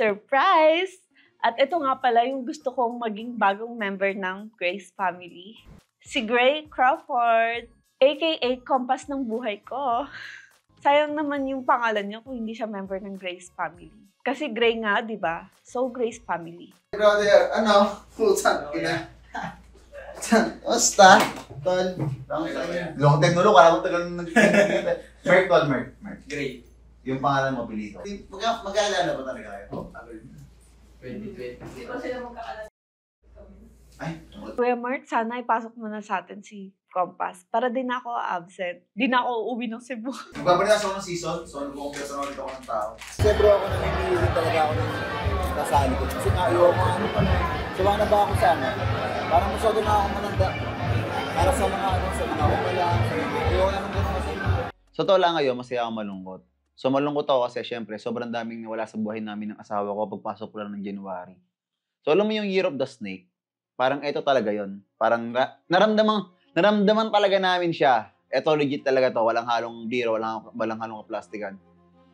Surprise! At ito nga pala yung gusto kong maging bagong member ng Grace family. Si Gray Crawford, aka Compass ng buhay ko. Sayang naman yung pangalan niya kung hindi siya member ng Grace family. Kasi Gray nga, di ba? So, Grace family. Brother, ano? Putang ina. Basta? Tol. Long time nulo, kala ko tagal nag-kita. Merk, Tol, Merk. Gray. Yung pangalan mo, pilito. Mag-aalala ba talaga kayo? Oo, 2020. Hindi ko sila magkakala. Ay, Kuya Mert, sana ipasok mo na sa atin si Compass para din ako absent. Di na ako uuwi ng Cebu. magbabalas ako ng season, so nag-umpisa na ulit ako ng tao. Siyempre ako namimili talaga ako ng kasali ko. Kasi nga ayoko ano pa na. Sawa na ba ako sana? Parang masyado na ako mananda. Para sa mga ano, sa mga wala, sa mga ayoko na ng gano'n kasi. So to lang ngayon, masaya ako malungkot. So malungkot ako kasi syempre sobrang daming nawala sa buhay namin ng asawa ko pagpasok ko lang ng January. So alam mo yung Year of the Snake? Parang ito talaga yon. Parang naramdaman talaga namin siya. Ito legit talaga to. Walang halong biro, walang halong kaplastikan.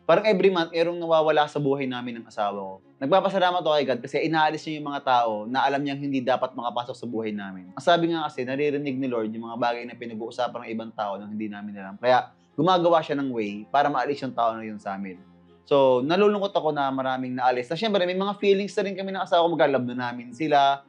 Parang every month, merong nawawala sa buhay namin ng asawa ko. Nagpapasalamat ako kay God kasi inaalis niya yung mga tao na alam niyang hindi dapat makapasok sa buhay namin. Ang sabi nga kasi, naririnig ni Lord yung mga bagay na pinag-uusapan ng ibang tao na hindi namin alam. Kaya gumagawa siya ng way para maalis yung tao na yun sa amin. So, nalulungkot ako na maraming naalis. Na syempre, may mga feelings na rin kami ng asawa ko. Mag-love na namin sila.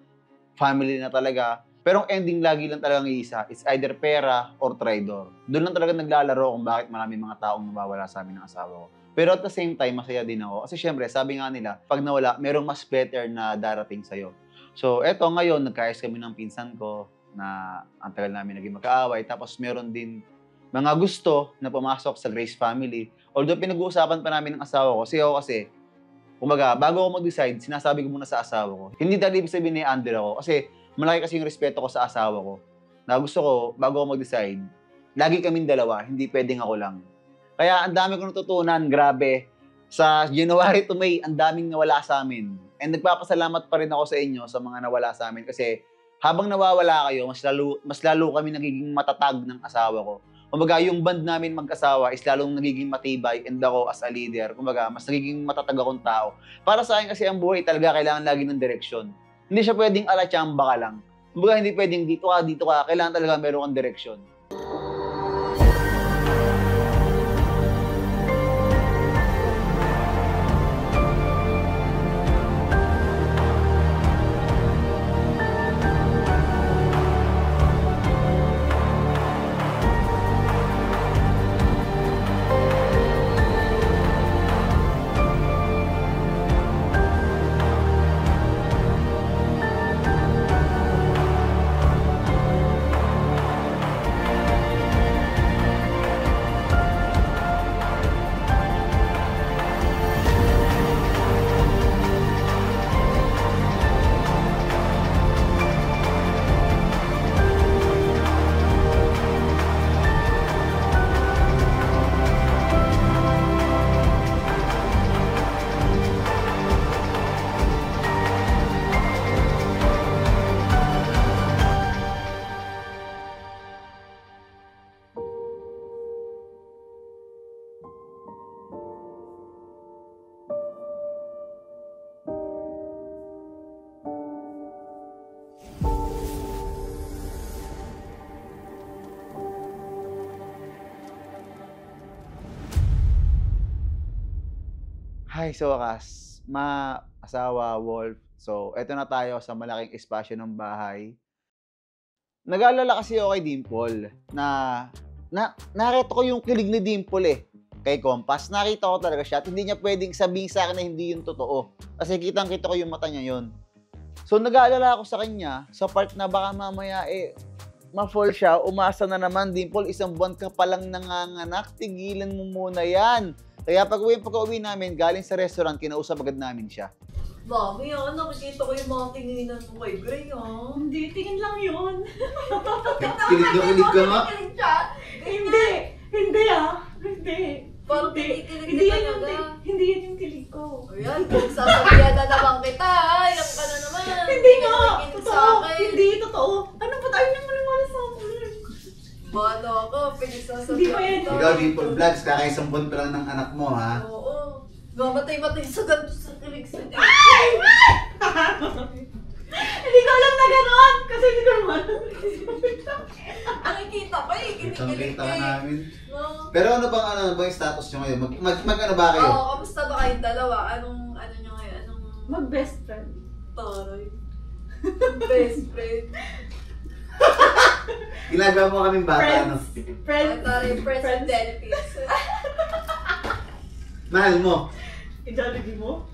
Family na talaga. Pero ang ending lagi lang talagang iisa. It's either pera or traidor. Doon lang talaga naglalaro kung bakit maraming mga taong nawawala sa amin ng asawa ko. Pero at the same time, masaya din ako. Kasi syempre, sabi nga nila, pag nawala, merong mas better na darating sa'yo. So, eto ngayon, nagkaayos kami ng pinsan ko na ang tagal namin naging magkaaway. Tapos meron din mga gusto na pumasok sa Grace family. Although pinag-uusapan pa namin ng asawa ko. Kasi kumbaga, bago ako mag-decide, sinasabi ko muna sa asawa ko. Hindi dahil ibig sabihin na under ako. Kasi malaki kasi yung respeto ko sa asawa ko. Na gusto ko, bago ako mag-decide, lagi kaming dalawa, hindi pwedeng ako lang. Kaya ang dami ko natutunan, grabe. Sa January to May, ang daming nawala sa amin. And nagpapasalamat pa rin ako sa inyo sa mga nawala sa amin. Kasi habang nawawala kayo, mas lalo kami nagiging matatag ng asawa ko. Kumbaga, yung band namin mag-asawa is lalong nagiging matibay and ako as a leader. Kumbaga, mas nagiging matatag akong tao. Para sa akin kasi ang buhay talaga kailangan lagi ng direksyon. Hindi siya pwedeng alatsamba ka lang. Kumbaga, hindi pwedeng dito ka. Kailangan talaga meron kang direksyon. Hi, sa wakas, asawa, Wolf. So, eto na tayo sa malaking espasyo ng bahay. Nag-aalala kasi ako kay Dimple na nakita ko yung kilig ni Dimple kay Compass. Nakita ko talaga siya at hindi niya pwedeng sabihin sa akin na hindi yung totoo. Kasi kitang-kita ko yung mata niya yon. So, nag-aalala ako sa kanya sa part na baka mamaya ma-fall siya, umasa na naman, Dimple, 1 buwan ka palang nanganganak, tigilan mo muna yan. Kaya pag-uwi namin, galing sa restaurant, kinausap agad namin siya. Mami, nakikita ko yung mga tinginan mo kay Gray, Hindi, tingin lang yun. Kilig ka nga. Hindi. Hindi. Parang Hindi yan yung kilig ko. Ayan, sasabihan na naman kita, Yan ka na naman. Hindi nga. Sa Totoo. akin. Hindi, totoo. Ano ba tayo nang maniwala sa akin? Balo ako, Hindi pinagsasabihan pa yan. kita. Ikaw, Dimple Vlogs, kakaisang buwan pa lang ng anak mo, ha? Oo. Mamatay-matay sa ganito sa kilig sa status nyo ngayon? Mag-ano ba kayo? Oo, kamusta ba kayong dalawa? Anong, ano nyo ngayon? Anong Mag-best friend. taray? Best friend. Ginagawa mo kaming bata, ano? Friends. Taray, friends and benefits. Mahal mo. I-Jollibee mo?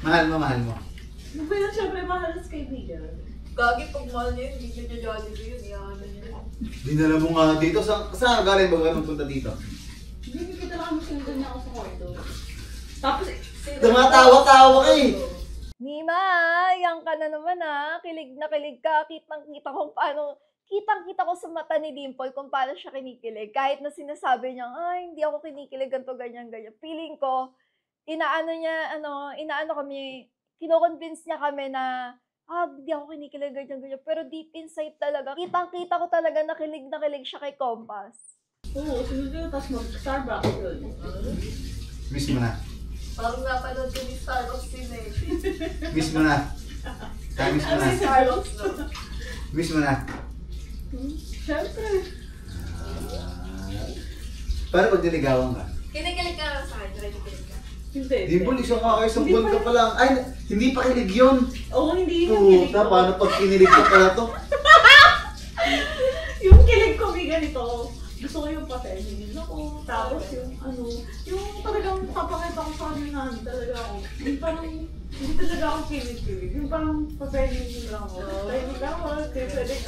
Mahal mo. Ano ba yun? Siyempre, mahal sa kaibigan. Gagi, pag mahal niya yun, hindi niya Jollibee yun. Iyakan niya. Dinala mo nga dito. Saan galing ba kayo magpunta dito? Hindi kita lang kami sinundan niya ako sa kwarto. Tapos, Tumatawa-tawa ka eh. Mima, yang ka na naman kilig na kilig ka. Kitang-kita ko paano, kitang-kita ko sa mata ni Dimple kung paano siya kinikilig. Kahit na sinasabi niya, ay, hindi ako kinikilig, ganito, ganyan. Feeling ko, inaano kami, kino-convince niya kami na, hindi ako kinikilig, ganyan. Pero deep inside talaga, kitang-kita ko talaga na kilig siya kay Compass. oo, sunod yun, tapos mag-Starbucks yun. Miss mo na. Parang napanood ko ni Starbucks din eh. Miss mo na. Miss mo na. Starbucks no? Miss mo na. Siyempre. Paano pag niligawan ka? Kinikilig ka lang sa akin, kinikilig ka. Hindi. Dimple, isang buwan ka pa lang. Ay, hindi pa kilig yun. Oo, hindi yung kilig Puta, ko. paano pag kinilig ka pala to? Yung kilig ko, may ganito. Gusto ko yung pa-feminine ako. Tapos yung yung talagang papakita ko sa kanya na talaga ako. Yung parang, hindi talaga ako kilig-kilig. Yung parang pa-feminine lang ako. Tahimik ako, kaya pwedeng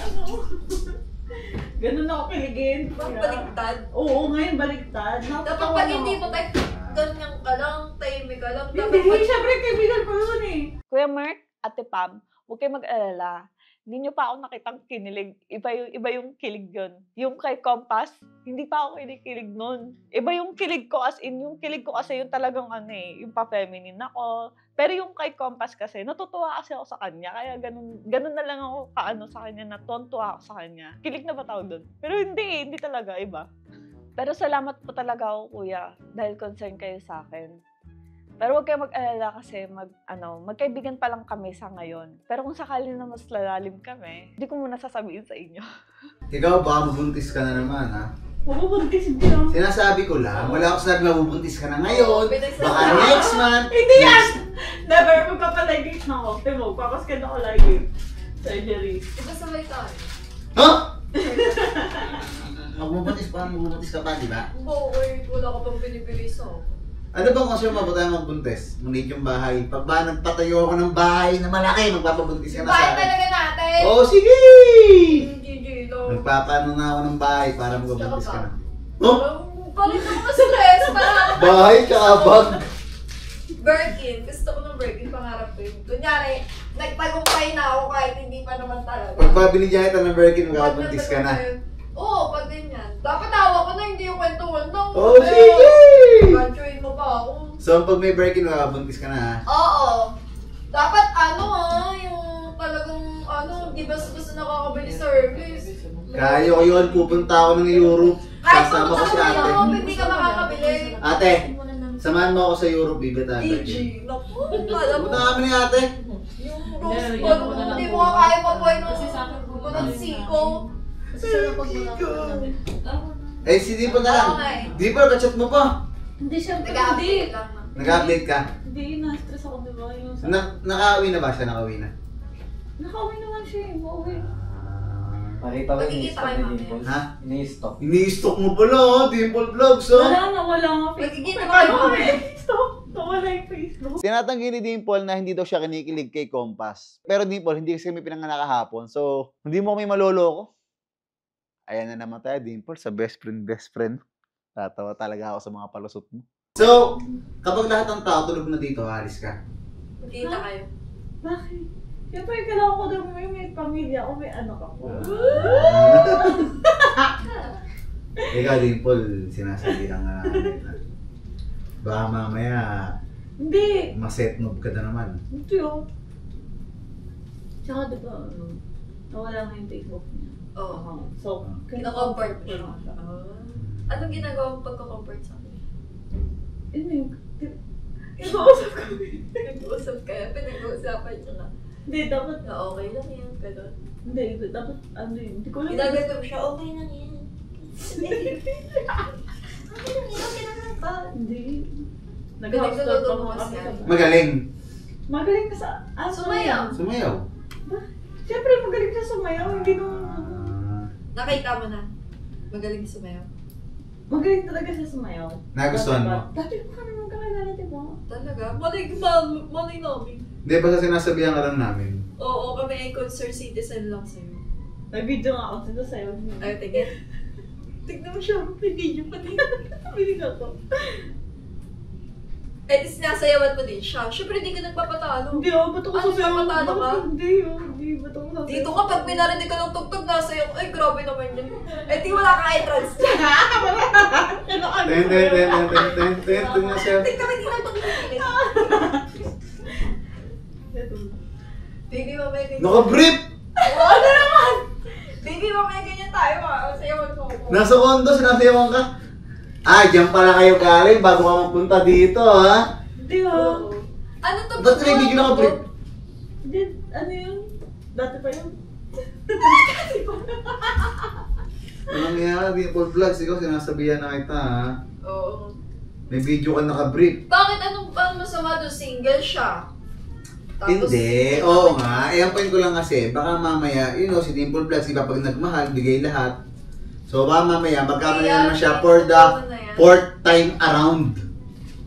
ganun ako kiligin. Parang baligtad. Oo, ngayon baligtad. Dapat pag hindi mo tayo ganyan ka lang, tahimik ka lang. Dapat Hindi, syempre kaibigan ko yun eh. Kuya Mark, Ate Pam, huwag kayo mag-alala. Hindi nyo pa ako nakitang kinilig. Iba yung kilig yun. Yung kay Compass, hindi pa ako kinikilig nun. Iba yung kilig ko as in, yung kilig ko kasi yung talagang yung pa-feminine ako. Pero yung kay Compass kasi, natutuwa kasi ako sa kanya. Kaya ganun na lang ako sa kanya, natuwa ako sa kanya. Kilig na ba tawag dun? Pero hindi talaga, iba. Pero salamat po talaga ako, kuya, dahil concern kayo sa akin. Pero huwag kayo mag-alala kasi magkaibigan pa lang kami sa ngayon. Pero kung sakali na mas lalalim kami, hindi ko muna sasabihin sa inyo. Ikaw, baka mabuntis ka na naman, ha? Mabubuntis hindi lang. Sinasabi ko lang, wala akong sabi mabubuntis ka na ngayon. Baka next month. Hindi yan! Never, magpapalagate na ako. Timo, papaskan ako lagi. Surgery. Ito sabay tayo. Huh? Magbubuntis ka pa, di ba? Boy, wala ka pang binibilis ako. Ano bang kasi mo tayo magbuntis? Maliit yung bahay. Pag ba nagpatayo ako ng bahay na malaki, magpapabuntis ka na sa Bahay akin. talaga natin! Oh, sige! GG lang. Nagpapano na ako ng bahay para magbabuntis ka na. Oh? Parang ako ma-stress. Parang Bahay tsaka bag. Birkin. Gusto ko ng Birkin. Pangarap ko yun. Kunyari, nagtagumpay na ako kahit hindi pa naman talaga. Pag pabinigyan kita ng Birkin, magpapabuntis ka na. Oo, pag ganyan. Dapat tawa ko na, hindi yung kwentuhan lang. Oh, sige! Graduate mo pa ako. So, pag may Birkin, magpapabuntis ka na, ha? Oo. Dapat yung talagang di ba gusto nakakabili service. Kaya ko yun, pupunta ako ng Europe. Kahit Kasama ko si pumunta ka ate. ng Europe, hindi ka makakabili. Ate, samahan mo ako sa Europe, bigat tayo. DG. Naku, alam mo. Punta kami ni ate. Yung rose gold, hindi mo kaya pa po ng siko. Eh, si Dipo na lang. Dipo, kachat mo pa. Hindi siya, Nag-update lang. Nag-update ka. Hindi, na-stress ako, diba? Yung Nakauwi na ba siya? Nakauwi na? nakauwi naman siya eh, uuwi. Makita ko Magkikita ini-stop kayo ni mamaya. Dimple. Ha? Ini-stop. Ini-stock mo pala, oh. Dimple Vlogs, oh. Wala nga Facebook. Magkikita Eh, kayo paano mamaya. kami? Stop, nawala yung Facebook. Tinatanggi ni Dimple na hindi daw siya kinikilig kay Compass. Pero Dimple, hindi kasi kami pinanganak kahapon. So, hindi mo kami maloloko. Ayan na naman tayo, Dimple, sa best friend. Tatawa talaga ako sa mga palusot mo. So, kapag lahat ng tao tulog na dito, alis ka. Magkikita kayo. Bakit? Siyempre, kailangan ko daw may pamilya ako, may anak ako. Ikaw, Dimple, sinasabi lang na baka mamaya Hindi. masetnob ka na naman. Hindi oh. Tsaka diba, nawala nga yung Facebook niya. Oo. So, Kino-comfort mo siya. Anong ginagawa mo pagko-comfort sa akin? Nag-uusap kami. Nag-uusap kayo, pinag-uusapan niyo na. Hindi, dapat, Na okay lang yan, pero hindi, dapat, hindi ko lang. ginagawa mo siya, okay lang yan. Hindi. Nag-house tour pa mo kasi. Magaling. Magaling ka sa... Sumayaw. Sumayaw. Siyempre, magaling ka sumayaw. Hindi nung... Nakita mo na. Magaling sumayaw. Magaling talaga siya sumayaw. Nagustuhan mo? Dati pa kami magkakilala, di ba? Talaga? Malay namin. Hindi, basta sinasabihan ka lang namin. Oo, kami ay concerned citizen lang sa'yo. May video nga ako sino sa'yo. Ay, tingin. Tignan mo siya, may video pa din. Hindi ka to. Eh, sinasayawan mo din siya. Siyempre, hindi ka nagpapatalo. Hindi ako, ba't ako Ano, sasayaw? papatalo ka? Hindi, hindi, ba't ako sasayaw? Dito ka, pag pinarinig ka ng tugtog, nasayaw. Ay, grabe naman yun. Eh, di wala kang entrance. Ten na siya. Tignan mo, hindi lang pag-iilig. Baby, mamaya ganyan. Naka-brief! Ano naman? Baby, mamaya ganyan tayo sayawan mo ako. Nasa kondo, sinasayawan ka. Diyan pala kayo galing bago ka magpunta dito, ha? Hindi ha. Ano to? Ba't may video naka-brief? Hindi, ano yun? Dati pa yun. Anong yan? Dimple Vlogs, ikaw sinasabihan na kita, ha? Oo. May video ka naka-brief. Bakit anong masama doon? Single siya. Hindi, oo nga. Ang point ko lang kasi, baka mamaya, si Dimple Vlogs, iba pag nagmahal, bigay lahat. So baka mamaya, magkano na naman siya for the fourth time around.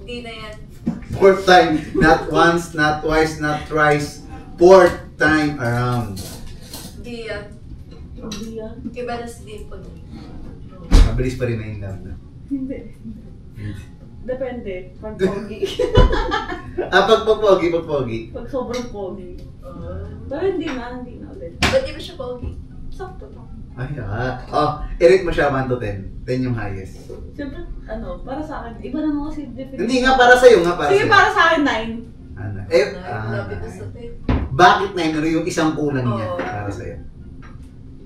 Hindi na yan. Fourth time, not once, not twice, not thrice. Fourth time around. Hindi yan. Hindi yan. Iba na si Dimple. Mabilis pa rin na yung love na. Hindi. Depende. Pag pogi. Pag pogi. Pag sobrang pogi. Pero hindi na ulit. Ba't di ba siya pogi? Sakto lang. I-rate mo siya 1 to 10. 10 yung highest. Siyempre, para sa akin, iba naman kasi definition. Hindi nga, para sa'yo nga, para Sige, sa'yo. para sa akin, 9. Ano? Lapit na sa 10. Bakit 9? Ano yung isang kulang niya Oo. para sa'yo?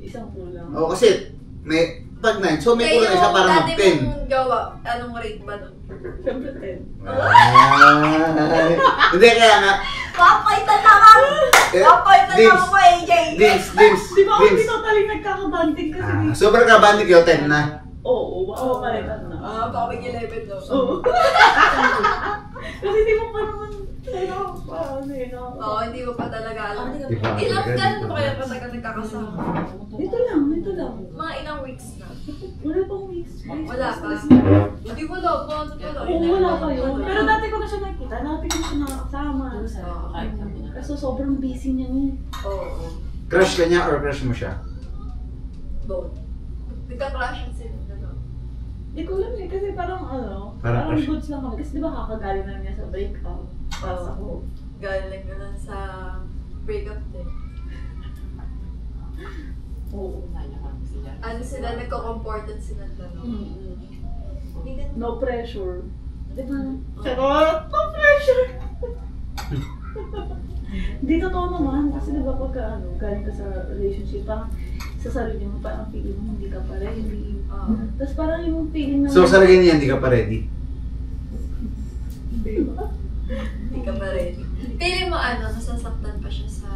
Isang kulang. Oo, kasi may pag 9, so may kulang isa para mag 10. Dati mong gawa, anong rate ba nun? Siyempre, 10. Hindi, kaya nga. Papaitan na ka! Papaitan na ako kay AJ! Dims. Di ba kami totally nagkakabanding kasi dito? Sobrang kabanding yun, 10 na. Oo, palitan na. Baka may 11 daw. Oo. Kasi di mo pa naman, Oo, hindi ko pa talaga alam. Diba? Ilang gano'n ba kayo katagal nagkakasama? Ito lang. Mga ilang weeks na. Wala pang weeks. Wala pa. Hindi wala pa. Ano pala? Oo, wala pa yun. Pero dati ko na siya nakita, dati ko na siya nakakasama. Kaso sobrang busy niya niya. Oo. Crush ka niya or crush mo siya? Both. Nagka-crush sila. Hindi ko alam kasi parang Parang crush. goods lang kami. Kasi di ba kakagaling na niya sa breakout. Tapos ako. Galing ko lang sa breakup din. Oo. Ano sila, nagko-comported sila dalawa. Hindi ganun. No pressure. Di ba? Charot! No pressure! Hindi totoo naman. Kasi di ba pagka galing ka sa relationship, parang sa sarili mo, parang feeling mo hindi ka pa ready. Tapos parang yung feeling na... So sa lagay niya, hindi ka pa ready? Hindi ba? Hindi ka pa ready. Feeling mo nasasaktan pa siya sa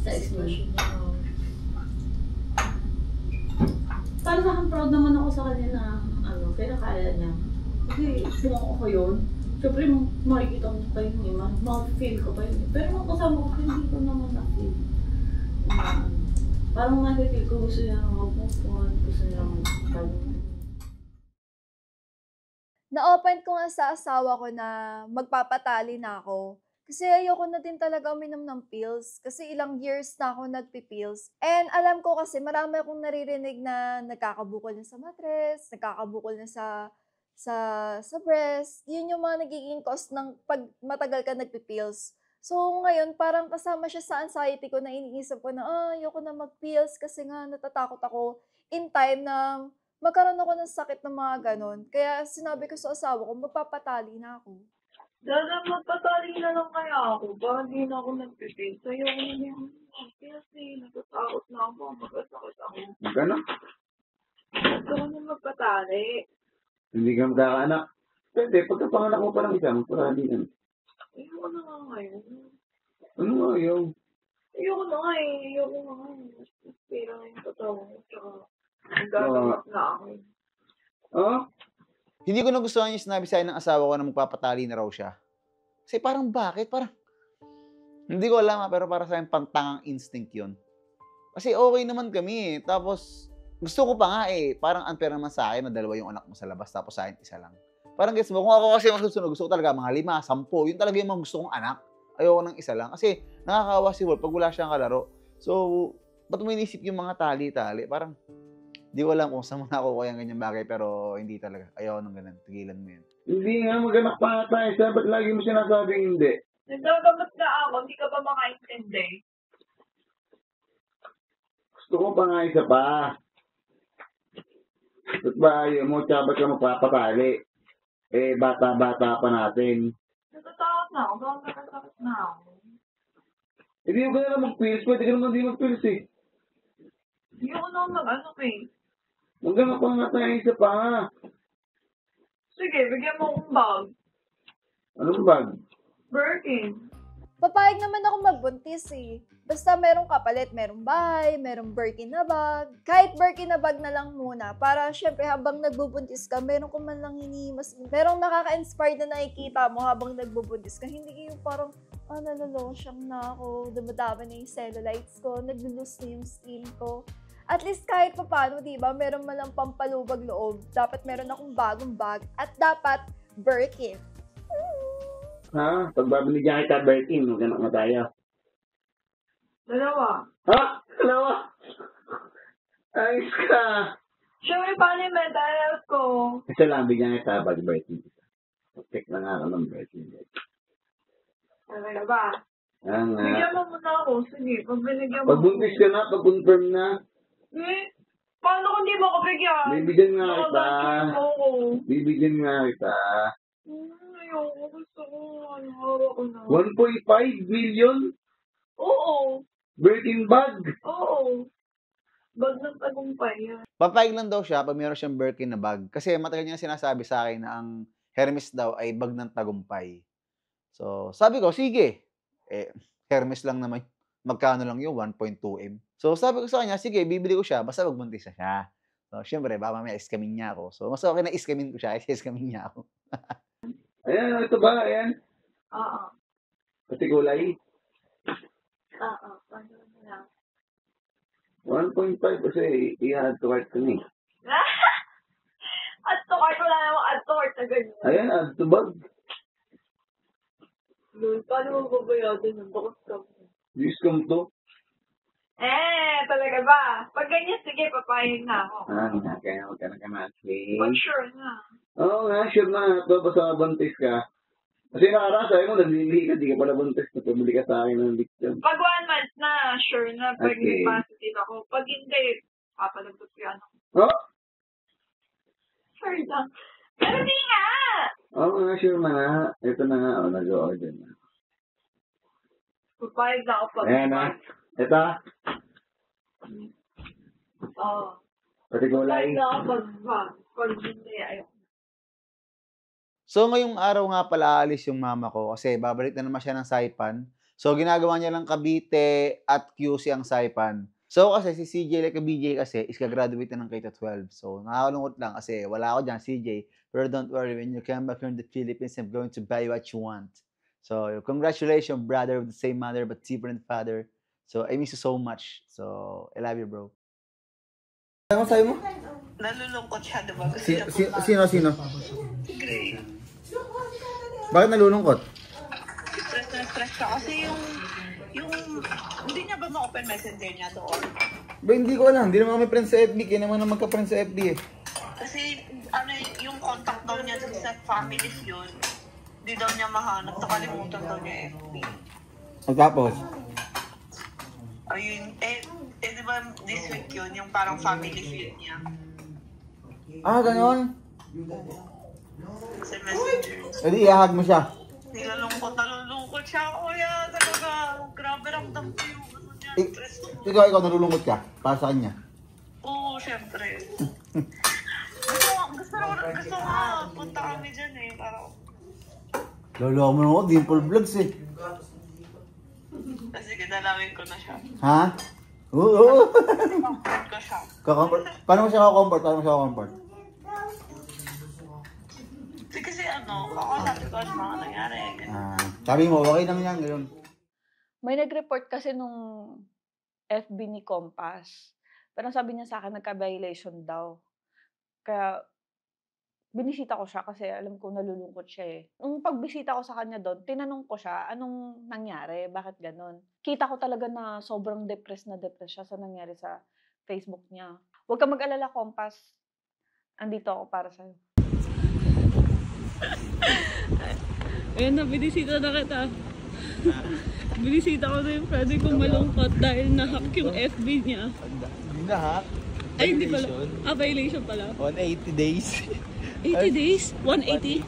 sitwasyon niya. Parang sa akin, proud naman ako sa kanya na pinakaya niya. Kasi kung ako yun, syempre makikita mo pa yun ma-feel ko pa yun. Pero nung kasama ko, hindi ko naman na-feel. Parang nakikita ko gusto niya mag-move, gusto niya Na-open ko nga sa asawa ko na magpapatali na ako. Kasi ayoko na din talaga uminom ng pills. Kasi ilang years na ako nagpipills. And alam ko kasi marami akong naririnig na nagkakabukol na sa matres, nagkakabukol na sa breast. Yun yung mga nagiging cause ng pag matagal ka nagpipills. So ngayon parang kasama siya sa anxiety ko na iniisip ko na ayoko na mag-pills kasi nga natatakot ako in time na magkaroon ako ng sakit ng mga ganon. Kaya sinabi ko sa asawa ko, magpapatali na ako. Dada, magpatali na lang kaya ako. Baka hindi na ako nagpipil. Sa'yo ko na yung kasi natatakot na ako. Magkasakit ako. Gano'n? Gusto ko na magpatali. Hindi ka magkakaanak. Pwede, pagkapanganak mo pa ng isa, magpatali yan. Ayoko na nga ngayon. Ano nga ayaw? Ayoko na nga eh. Mas pira na yung totoo. Tsaka, nagagalit na ako. Hindi ko nagustuhan yung sinabi sa akin ng asawa ko na magpapatali na raw siya. Kasi parang bakit? Parang, hindi ko alam pero para sa akin pantangang instinct yun. Kasi okay naman kami eh. Tapos, gusto ko pa nga eh. Parang unfair naman sa akin na dalawa yung anak mo sa labas tapos sa akin isa lang. Parang gets mo, kung ako kasi masusunod, gusto ko talaga mga 5, 10. Yun talaga yung mga gusto kong anak. Ayoko ng isa lang. Kasi nakakawa si Wolf pag wala siyang kalaro. So, ba't mo inisip yung mga tali-tali? Parang, di ko alam kung saan mo nakukuha yung ganyan bagay, pero hindi talaga. Ayoko ng ganun. Tigilan mo yun. Hindi nga, maganak pa nga tayo. Ba't lagi mo sinasabing hindi? Nagdadamat na ako, hindi ka ba makaintindi? Gusto ko pa nga isa pa. Ba't ba ayaw mo? Tsaka ba't ka magpapatali? Eh, bata-bata pa natin. Natatakot na ako, baka natatakot na ako. Hindi ko na mag-pills. Pwede ka naman di mag-pills eh. Hindi ako naman mag-ano eh. Maganak pa nga tayo isa pa. Sige, bigyan mo akong bag. Anong bag? Birkin. Papayag naman ako magbuntis eh. Basta merong kapalit, merong bahay, merong Birkin na bag. Kahit Birkin na bag na lang muna. Para syempre habang nagbubuntis ka, meron ko man lang hinihimas. Merong nakaka-inspire na nakikita mo habang nagbubuntis ka. Hindi yung parang, nalolosyang na ako, dumadami na yung cellulites ko, naglulus na yung skin ko. At least kahit pa paano, diba, meron man lang pampalubag loob. Dapat meron akong bagong bag at dapat Birkin. Ha? Pag babinigyan kita Birkin, maganak na tayo. Dalawa. Ha? Dalawa? Ayos ka. Siyempre, paano yung mental health ko? Isa lang, bigyan kita bag Birkin. Check na nga ako ng Birkin. Talaga ba? Nga. Bigyan mo muna ako. Sige, pag binigyan mo. Pag buntis ka na, pag confirm na, Paano kung di mo ko bigyan? bibigyan nga kita. Nakabagay mo ako. Bibigyan nga kita. Ayoko, gusto ko. Hawak ko na. 1.5 million? Oo. Birkin bag? Oo. Bag ng tagumpay yan. Papayag lang daw siya pag meron siyang Birkin na bag. Kasi matagal niya sinasabi sa akin na ang Hermes daw ay bag ng tagumpay. So, sabi ko, sige. Hermes lang naman. Magkano lang yung 1.2M. So, sabi ko sa kanya, sige, bibili ko siya, basta magbuntis na siya. So, syempre, baka mamaya iskamin niya ako. So, mas okay na iskamin ko siya, iskamin niya ako. Ayan, ito ba? Ayan. Oo. Pati kulay. Oo. Paano na? 1.5 kasi i-add to cart ko ni. Add to cart, wala namang add to cart na ganyan. Ayan, add to bag. Lul, paano mo babayadin ng bakit ka? Discount to. Talaga ba? Pag ganyan, sige, papayag na ako. Kaya huwag ka na kamatli. But sure na. Oo nga, sure na nga ito. Basta buntis ka. Kasi nakaraan, sabi mo, naglilihi ka, di ka pala buntis. Napumili ka sa akin ng lechon. Pag 1 month na, sure na. Pag Okay. positive ako. Pag hindi, papalagot ko yan ako. Oh? Sure na. Pero di nga! Oo nga, sure na nga. Ito na nga, nag-order na. Papayag na ako pag Ayan na. Ito, Oo. pati kulay. Papayag na ako pag hindi, ayoko. So, ngayong araw nga pala aalis yung mama ko kasi babalik na naman siya ng Saipan. So, ginagawa niya lang Cavite at QC ang Saipan. So, kasi si CJ like a BJ kasi is ka-graduate na ng K-12. So, nakakalungkot lang kasi wala ako dyan, CJ. Pero don't worry, when you come back here in the Philippines, I'm going to buy what you want. So, congratulations, brother with the same mother but different father. So, I miss you so much. So, I love you, bro. Ano sabi mo? Nalulungkot siya, diba? Gusto niya Sino? Gray. Bakit nalulungkot? Stress na stress siya kasi yung hindi niya ba ma-open messenger niya doon? Ba, hindi ko alam. Hindi naman kami friends sa FB. Kaya naman magka-friends sa FB eh. Kasi yung contact daw niya sa family yun, hindi daw niya mahanap. Nakalimutan daw niya FB. Tapos? Ayun, di ba this week yun, yung parang family feud niya? Ganon? Sa messenger. E di, ihahag mo siya. Nalulungkot siya. Kuya, talaga, grabe ramdam ko yung ano niya, stress ko. Ikaw nalulungkot ka para sa kanya. Oo, syempre. gusto ko punta kami dyan eh. Parang, Lolo mo na ako, Dimple Vlogs eh. sige, dalawin ko na siya. Ha? Oo. Comfort ko siya. Paano mo siya ka-comfort? kakasabi ko sa mga nangyari. Sabi mo, okay lang yan ngayon. May nag-report kasi nung FB ni Compass. Pero sabi niya sa akin, nagka-violation daw. Kaya, binisita ko siya kasi alam ko nalulungkot siya eh. Nung pagbisita ko sa kanya doon, tinanong ko siya, anong nangyari? Bakit ganon? Kita ko talaga na sobrang depressed siya sa nangyari sa Facebook niya. Huwag ka mag-alala, Compass. Andito ako para sa'yo. Ayun na, binisita na kita. Binisita ko na yung friend kong malungkot dahil na-hack yung FB niya. Hindi na hack. Ay, hindi pala. Violation pala. 180 days. 80 days? 180?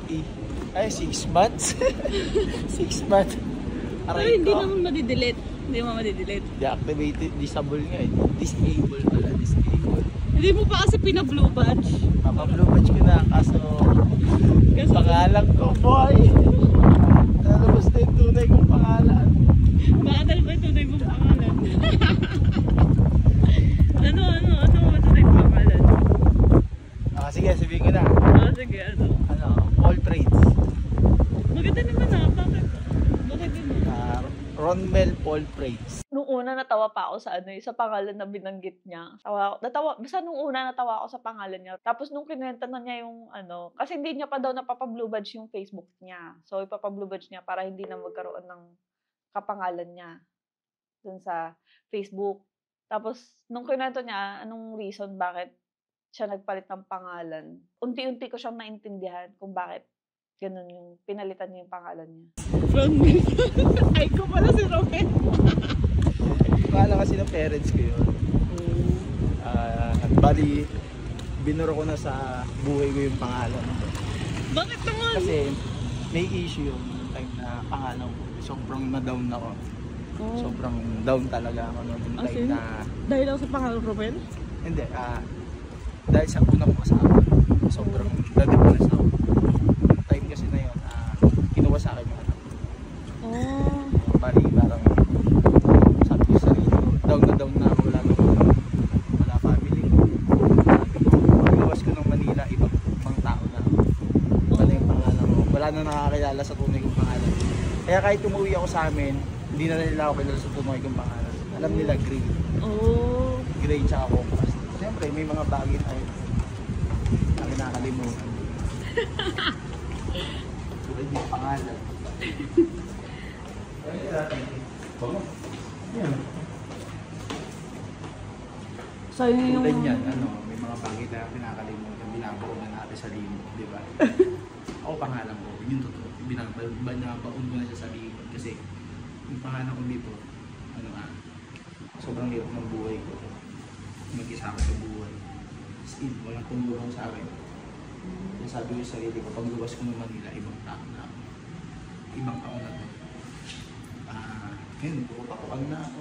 Ay, 6 months. 6 months. Pero hindi naman madidelete. Hindi mo madidelete. Deactivated, disable nga eh. Disable pala, disable. Hindi mo pa kasi pina-blue badge. Papa-blue badge ko na, kaso pangalan ko, boy. Talabas na yung tunay kong pangalan. Baka talaga yung tunay mong pangalan. Ano ba tunay mong pangalan? Sige, sabihin ko na. Sige, ano? Paul Trades. Maganda naman Bakit yun? Ronmel Paul Trades. Nung una natawa pa ako sa pangalan na binanggit niya. Basta nung una natawa ako sa pangalan niya. Tapos nung kinuwenta na niya yung kasi hindi niya pa daw napapa-blue badge yung Facebook niya. So ipapa-blue badge niya para hindi na magkaroon ng kapangalan niya dun sa Facebook. Tapos nung kinuwento niya, anong reason bakit siya nagpalit ng pangalan. Unti-unti ko siyang naintindihan kung bakit ganun yung pinalitan niya yung pangalan niya. Romel. Ay ko pala si Romel. Pangalan kasi ng parents ko yun. Bali, binuro ko na sa buhay ko yung pangalan ko. Bakit naman? Kasi may issue yung time na pangalan ko. Sobrang na-down ako. Sobrang down talaga ako noong time na... Dahil ako sa pangalan Romel? Hindi, dahil sa unang asawa, sobrang na-depress ako. Time kasi na yun, kinuha sa akin yung anak. Bali, parang sabi ko sa sarili, down na ako, wala family. Pagluwas ko ng Manila, ibang tao na ako. Wala yung pangalan ko, wala na nakakilala sa tunay kong pangalan. Kaya kahit umuwi ako sa amin, hindi na nila ako kilala sa tunay kong pangalan. Alam nila, Gray. Gray tsaka Compass. Siyempre, may mga bagay tayo na kinakalimutan. Tulad yung pangalan. Sa'yo yung... Tulad yan, may mga bagay tayo kinakalimutan. Binabaon na natin sa limot, di ba? Ako pangalan ko, yun totoo. Binabaon ko na siya sa limot. Kasi yung pangalan ko dito, sobrang hirap ng buhay ko. Mag-isa ako sa buhay. Walang tumulong sa akin. Kaya sabi ko sa sarili ko, pag luwas ko ng Manila, ibang tao na ako. Ibang tao na to. Yun, pupapakapag na ako.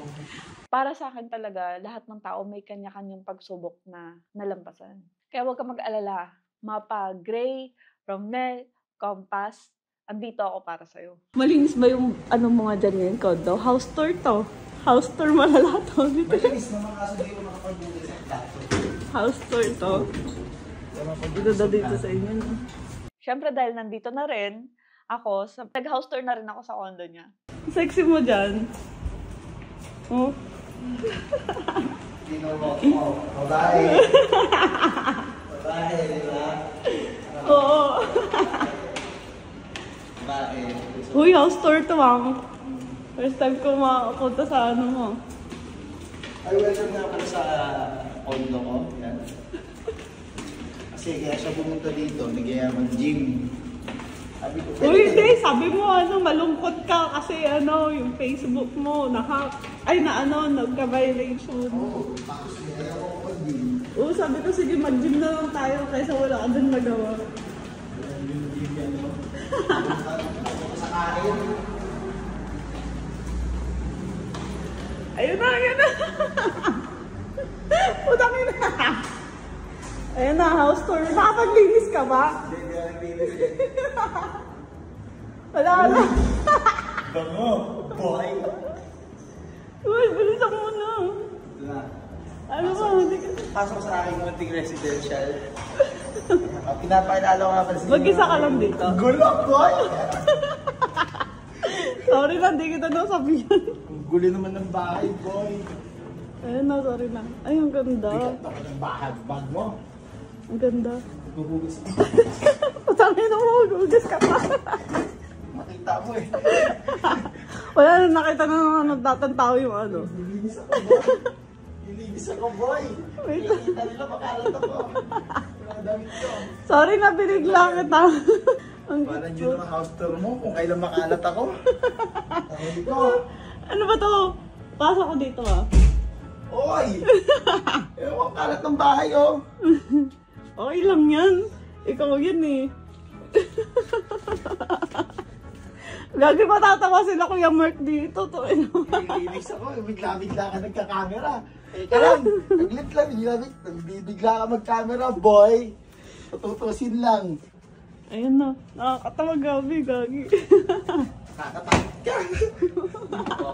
Para sa akin talaga, lahat ng tao may kanya-kanyang pagsubok na nalampasan. Kaya huwag ka mag-alala. Mapa, Gray, Romel, Compass, andito ako para sa'yo. Malinis ba yung mga dyan ngayon, Kondo? House tour to. House tour malala to. Malinis naman kaso di ko makapag-bukas sa plato. House tour to. Dito sa inyo. Siyempre dahil nandito na rin ako, nag-house tour na rin ako sa condo niya. Sexy mo dyan. Oh. Babae. Babae, di ba? Oo. Babae. Huy, house tour to, Ma'am. First time ko makapunta sa mo. Ay, welcome nga pala sa condo ko. Yan. Kasi kaya siya pumunta dito, nagyaya mag-gym. Sabi ko, Uy, hindi. Sabi mo, malungkot ka kasi yung Facebook mo, na-hack. Ay, nagka-violation. Oo, tapos nagyaya ko mag-gym. Oo, sabi ko, sige, mag-gym na lang tayo kaysa wala ka din magawa. Yung gym yan, no? Sa kain. Ayun na. Utangin na. Ayun na, house tour. Nakapaglinis ka ba? Hindi ka naglinis eh. Wala. Bango, boy. Uy, bilisan mo na. Diba? Ano ba? Hindi ka... Pasok sa aking munting residential. Pinapakilala ko nga pala sa Mag-isa ka lang dito. Gulo, boy! Sorry na, hindi kita nasabihan. Gulo naman ng bahay, boy. Ayun na, sorry na. Ay, ang ganda. Bigat ako ng bahay, bag mo. Ang ganda. Gugugas ako. Patangin na mo, gugas ka pa. Makita mo eh. Wala na, nakita na naman nagtatang tao yung ano. Nilinis ako, boy. Nilinis ako, boy. Wait. Nakita nila makalat ako. Mga damit ko. Sorry na, binigla kita. Ang Parang yun ang house tour mo kung kailan makalat ako. Sabi ko, Ano ba to? Pasok ko dito ah. oy! Ewan, kalat ng bahay, oh. Okay lang yan. Ikaw yan eh. Lagi matatawa sila Kuya Mark dito. To, Nilinis ako, bigla-bigla ka nagka-camera. Teka lang, naglit lang, nagbibigla ka mag-camera, boy. Tutusin lang. Ayun na. Nakakatawa gabi, gagi. Nakakatakot ka.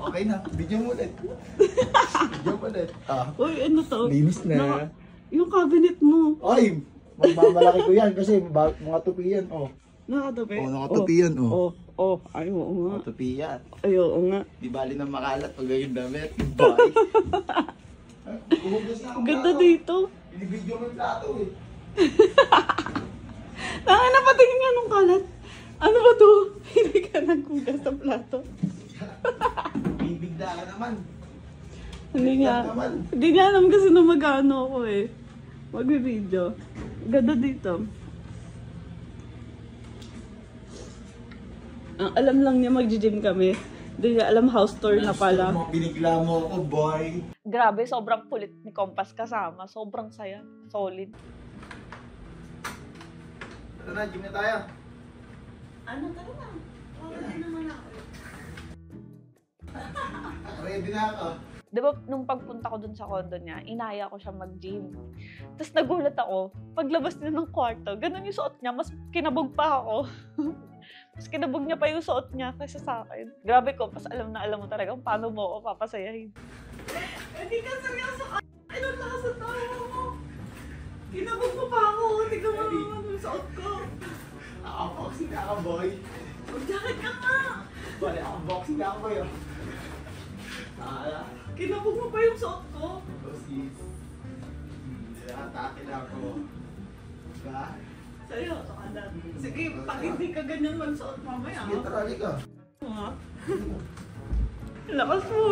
Okay na, video mo ulit. Video mo ulit. Uy, ano to? Linis na. Yung cabinet mo. Ay, magmamalaki ko yan kasi mga tupi yan, oh. Nakatabi? Oh, nakatupi yan, oh. Ay, oo nga. Nakatupi yan. Ay, oo nga. Di bali na makalat pag yung damit. Boy. Kuhugas na ang Ganda plato. dito. Binibidyo mo yung plato eh. Tanga na, patingin nga nung kalat. Ano ba to? Hindi ka naghugas sa plato. Bibigla ka naman. Hindi nga. naman. Hindi niya alam kasi na mag-ano ako eh. Magbibideo. Ganda dito. Ang alam lang niya mag-gym kami. Hindi niya alam house tour na pala. Binigla mo ako, boy. Grabe, sobrang kulit ni Compass kasama. Sobrang saya. Solid. Tara na, gym na tayo. Ano, tara na. Wala naman ako. Ready na ako. Di ba, nung pagpunta ko dun sa condo niya, inaya ko siya mag-gym. Tapos nagulat ako, paglabas niya ng kwarto, ganun yung suot niya, mas kinabog pa ako. Mas kinabog niya pa yung suot niya kaysa sa akin. Grabe ko, pas alam na alam mo talaga kung paano mo ako papasayahin. Hindi ka seryoso ka! Ano na sa tawa mo? Kinabog mo pa ako, hindi ka mamaman yung suot ko. Naka-boxing na ako, boy. Mag-jacket ka nga! Bale, naka-boxing na ako, boy. Kinabog mo pa yung suot ko. Sis. Nakatake na ako. Diba? Seryoso ka na. Sige, pag hindi ka ganyan magsuot mamaya. Sige, tarali ka. Ha? Lakas mo.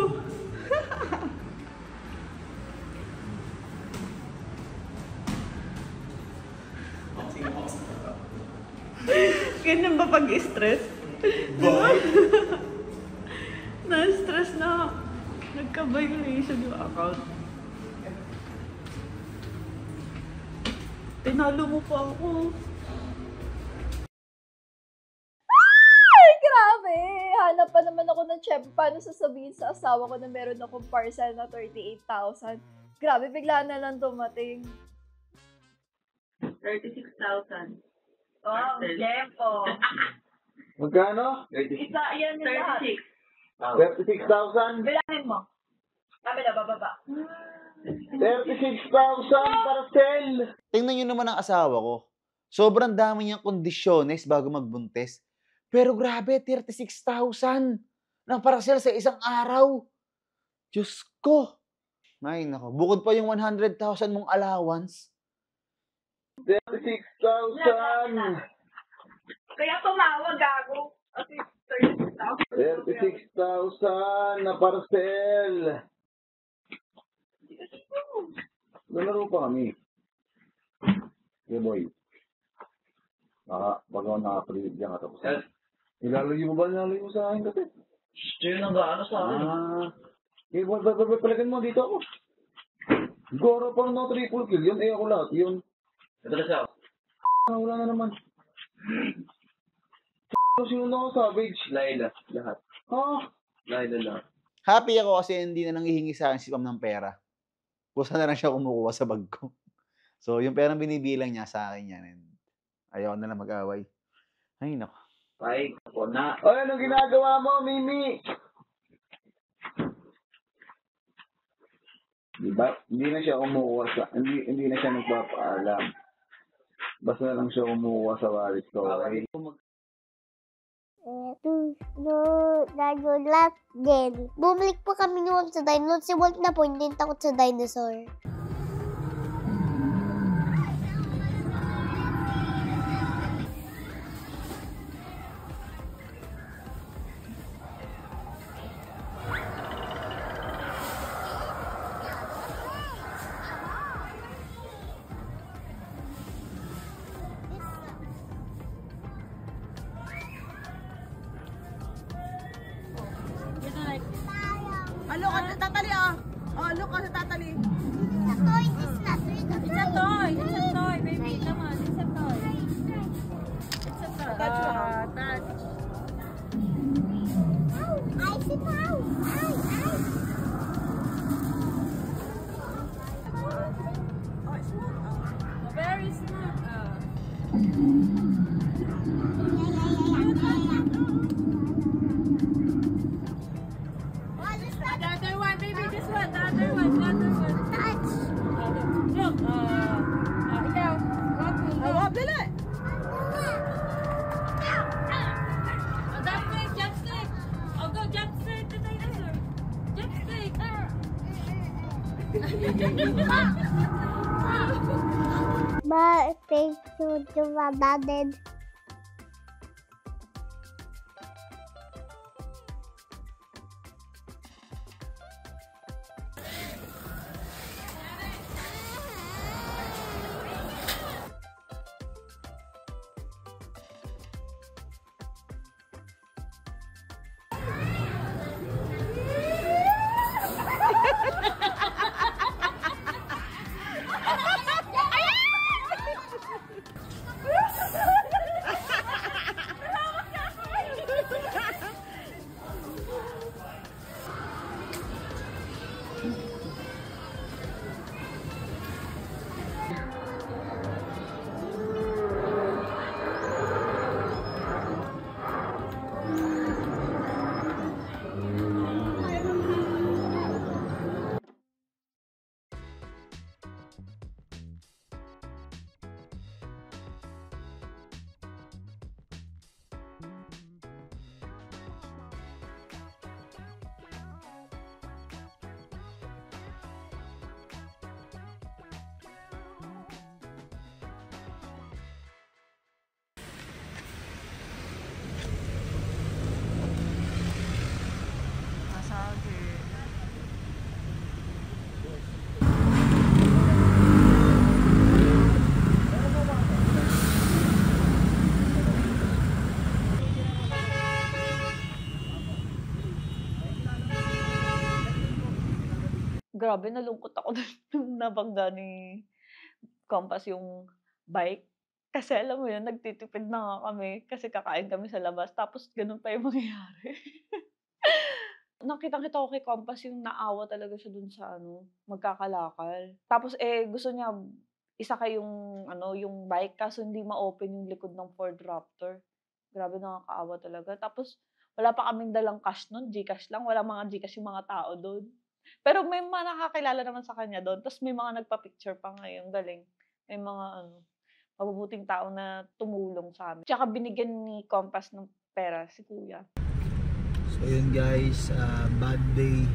Ganyan ba pag-stress? Boy! Na-stress na. Nagka-violation yung account. Tinalo mo pa ako. Ay, grabe! Hanap pa naman ako ng chef. Paano sasabihin sa asawa ko na meron akong parcel na 38,000? Grabe, bigla na lang dumating. 36,000. Oh, Jempo. Magkano? Isa, yan yung lahat. 36,000? Bilangin mo. Kabila, bababa. 36,000 para sell! Tingnan nyo naman ang asawa ko. Sobrang dami niyang kondisyones bago magbuntis. Pero grabe, 36,000 ng parcel sa isang araw. Diyos ko. Ay, nako. Bukod pa yung 100,000 mong allowance. 36,000! Kaya tumawag gago. Kasi 36,000. 36,000 na parcel! Nalaro pa kami. Okay, boy. Bago ako nakapaligid dyan katapos. Nilalagay mo ba? Nilalagay mo sa akin kasi? Yun ang gaano sa akin. Boy, palagan mo dito ako. Goro pa na triple kill. Yun, ako lahat. Yun. Ito na siya. Wala na naman. Sino na ako savage? Laila. Lahat. Laila lahat. Happy ako kasi hindi na nanghihingi sa akin si Pam ng pera. Kusa na lang siya kumukuha sa bag ko. So, yung perang binibilang niya sa akin yan. And ayaw na lang mag-away. Ay, nako. Ay, ako na. Ay, anong ginagawa mo, Mimi? Diba? Hindi na siya kumukuha sa... Hindi na siya nagpapaalam. Basta na lang siya kumuha sa wallet ko. Okay? Nagulat din. Bumalik po kami noon sa dinosaur. Si Walt na po, hindi takot sa dinosaur. Look at the tatali, oh. Oh, look at the tatali. It's a toy. It's not real. It's a toy. It's a toy, baby. Come on, it's a toy. It's a toy. Touch. Touch. Ow! Icy pow! Ow! Oh, it's smooth. Oh, very smooth. The other one, baby. This one. The other one. The other one. Touch! Look. Ikaw. Wobble it. Oh, that way. Jump straight. Oh, go jump straight to the dinosaur. Jump straight. But thanks to my dad. Grabe, nalungkot ako nung nabangga ni Compass yung bike. Kasi alam mo yun, nagtitipid na nga kami kasi kakain kami sa labas. Tapos ganun pa yung mangyayari. Nakitang-kita ko kay Compass yung naawa talaga siya dun sa magkakalakal. Tapos gusto niya isakay yung bike kaso hindi ma-open yung likod ng Ford Raptor. Grabe, nakakaawa talaga. Tapos wala pa kaming dalang cash nun, Gcash lang. Wala mga Gcash yung mga tao doon. Pero may mga nakakilala naman sa kanya doon. Tapos may mga nagpa-picture pa ngayon. Galing. May mga mabubuting tao na tumulong sa amin. Tsaka binigyan ni Compass ng pera si Kuya. So yun guys, bad day.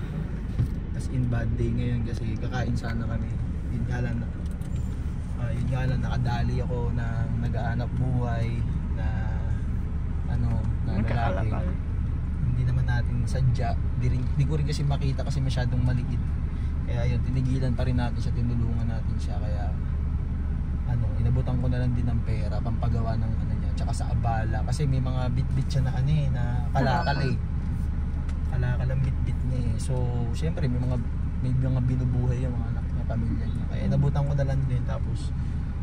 As in bad day ngayon kasi kakain sana kami. Yun nga lang nakadali ako ng nag-aanap buhay na lalaki. Hindi naman natin sadya. Di ko rin kasi makita kasi masyadong maliit. Kaya yun, tinigilan pa rin natin siya, tinulungan natin siya. Kaya inabutan ko na lang din ng pera pampagawa ng niya, tsaka sa abala kasi may mga bit-bit siya na na kalakal kalakal ang bit-bit niya so syempre may mga binubuhay yung mga anak niya, pamilya niya, kaya inabutan ko na lang din. Tapos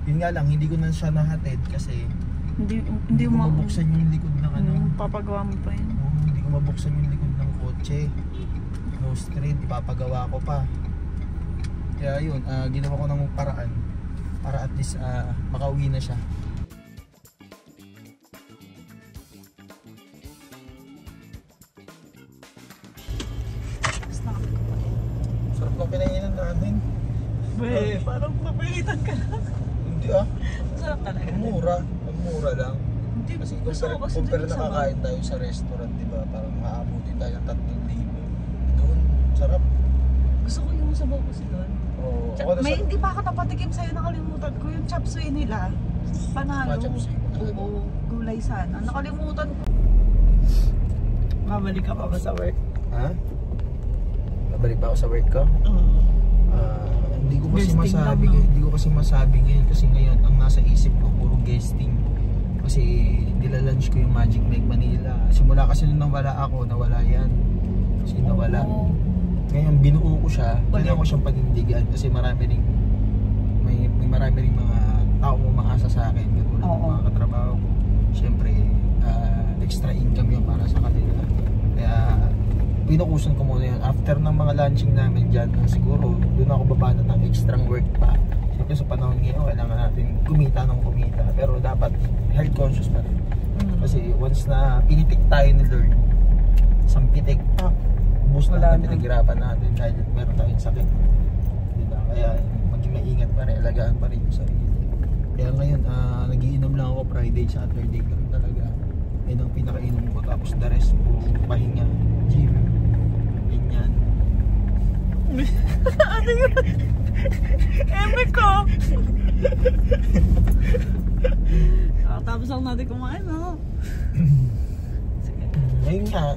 yun nga lang, hindi ko na siya nahatid kasi hindi ko mabuksan yung likod ng papagawa mo pa yun. Hindi ko mabuksan yung likod ng kotse, no street, ipapagawa ko pa. Kaya yun, ginawa ko ng paraan para at least makauwi na siya. Sarap ng pinainan natin. Parang napilitan ka lang. Hindi ah. Masarap talaga. Ang mura lang. Hindi, Kasi gusto ko kasi compare dun na sa kakain tayo sa restaurant, di ba? Parang maabutin tayo ng 3,000. Doon, sarap. Gusto ko yung sabaw kasi doon. Oo. May hindi pa ako napatikim sa'yo, nakalimutan ko yung chop suey nila. Panalo. Chop suey mo talaga. Oo, gulay sana. Nakalimutan ko. Babalik ka pa ba sa work? Ha? Babalik pa ako sa work ko? Hindi ko kasi Guesting masabi, lang, no? hindi ko kasi masabi ngayon kasi ngayon ang nasa isip ko puro guesting. Kasi nilalunch ko yung Magic Lake Manila. Simula kasi nung nawala ako, nawala yan. Kasi nawala. Ngayon binuo ko siya, kailangan ko siyang panindigan kasi marami ring may marami ring mga tao umaasa sa akin, katulad ng mga katrabaho ko. Siyempre, extra income yun para sa kanila. Kaya pinukusan ko muna yun. After ng mga lunching namin dyan, siguro doon ako babana ng extra work pa. Siyempre sa panahon ngayon, kailangan natin kumita ng kumita. Pero dapat health conscious pa rin. Kasi once na pinitik tayo ni Lord, isang pitik, boost na natin pinaghirapan natin dahil meron tayong sakit. Diba? Kaya maging maingat pa rin, alagaan pa rin yung sarili. Kaya ngayon, nagiinom lang ako Friday at Saturday lang talaga. Yan ang pinakainom ko. Tapos the rest po, pahinga, gym, ganyan. Ano yun? Eme ko! Tapos lang natin kumain, no? Ngayon nga,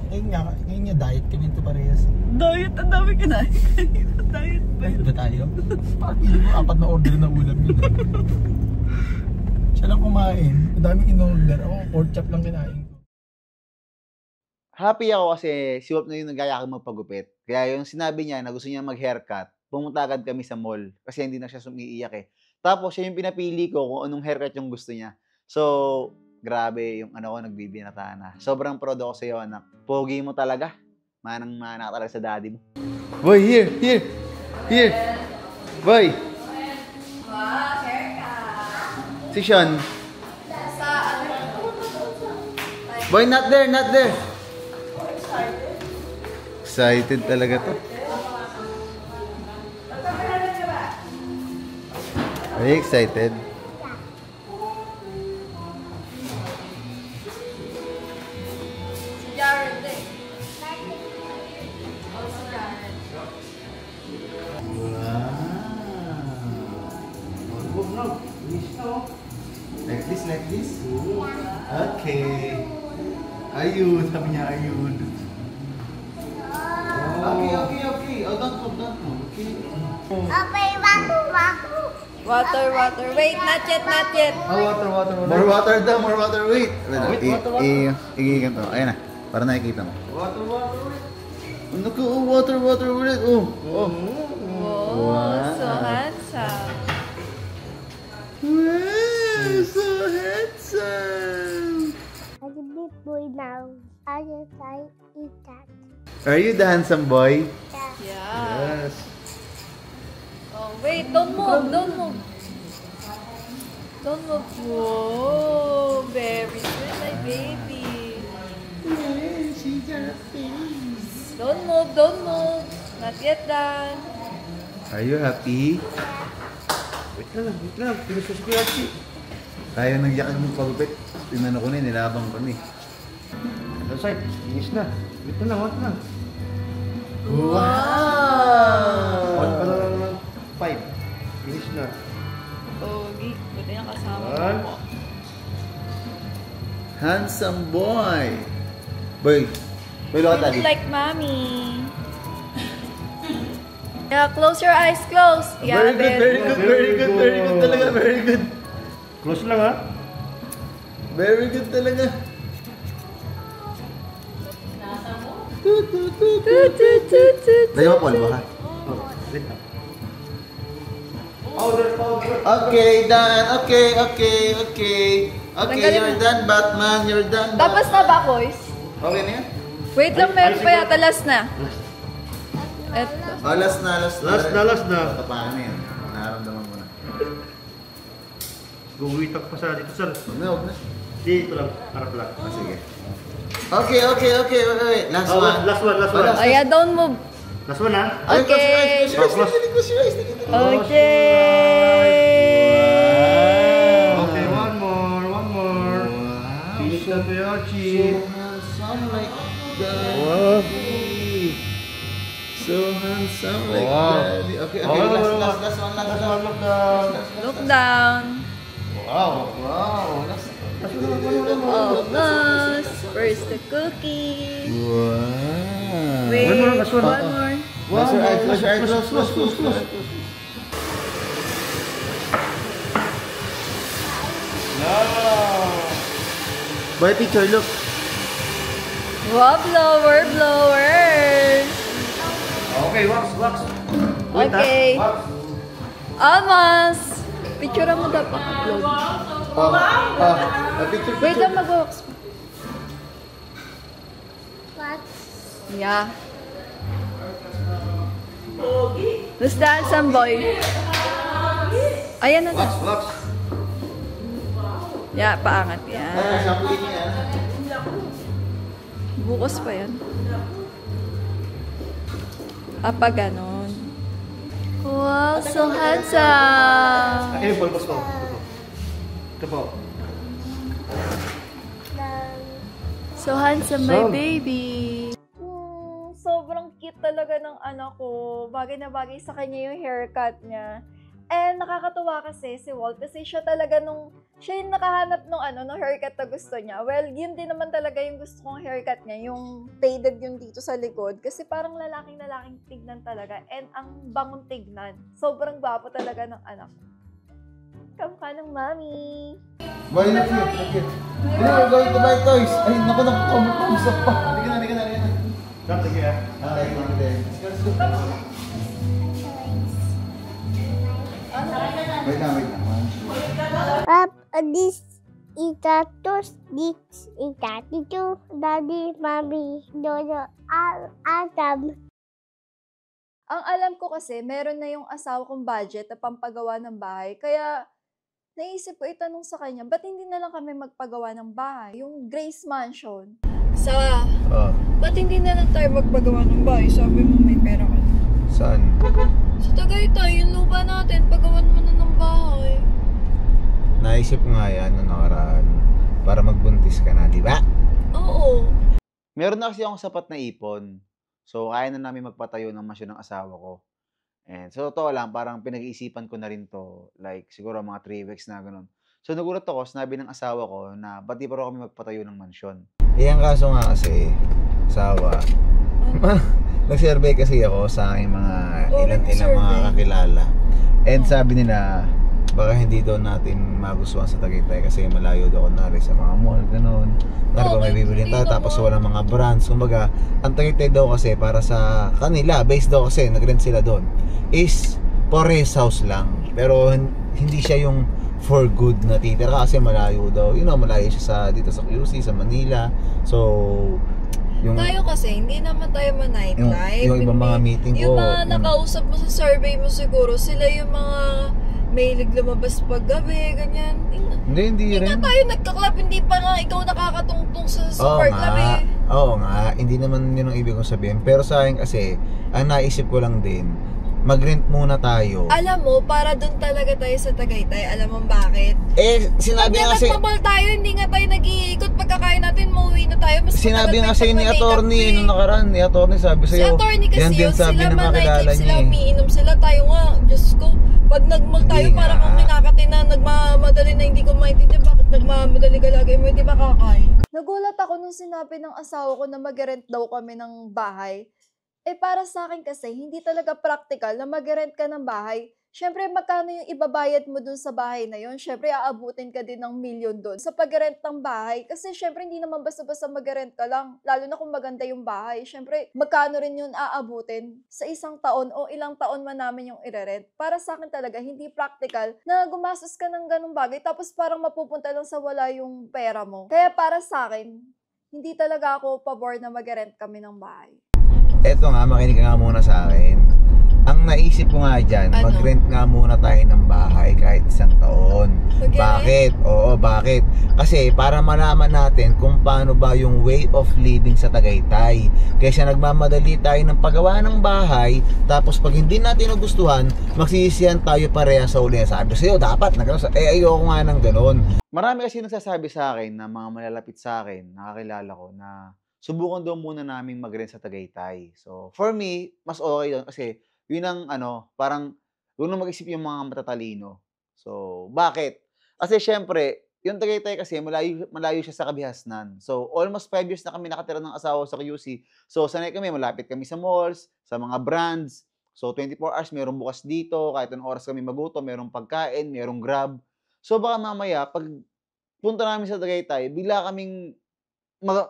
diet kami ito parehas. Diet, ang dami kinain. Diet ba yun? Diet ba tayo? Pili mo, 4 na order na ulam yun. Siya lang kumain, ang daming in-order. Ako, pork chop lang kinain ko. Happy ako kasi si Wap na yung nagaya akong magpagupit. Kaya yung sinabi niya na gusto niya mag-haircut, pumunta agad kami sa mall kasi hindi na siya sumiiyak eh. Tapos siya yung pinapili ko kung anong haircut yung gusto niya. So, grabe yung ano ko, nagbibinata na. Sobrang proud ako sa iyo, anak. Pogi mo talaga. Manang-mana ka talaga sa daddy mo. Boy, here. Boy. Wow, haircut. Si Sean. Sa ano? Boy, not there. Excited talaga to. Are you excited? Si Jared din. Oh, si Jared. Like this? Okay. Ayun, sabi niya ayun. Okay. Oh, don't move. Okay. Okay, waku. Water. Wait, not yet. Water. More water daw, more water. Wait. Igigan to. Ayan na. Para nakikita mo. Water. Naku, water ulit. Oh. Wow, so handsome. Wow, so handsome. I'm a big boy now. I just like eat that. Are you the handsome boy? Yeah. Yes. Oh, wait, don't move. Whoa, very good, my baby. She got a face. Don't move. Not yet done. Are you happy? Wait lang. Pinusos ko yan si. Tayo nagyakag mo pagupit. Tinano ko na, nilabang ko na eh. Ano side? Finish na. Wait lang. Wow! 1 pa lang naman. 5. Finish na. Pogi, buti na kasama One. mo. Handsome boy! Boy, look at You daddy. look like mommy. Yeah, close your eyes, close. Yeah, Very good talaga, very good. Close lang ha. Very good talaga. Dahil mo polvo ha? Powder. Okay, done. Okay, Tanggalin you're mo. done, Batman. You're done. Tapos na ba, boys? Okay na yan? Wait lang, meron pa yata last na. Eto. Oh, last na. Last na. Tapakan na yan. Nararamdaman mo na. Guwitak pa sa dito, sir. Huwag na. Dito lang. Harap lang. Sige. Okay. Wait. Last one. Last one. Oh yeah, don't move. Last one ha. Okay. Close your eyes. Okay. handsome like daddy. So handsome like daddy. Okay, last one. Look down. Wow. Almost. Where's the cookie? Wow. Wait, one more. Close your eyes, close. Boy, picture, look. Wow, blowers. Okay, wax. Okay. Almost. Picture mo dapat upload. Picture. Wait lang, mag-wax. Yeah. Let's dance, some boy. Ayan na. Wax. Yeah, paangat yan. Bukas pa yan. Apa ganon. Wow, so handsome. Ayun, pulpos ko. Ito po. So handsome, my baby. Sobrang cute talaga ng anak ko. Bagay na bagay sa kanya yung haircut niya. And nakakatuwa kasi si Walt kasi siya yung nakahanap ng haircut na gusto niya. Well, yun din naman talaga yung gusto kong haircut niya, yung faded yung dito sa likod. Kasi parang lalaking tignan talaga. And ang bangong tignan. Sobrang gwapo talaga ng anak ko. Kamukha ng mami. Boy, look here. We're going to buy toys. Ay, naku, pumusap pa. Halika na. Come together. Okay, come there. Wait lang. This is Tatos, this is Tito, Daddy, Mommy, Dodo, Adam. Ang alam ko kasi, meron na yung asawa kong budget na pampagawa ng bahay. Kaya, naisip ko itanong sa kanya, ba't hindi na lang kami magpagawa ng bahay? Yung Grace Mansion. Ba't hindi na lang tayo magpagawa ng bahay? Sabi mo may pera ka. Saan? Sa Tagaytay, yung lupa natin, pagawan mo na ng bahay. Naisip ko nga yan noong nakaraan para magbuntis ka na, di ba? Oo. Meron na kasi akong sapat na ipon. So, kaya na namin magpatayo ng mansyon ng asawa ko. And so, totoo lang, parang pinag-iisipan ko na rin to. Like, siguro mga 3 weeks na ganun. So, nagulat ako, sinabi ng asawa ko na ba't di pa rin kami magpatayo ng mansyon. Ang kaso nga kasi, asawa, nag-survey kasi ako sa aking mga ilang mga kakilala. And sabi nila, baka hindi daw natin magustuhan sa Tagaytay kasi malayo daw kunwari sa mga mall, gano'n. Kunwari ba may bibilin tayo tapos wala mga brands. Kumbaga, ang Tagaytay daw kasi para sa kanila, based daw kasi, nag-rent sila doon, is for rest house lang. Pero hindi siya yung for good na titira kasi malayo daw. You know, malayo siya dito sa QC, sa Manila. So, yung tayo kasi, hindi naman tayo ma-nightlife. Yung ibang mga meeting ko. Yung mga nakausap mo sa survey mo siguro, sila yung mga mahilig lumabas pag gabi, ganyan. Hindi rin. Hindi nga tayo nagka-club, hindi pa nga ikaw nakakatungtong sa super club eh. Oo nga, hindi naman yun ang ibig kong sabihin. Pero sa akin kasi, ang naisip ko lang din, mag-rent muna tayo. Alam mo, para doon talaga tayo sa Tagaytay. Alam mo bakit? Sinabi nga kasi nagpapal tayo, hindi nga tayo nag-iikot. Pagkakain natin, mauwi na tayo. Mas sinabi nga kasi ni attorney, nung nakaraan, ni attorney sabi sa'yo. Si attorney kasi yun, sabi sila ng kakilala sila niya. umiinom sila. Tayo nga, Diyos ko. Pag nag-mall tayo, para kung kinakati na, nagmamadali na hindi ko maintindihan bakit nagmamadali ka lagi mo, hindi ba kakain? Nagulat ako nung sinabi ng asawa ko na mag-rent daw kami ng bahay. Para sa akin kasi, hindi talaga practical na mag-rent ka ng bahay. Siyempre, magkano yung ibabayad mo dun sa bahay na yun? Siyempre, aabutin ka din ng milyon dun sa pag-rent ng bahay. Kasi siyempre, hindi naman basta-basta mag-rent ka lang. Lalo na kung maganda yung bahay. Siyempre, magkano rin yun aabutin sa isang taon o ilang taon man namin yung i-rent. Para sa akin talaga, hindi practical na gumastos ka ng ganung bagay tapos parang mapupunta lang sa wala yung pera mo. Kaya para sa akin, hindi talaga ako pabor na mag-rent kami ng bahay. Eto nga, makinig ka nga muna sa akin. Ang naisip ko nga dyan, Ano? mag-rent nga muna tayo ng bahay kahit isang taon. Mag-rent? Bakit? Oo, bakit? Kasi para malaman natin kung paano ba yung way of living sa Tagaytay. Kaysa nagmamadali tayo ng paggawa ng bahay, tapos pag hindi natin nagustuhan, magsisisihan tayo pareha sa uli. Sabi ko sa'yo, dapat ayoko nga ng ganun. Marami kasi nagsasabi sa akin na mga malalapit sa akin, nakakilala ko na subukan daw muna namin mag-rent sa Tagaytay. So, for me, mas okay doon kasi yun ang parang doon mag-isip yung mga matatalino. So, bakit? Kasi syempre, yung Tagaytay kasi malayo siya sa Kabihasnan. So, almost 5 years na kami nakatira ng asawa sa QC. So, sanay kami, malapit kami sa malls, sa mga brands. So, 24 hours, merong bukas dito. Kahit anong oras kami magutom, merong pagkain, merong Grab. So, baka mamaya, pag punta namin sa Tagaytay, bigla kaming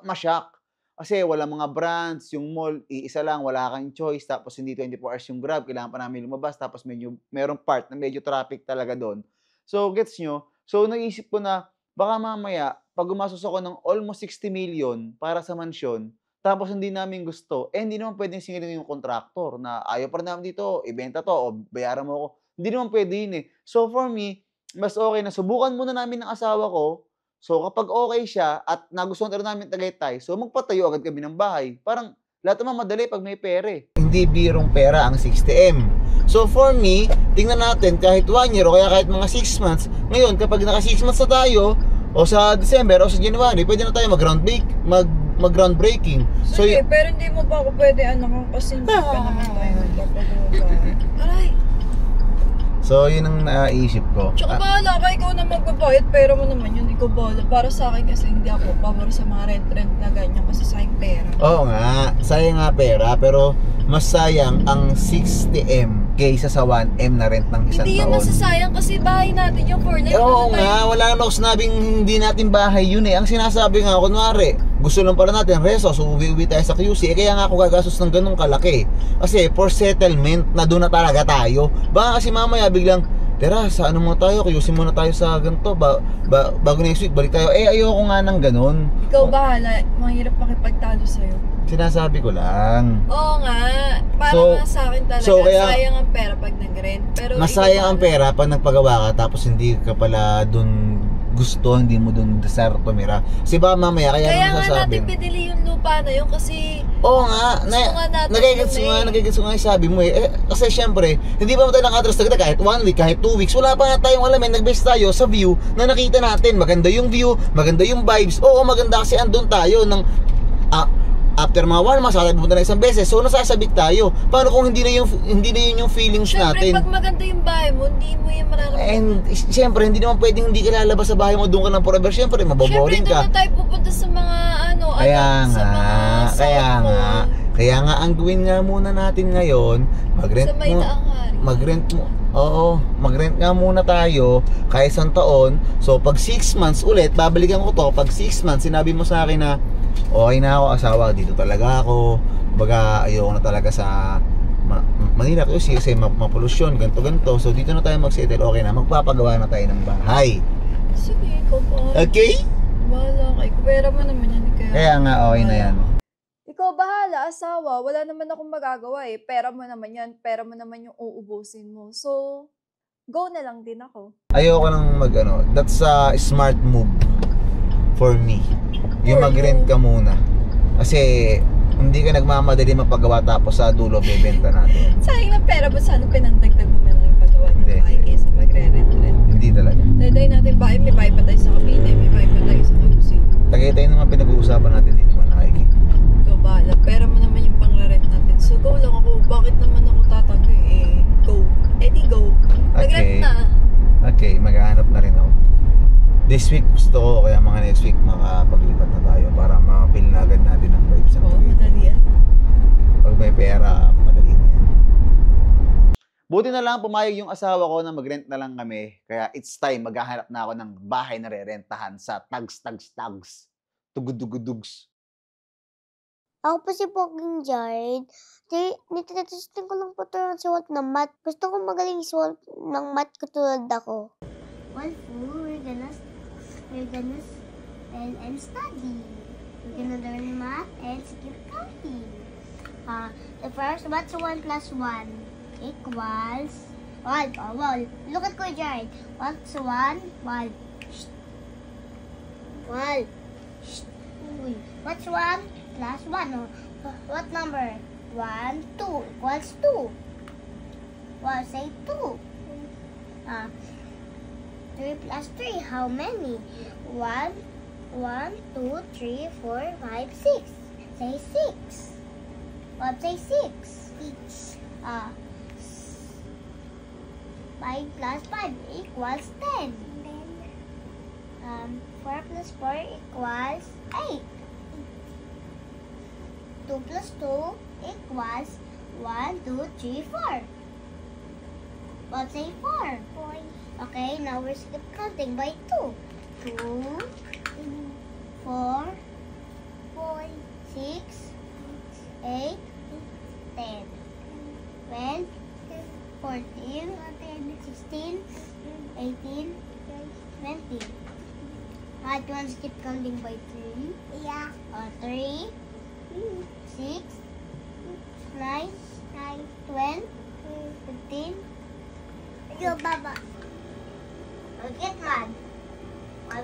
ma-shock. Kasi wala mga brands, yung mall, iisa lang, wala kang choice, tapos hindi 24 hours yung Grab, kailangan pa namin lumabas, tapos merong part na medyo traffic talaga doon. So, gets nyo? So, naisip ko na, baka mamaya, pag gumastos ako ng almost 60 million para sa mansyon, tapos hindi namin gusto, hindi naman pwedeng singilin yung contractor na ayaw pa namin dito, ibenta to, o bayaran mo ako. Hindi naman pwede yun eh. So, for me, mas okay na subukan muna namin ng asawa ko. So, kapag okay siya at nagustuhan talaga namin Tagaytay, so magpatayo agad kami ng bahay. Parang lahat naman madali pag may pere. Hindi birong pera ang 60M. So, for me, tingnan natin kahit 1 year o kaya kahit mga 6 months. Ngayon, kapag naka 6 months na tayo, o sa December o sa January, pwede na tayo mag-groundbreaking. So, Sige, pero hindi mo pa ako pwede kasi hindi pa naman tayo magpapagawa. Aray! So, yun ang naisip ko. Tsaka bahala ka, ikaw na magbabayad, pero mo naman yun, ikaw bahala. Para sa akin kasi hindi ako pabor sa mga rent-rent na ganyan kasi sayang pera. Oo nga, sayang nga pera, pero mas sayang ang 60M kaysa sa 1M na rent ng isang Hindi yan taon. masasayang kasi bahay natin yung for life. Oo nga, wala naman ako sinabing hindi natin bahay yun eh. Ang sinasabi nga, kunwari, gusto lang pala natin reso, so uwi tayo sa QC, kaya nga ako gagastos ng ganung kalaki. Kasi for settlement, na doon na talaga tayo. Baka kasi mamaya biglang, tara, sa ano mo tayo, QC muna tayo sa ganito, bago next week, balik tayo. Ayoko nga ng ganun. Ikaw bahala, mahirap makipagtalo sa'yo. Sinasabi ko lang. Oo nga, parang nga sa akin talaga, kaya, sayang ang pera pag nag-rent. Pero masayang ang pera pag nagpagawa ka, tapos hindi ka pala dun gusto, hindi mo dun desire tumira. Kasi baka mamaya, kaya nga natin pinili yung lupa na yun kasi oo nga, nagigits ko nga yung sabi mo eh. Kasi syempre, hindi pa tayo nakatras na kahit 1 week, kahit 2 weeks, wala pa nga tayong alamin, nag-base tayo sa view na nakita natin. Maganda yung view, maganda yung vibes. Oo, maganda kasi andun tayo ng after mga 1 month, sasabit pumunta na isang beses. So, nasasabik tayo. Paano kung hindi na yun yung feelings natin? Siyempre, pag maganda yung bahay mo, hindi mo yung mararamdaman. And, siyempre, hindi naman pwedeng hindi ka lalabas sa bahay mo, doon ka lang forever. Siyempre, maboboring ka. Siyempre, doon na tayo pupunta sa mga, Kaya nga, ang gawin nga muna natin ngayon, mag-rent nga muna tayo, kahit isang taon. So, pag 6 months ulit, babalikan ko to, pag 6 months, sinabi mo sa akin na, okay na ako, asawa, dito talaga ako. Baga, ayoko na talaga sa Manila kasi mapolusyon, ganto. So, dito na tayo mag-settle, okay na, magpapagawa na tayo ng bahay. Sige, ikaw pa. Okay? Bahala ka, pera mo naman yan. Kaya nga, okay na yan. Ikaw bahala, asawa. Wala naman akong magagawa eh. Pera mo naman yan. Pera mo naman yung uubusin mo. So, go na lang din ako. Ayoko nang that's a smart move for me. Yung mag-rent ka muna. Kasi, hindi ka nagmamadali mapagawa tapos sa dulo bebenta natin. Sayang ng pera mo, sana pinandagdag mo na lang yung paggawa ng bahay kaysa magre-rent-rent. Hindi talaga. Daday natin bahay, may bahay pa tayo sa Kapine, may bahay pa tayo sa QC. Tagaytay naman pinag-uusapan natin, hindi naman nakikita. Ikaw bahala, pera mo naman yung pang-rent natin. So go lang ako, bakit naman ako tatanggi? Go. Di go. Mag-rent na. Okay, maghahanap na rin ako. This week gusto ko, kaya mga next week makapaglipat na tayo para ma-feel na agad natin ang vibes ng Tagaytay. Madali yan. Pag may pera, madali na yan. Buti na lang pumayag yung asawa ko na mag-rent na lang kami. Kaya it's time, maghahanap na ako ng bahay na re-rentahan sa tags. Tugudugudugs. Ako po si Poking Jard. Nititesting ko lang po ito ng suwat ng math. Gusto ko magaling suwat ng math katulad ako. Well, we're gonna spell and study. We're gonna learn math and secure counting. The first, what's 1 plus 1? equals 1. Oh, well, look at Kuya Jared. What's 1? 1. 1. What's 1 plus 1? Oh, what number? 1, 2 equals 2. Well, say 2. 3 plus 3, how many? 1, 2, 3, 4, 5, 6. Say 6. What say 6? 5 plus 5 equals 10. 4 plus 4 equals 8. 2 plus 2 equals 1, 2, 3, 4. What say 4? 4. Okay, now we're skip counting by 2. 2, 4, 6, 8, 10, 12, 14, 16, 18, 20. Do you want to skip counting by 3? Yeah. 3, 6, 9, 12, 15. Yo, Baba. I'll get mad.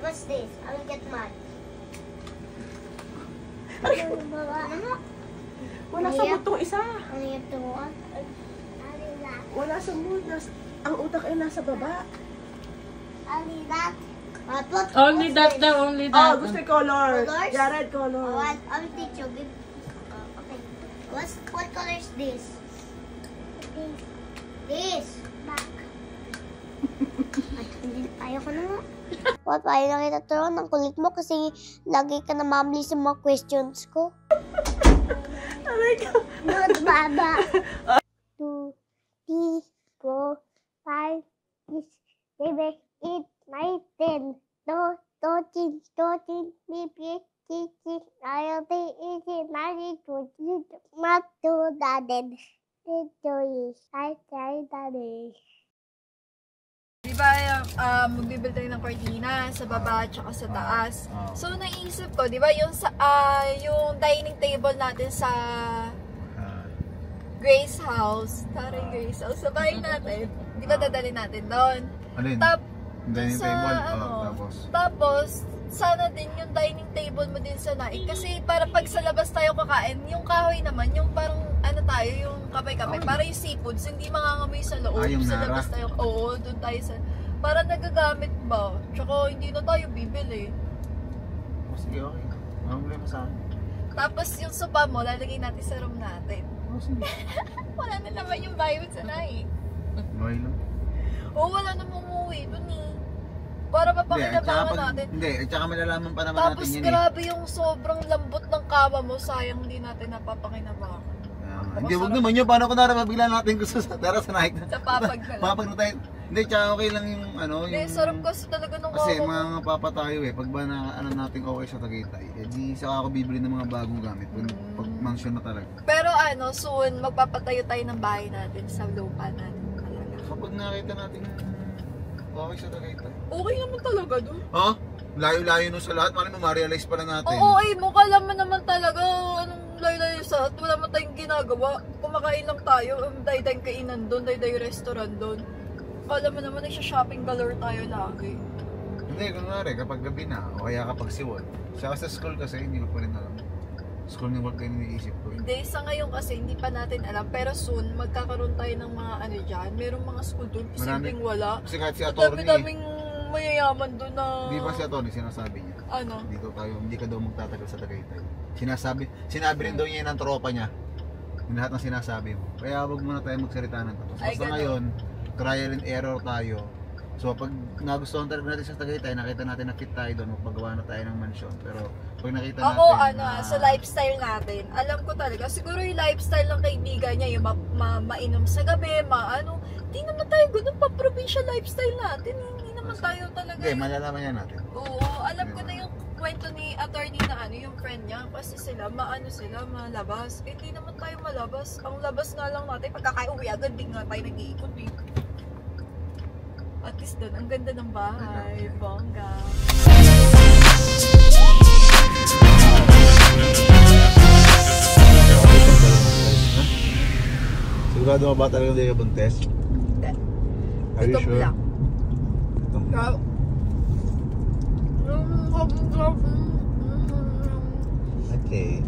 What's this? I'll get mad. Ano? Wala sa mood tong isa. Ano yung tuwan? Wala sa mood. Ang utak ay nasa baba. Only that. Only that daw, only that. Oh, gusto yung color. Colors? Yeah, red color. I'll teach you. Okay. What color is this? This. Black. Ayoko na nga. What? Ayaw na kita turuan. Ang kulit mo kasi lagi ka na mamali sa mga questions ko. Aray ka. Good, Baba. 2, 3, 4, 5, 6, 7, 8, 9, 10. 13, 14, 15, 16, 17, 18, 19, 20, matudaden. Diba, magbibuild tayo ng cortina sa baba at saka sa taas. So, naisip ko, diba, yung dining table natin sa Grace House, Grace House, sa bahay natin, diba dadali natin doon? Alin? Dining table? Tapos, sana din yung dining table mo din sa naik. Kasi para pag sa labas tayo kakain, yung kahoy naman, yung parang yung kapay-kapay, para yung seafoods, hindi mangangamoy sa loob. Sa labas tayo, doon tayo sa, para nagagamit ba? Tsaka hindi na tayo bibili. Sige, okay. Walang problema sa akin. Tapos yung sopa mo, lalagay natin sa room natin. Wala na naman yung bayad sa naik. Okay lang. Wala namang umuwi dun eh. Para mapakinabangan natin. Hindi, at saka malalaman pa naman tapos, natin yun. Tapos grabe yung sobrang lambot ng kama mo, sayang hindi natin napapakinabangan. Hindi, wag naman yun. Paano ko narababigla natin gusto sa tara sa naik na. Sa papag na lang. Papag na tayo. Hindi, tsaka okay lang yung Hindi, sarap kasi talaga nung kasi mga papa tayo pag ba na natin okay sa Tagaytay, di saka ako bibili ng mga bagong gamit. Pag mansion na talaga. Pero soon, magpapatayo tayo ng bahay natin sa lupa natin talaga. Kapag nakita natin okay sa Tagaytay. Okay naman talaga doon. Ha? Layo-layo nun sa lahat. Mali mo, ma-realize pala natin. Oo, mukha naman talaga. Anong layo-layo sa lahat? Wala naman tayong ginagawa. Kumakain lang tayo. Day-day kainan doon, day-day restaurant doon. Kala mo naman nagsha-shopping galore tayo lagi. Hindi, kunwari, kapag gabi na, o kaya kapag siwot. Saka sa school kasi, hindi ko pa rin alam. School ni work kayo iniisip ko. Hindi, sa ngayon kasi, hindi pa natin alam. Pero soon, magkakaroon tayo ng mga dyan. Merong mga school doon, simpleng wala. Kasi kahit si attorney. Dami-daming mayayaman doon na... Di ba si attorney, sinasabi niya? Ano? Dito tayo, hindi ka daw magtatagal sa Tagaytay. Sinabi rin daw niya ng tropa niya. Yung lahat ng sinasabi mo. Kaya wag muna tayo magsalita ng tapos. Basta ngayon, trial and error tayo. So pag nagustuhan talaga natin sa Tagaytay, nakita natin na fit tayo doon, magpagawa na tayo ng mansion. Pero pag nakita natin... Ako, sa lifestyle natin, alam ko talaga, siguro yung lifestyle ng kaibigan niya, yung mainom sa gabi, di naman tayo ganun pa-provincial lifestyle natin. Hindi naman tayo talaga. Okay, malalaman niya natin. Oo, alam ko na yung kwento ni attorney na yung friend niya, kasi sila, malabas. Hindi naman tayo malabas. Ang labas nga lang natin, pagkakauwi agad, di nga tayo nag-iikot. At least doon, ang ganda ng bahay. Bongga. Sigurado mo ba talaga hindi ka buntes? Hindi. Are you Ito sure? lang. Ito. Okay.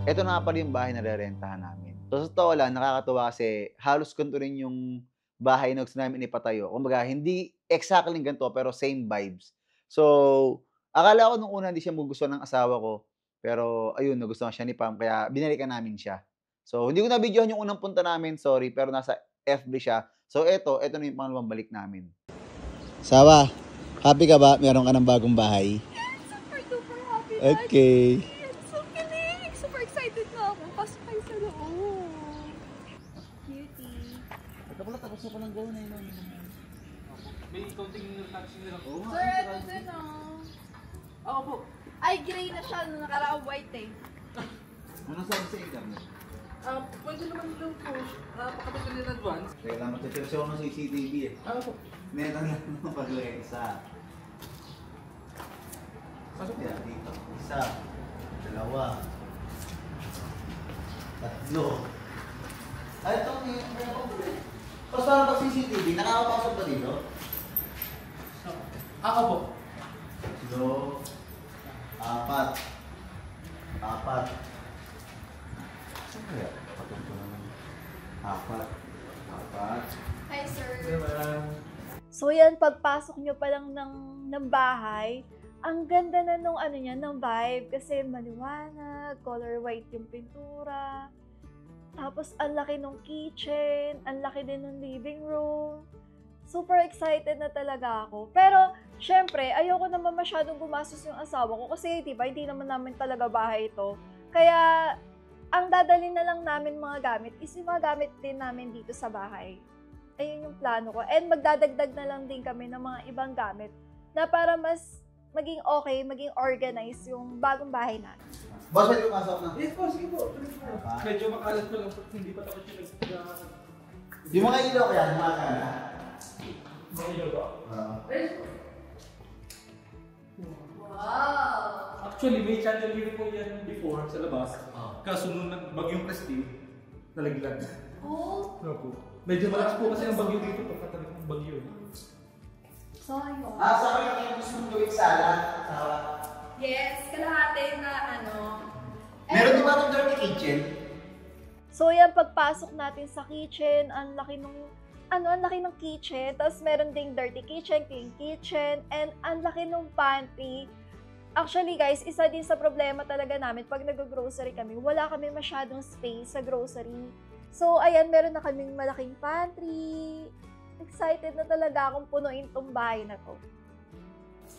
Ito na nga pala yung bahay na rerentahan namin. So, sa totoo lang, nakakatuwa kasi halos ganito rin yung bahay na gusto namin ipatayo. Kumbaga, hindi exactly ganito, pero same vibes. So, akala ko nung una hindi siya magugustuhan ng asawa ko. Pero, ayun, nagustuhan siya ni Pam, kaya binalikan namin siya. So, hindi ko na-videohan yung unang punta namin, sorry, pero nasa FB siya. So, ito na yung pangalawang balik namin. Sawa, happy ka ba? Meron ka ng bagong bahay? Super duper happy. Okay. So kilig. Super excited na ako. Pasok kayo sa loob. Cutie. Ito pala, tapos na palang gawin na yun. May counting touch nila. Sir, ito din Ako po. Ay, gray na siya. Nung nakaraang white eh. Ano sabi sa internet? Pwede naman daw po. Pakatagal in advance. Kaya lang mag-check ako ng CCTV eh. Ako po. Meron lang ng paglagay isa. Pasok kaya dito. Isa. Dalawa. Tatlo. Ay, ito Tapos parang pag CCTV, nakakapasok ba dito? Ako po. Tatlo. Apat. Apat. Saan kaya? Patong ko naman. Apat. Apat. Hi, sir. So yan, pagpasok nyo pa lang ng bahay, ang ganda na nung ano niya, ng vibe. Kasi maliwanag, color white yung pintura. Tapos ang laki nung kitchen, ang laki din ng living room. Super excited na talaga ako. Pero, syempre, ayoko naman masyadong gumastos yung asawa ko. Kasi, di ba, hindi naman namin talaga bahay ito. Kaya, ang dadalhin na lang namin mga gamit is yung mga gamit din namin dito sa bahay. Ayun yung plano ko. And magdadagdag na lang din kami ng mga ibang gamit na para mas maging okay, maging organized yung bagong bahay natin. Boss, pwede pumasok na. Yes po, sige po. Medyo makalat ko lang. Hindi pa tapos yung Yung mga ilaw kaya, kumakala. mga ilaw ba? Wow! Actually, may chandelier po yan before sa labas. Kaso nung bagyong Christine, nalaglag. Oh! Ano po? Medyo malakas po kasi ang bagyo dito pagkatalit ng bagyo. Sayang. Sa akin yung gusto mong gawin sala. Sawa. Yes, kalahati na ano. Meron di ba itong dirty kitchen? So yan, pagpasok natin sa kitchen, ang laki ng kitchen. Tapos meron ding dirty kitchen, clean kitchen, and ang laki ng pantry. Actually guys, isa din sa problema talaga namin pag nag-grocery kami, wala kami masyadong space sa grocery. So ayan, meron na kaming malaking pantry. Excited na talaga akong punuin tong bahay na to.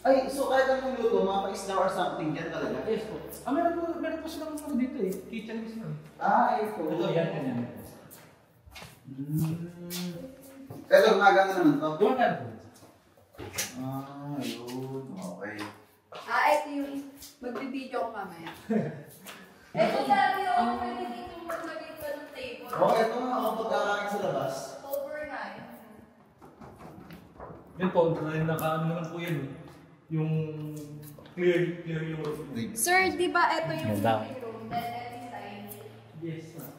Ay, so kahit anong luto, mga pa-isla or something, yan talaga? Yes po. Meron po silang ano dito eh. Kitchen mismo. Ay, po. Ito, yan. Pero gumagana naman to? Gumagana po. Ayun. Okay. Ito yung magbibideo ko mamaya. Ito dati yung pwede dito maglagay pa ng table. Okay, ito nga ako pagkakain sa labas. Over na yun. Yan po, naka-ano naman po yan. Yung clear yung room. Sir, di ba ito yung living room? Then every side. Yes, ma'am.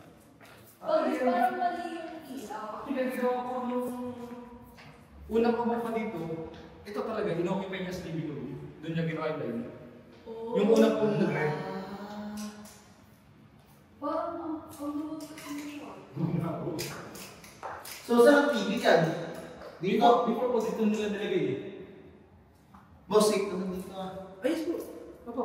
Oh, di parang mali yung ilaw. Pinagawa ko yung unang kumang pa dito, ito talaga, inoccupy niya sa living room. Doon niya ginawa yung line. Yung unang pong nag-rent. Parang ang loob kasi siya. So, saan ang TV yan? Dito? Before po dito nila nilagay eh. Boss, ito nandito ah. Ayos po. Opo.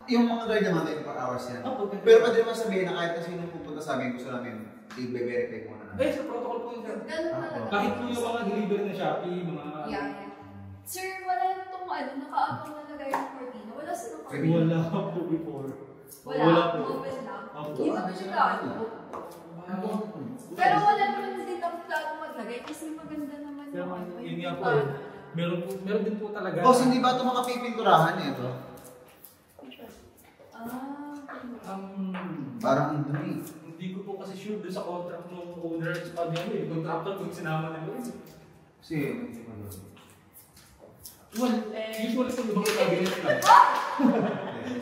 Yung mga guard naman, 24 hours yan. Opo. Pero pwede naman sabihin na kahit na sino pupunta sa amin, gusto namin, i-verify muna namin. Ayos, sa protocol po yun. Ganun talaga. Kahit po yung mga delivery na Shopee, mga... Yeah. Sir, wala itong nakaabang na lagay ng cortina. Wala silang cortina. Wala po before. Wala po. Open lang. Opo. Hindi ba siya gaano? Pero wala naman din ang plano maglagay kasi maganda naman Pero yung yun nga po eh. Meron din po talaga. Boss, hindi ba ito mga pipinturahan ito? Parang ang dumi. Hindi ko po kasi sure doon sa contract ng owner sa kanya eh. Contractor kung sinama nila eh. Kasi, hindi mo doon. Well, usually po ibang cabinet lang.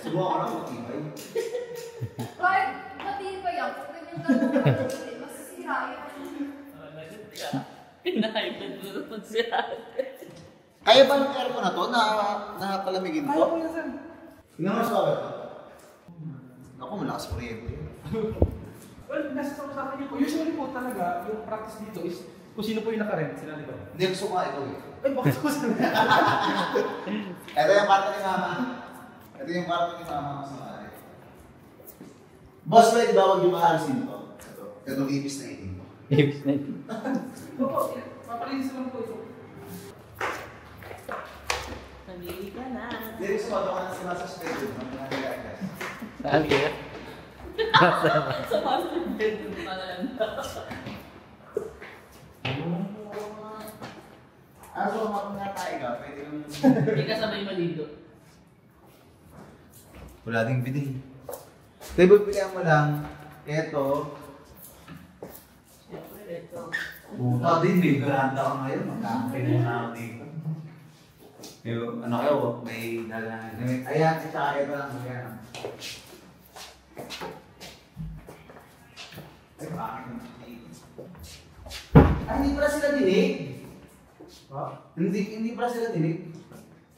Subukan ko lang matibay. Kahit matibay yan, kung ganyan lang masisira yan. Pinahybrid mo naman siya. Kaya ba ng aircon na to? Nakapalamigin Kaya to? po yan, sir. Tingnan mo sa kawit. Ako, malakas kuryente. Well, nasa sa akin po. Usually po talaga, yung practice dito is kung sino po yung nakarent, sila di ba? Hindi, gusto ko nga ikaw eh. Ay, bakit ko sa Ito yung kwarto ni Mama. Ito yung kwarto ni Mama sa maaari. Boss, pwede ba huwag yung maalisin to? Itong ibis na itim. Ibis na ito. Opo, papalinis lang po ito. Namili ka na. Hindi, gusto ko doon ka na sa schedule. Saan kaya? Sa master bedroom pa lang. So, kapag natay ka, pwede yung... Hindi ka sabay malido. Wala ding biday. Table pilihan mo lang. Ito. Siyempre, ito. Buka din, may veranda ka ngayon. Magkakain muna ako dito. May, ano kayo, may dalang. Ayan, tsaka ito lang. Ayan. Ay, bakit naman dito? Ah, hindi pala sila dinig. Ha? Hindi pala sila dinig.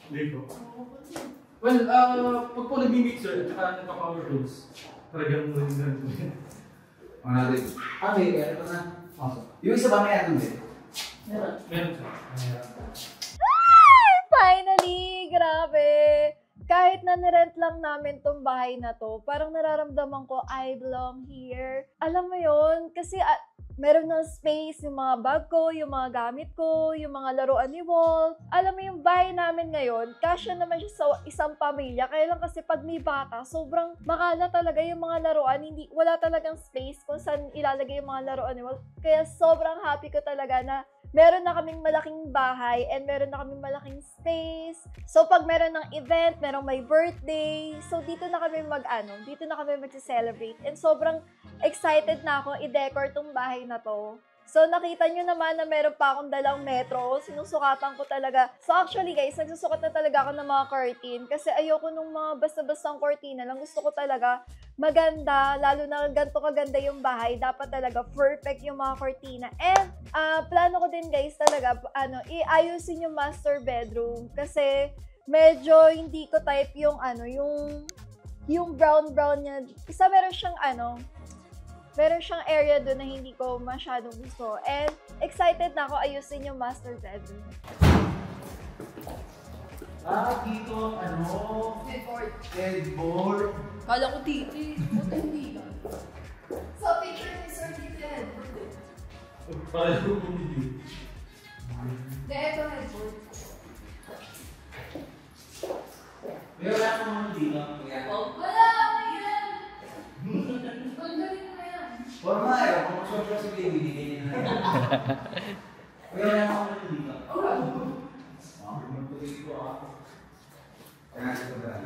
Hindi po. Well, pag po nag-mixer at saka nagpa-power tools, talagang ganun po yan. Ano natin? Ah, may ito na. Yung isa ba may ano din? Meron siya. Finally! Grabe! Kahit na nirent lang namin tong bahay na to, parang nararamdaman ko, I belong here. Alam mo yon kasi meron ng space yung mga bag ko, yung mga gamit ko, yung mga laruan ni Wolf. Alam mo yung bahay namin ngayon, kasya naman siya sa isang pamilya. Kaya lang kasi pag may bata, sobrang makala talaga yung mga laruan. Wala talagang space kung saan ilalagay yung mga laruan ni Wolf. Kaya sobrang happy ko talaga na meron na kaming malaking bahay and meron na kaming malaking space. So, pag meron ng event, merong may birthday, so dito na kami mag-celebrate. And sobrang excited na ako i-decor tong bahay na to. So, nakita nyo naman na meron pa akong dalang metro. Sinusukatan ko talaga. So, actually guys, nagsusukat na talaga ako ng mga curtain. Kasi ayoko nung mga basta-bastang cortina lang. Gusto ko talaga maganda. Lalo na ganito kaganda yung bahay. Dapat talaga perfect yung mga cortina. And, plano ko din guys talaga, iayusin yung master bedroom. Kasi, medyo hindi ko type yung, yung brown-brown niya. Isa meron siyang area doon na hindi ko masyadong gusto. And excited na ako ayusin yung master bedroom. Dito, headboard. Kala ko titi. Buta hindi ba? Sa picture ni Sir Titi headboard eh. Parang ko hindi. Hindi, ito headboard. May wala akong mga dito. Wala! Yan! Ang galing mo yan. Forma eh, kung masosyo si baby, hindi na yan. May wala akong mga dito. Wala. Magpatuloy ko ako. Kaya ito ba lang?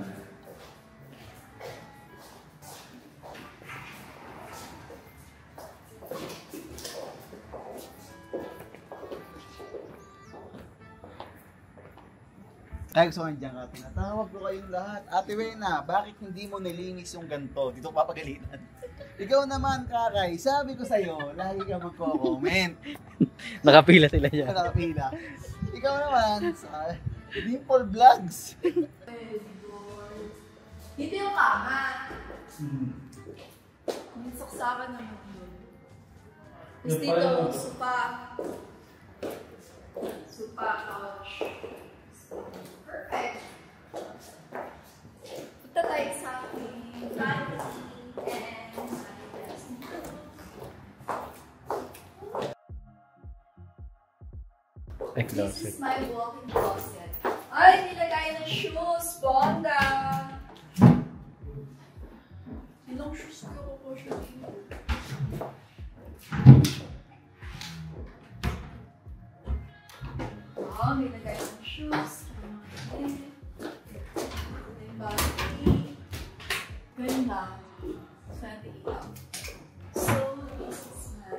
Ay, gusto ko nandiyan ka. Tinatawag ko kayong lahat. Ate Wena, bakit hindi mo nilinis yung ganito? Dito papagalitan. Ikaw naman, Kakay. Sabi ko sa'yo, lagi ka magko-comment. Nakapila sila dyan. Nakapila. Ikaw naman, sa Dimple Vlogs. Hindi yung kama. May saksakan naman yun. Tapos dito, supa couch. Perfect. Punta tayo sa aking vanity and my dressing room. This is my walk-in closet. Ay, nilagay ng shoes, bongga! Ilang shoes ko po siya dito? May nilagay ng shoes. Ganda. Sana ilaw. So, this is my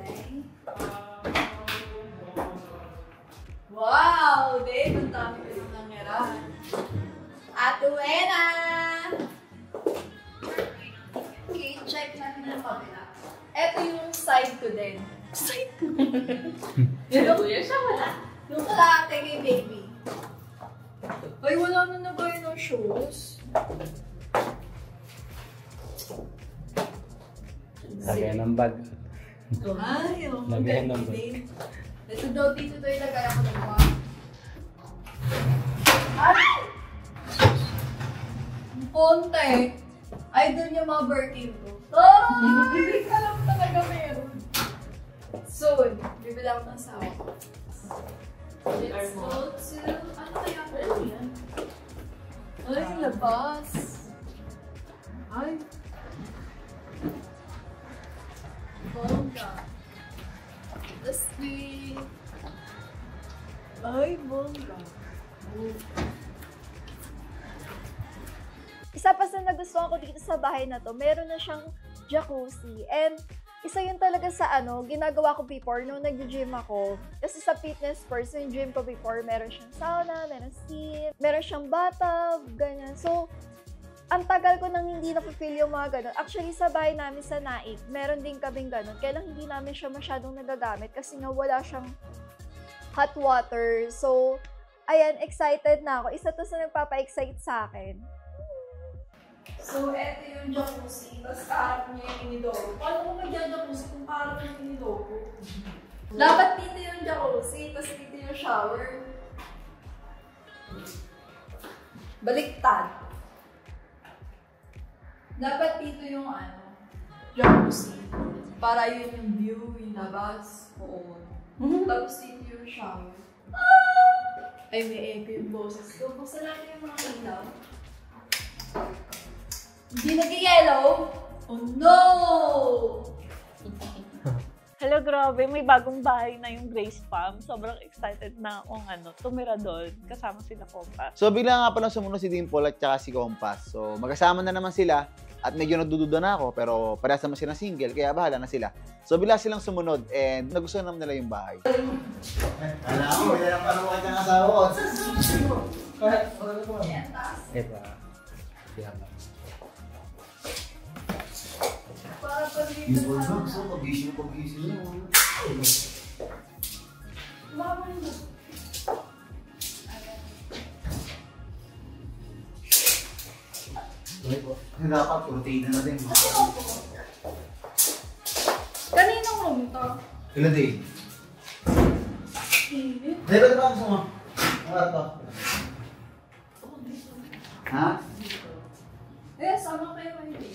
Yung kalahati kay baby. Ay, wala na ba yun ng shoes? Lagyan ng bag. Ay, Lagyan ng bag. Ito daw dito tayo ilagay ako ng bag. Ay! Konti. Idol niya mga Birkin ko. Hindi ka lang talaga meron. Soon, bibili ako ng asawa ko. Let's go to... Ano kaya ko yan? Ay, labas. Ay. Bongga. Let's see. Ay, bongga. Isa pa sa nagustuhan ko dito sa bahay na to, meron na siyang jacuzzi. And isa yun talaga sa ginagawa ko before nung nag-gym ako. Kasi sa fitness person, yung gym ko before, meron siyang sauna, meron steam, meron siyang bathtub, ganyan. So, ang tagal ko nang hindi na-fulfill yung mga ganun. Actually, sa bahay namin sa Naik, meron din kaming ganun. Kaya lang hindi namin siya masyadong nagagamit kasi nga wala siyang hot water. So, ayan, excited na ako. Isa to sa nagpapa-excite sa akin. So, eto yung jacuzzi. Tapos kaharap niya yung inidogo. Paano ko mag-jacuzzi kung kaharap yung inidogo? Dapat dito yung jacuzzi, tapos dito yung shower. Baliktad. Dapat dito yung jacuzzi. Para yun yung view, yung labas. Oo. Tapos dito yung shower. Ay, may echo yung boses ko. Buksan natin yung mga ilaw. Hindi nag-yellow? Oh no! Hello, grabe. May bagong bahay na yung Grace Farm. Sobrang excited na akong tumira doon. Kasama sila Compass. So, bigla nga pala sumunod si Dimple at saka si Compass. So, magkasama na naman sila. At medyo nagdududa na ako, pero parehas naman sila single, kaya bahala na sila. So, bigla silang sumunod and nagustuhan naman nila yung bahay. Alam mo, may lang parang kanyang asawa ko. Ito. Para pag-ibig Yung bulldog, so pag-gising niyo. Mama mo. Dapat protein na din. Kaninong room to? Ilan din? Init. Dahil ba gusto mo? Ano to? Ha? Eh, sama kayo hindi.